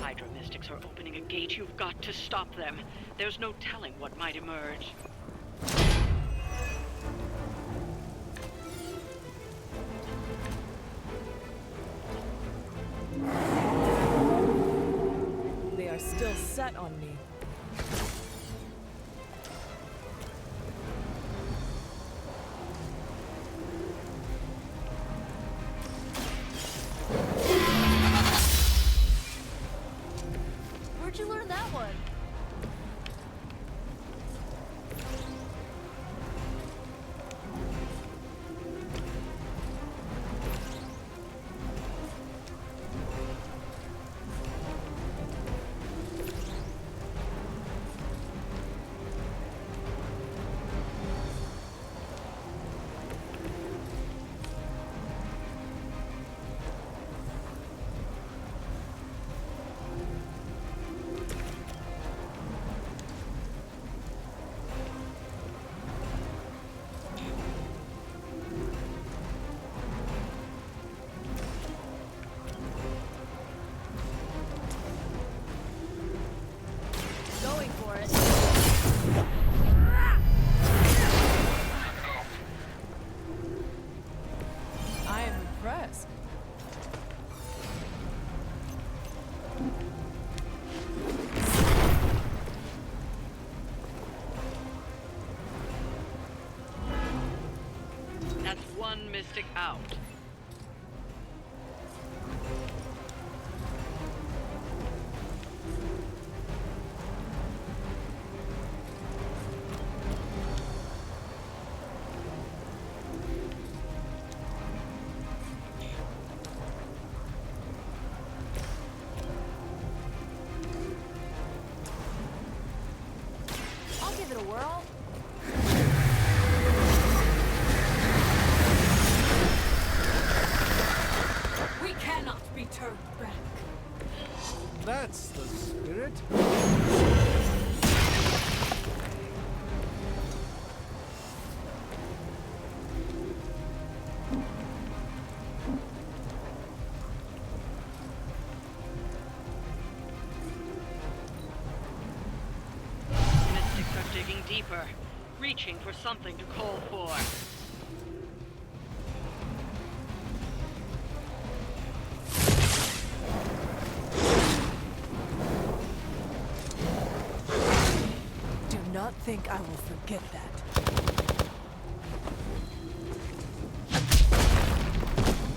Hydra mystics are opening a gate. You've got to stop them. There's no telling what might emerge. They are still set on me. Where'd you learn that one? Mystic out. I'll give it a whirl. We cannot be turned back. That's the spirit. Mystics are digging deeper, reaching for something to call for. Do not think I will forget that.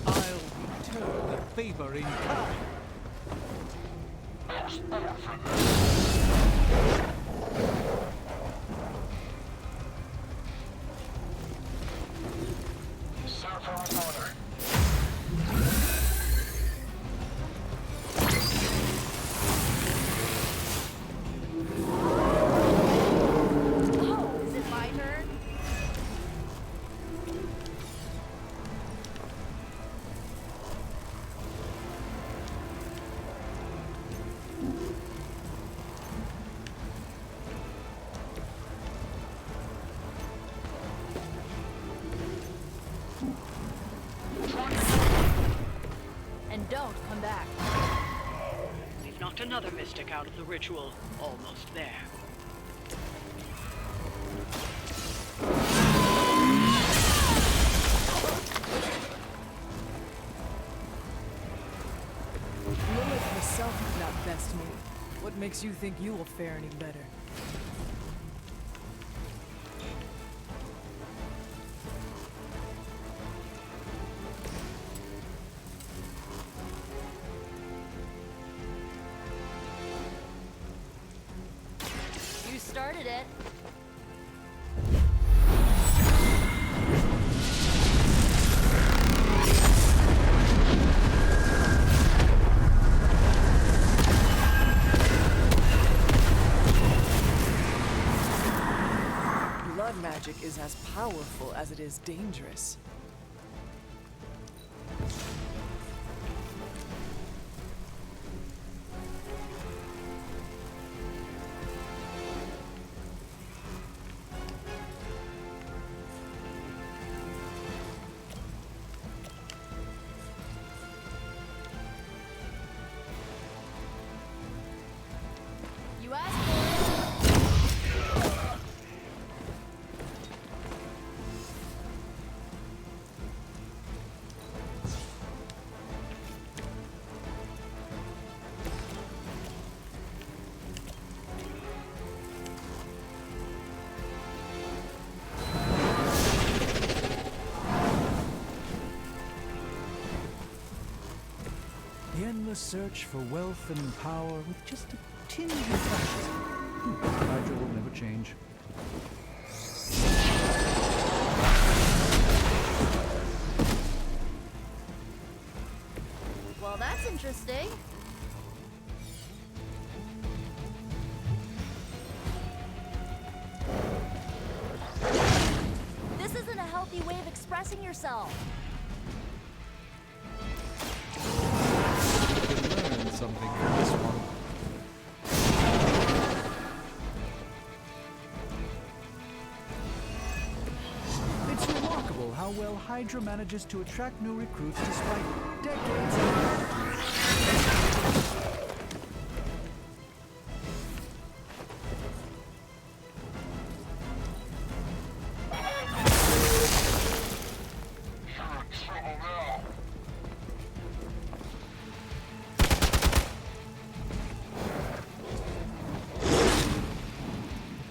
I'll return the favor in kind. Oh, is it my turn? And don't come back. We've knocked another mystic out of the ritual. Almost there. Lilith herself did not best me. What makes you think you will fare any better? You started it. Blood magic is as powerful as it is dangerous. You asked for it. The endless search for wealth and power with just a tinge of fascism. Hydra will never change. Well, that's interesting. This isn't a healthy way of expressing yourself. You can learn something from this one. It's remarkable how well Hydra manages to attract new recruits despite decades of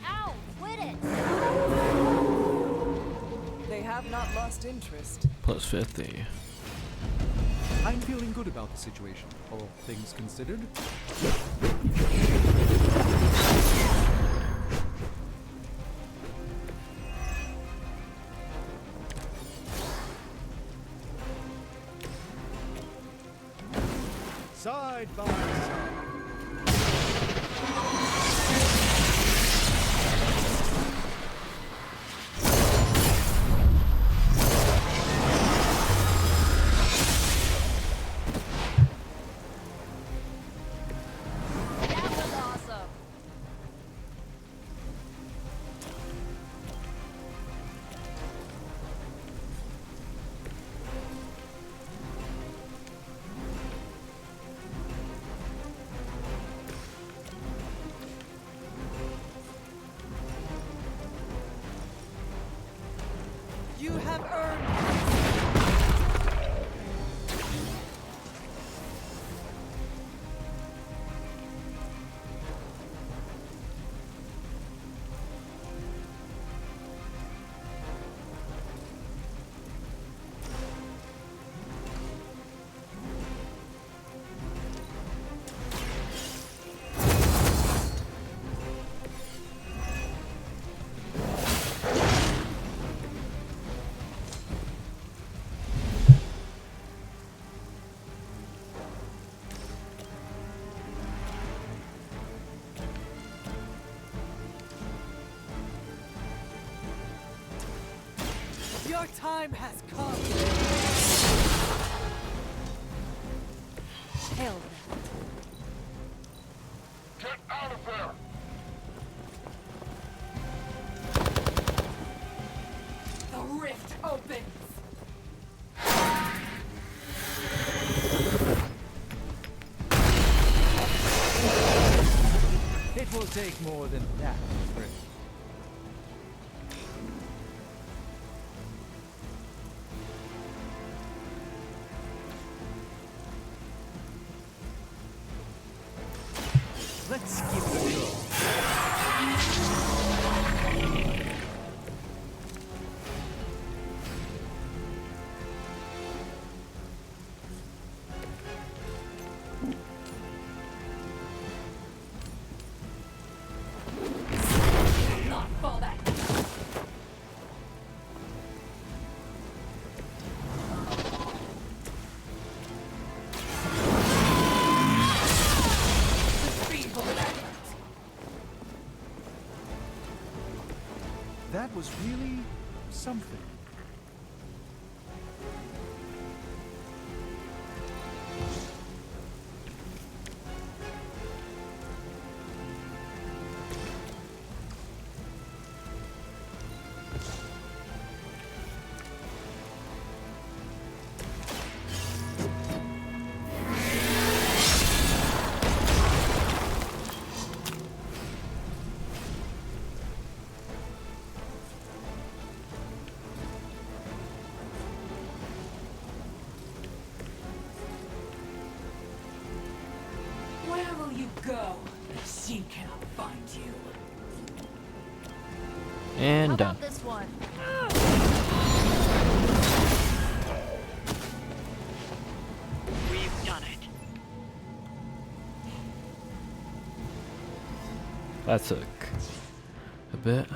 Ow! Quit it! have not lost interest. Plus 50. I'm feeling good about the situation, all things considered. Side by side. That was awesome. You have earned Your time has come. Hell Get out of there! The rift opens. It will take more than that, friend. Let's give it a go. Not fall back. The speed will back. That was really something. Where will you go? She cannot find you. And How done. about this one? We've done it. That took a bit.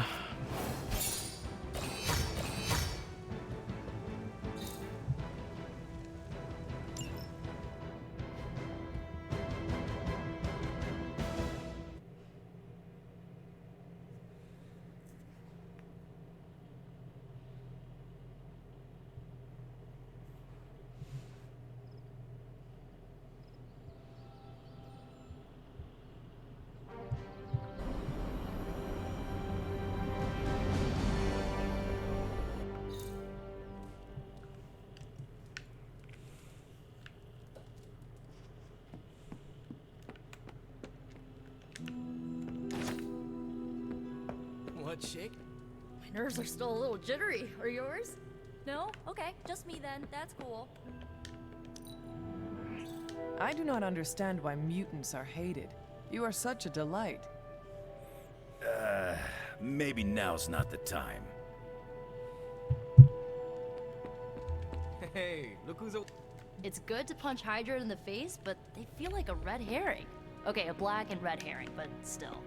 What, chick? My nerves are still a little jittery. Are yours? No? Okay, just me then. That's cool. I do not understand why mutants are hated. You are such a delight. Maybe now's not the time. Hey, look who's... It's good to punch Hydra in the face, but they feel like a red herring. Okay, a black and red herring, but still.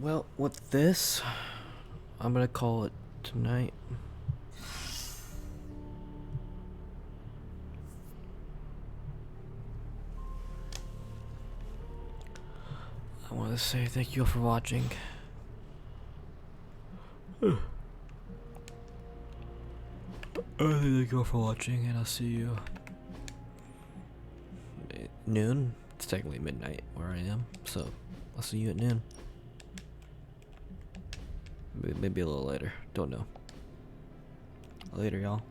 Well, with this, I'm gonna call it tonight. I want to say thank you all for watching. Thank you all for watching, and I'll see you at noon. It's technically midnight where I am, so I'll see you at noon. Maybe a little later. Don't know. Later, y'all.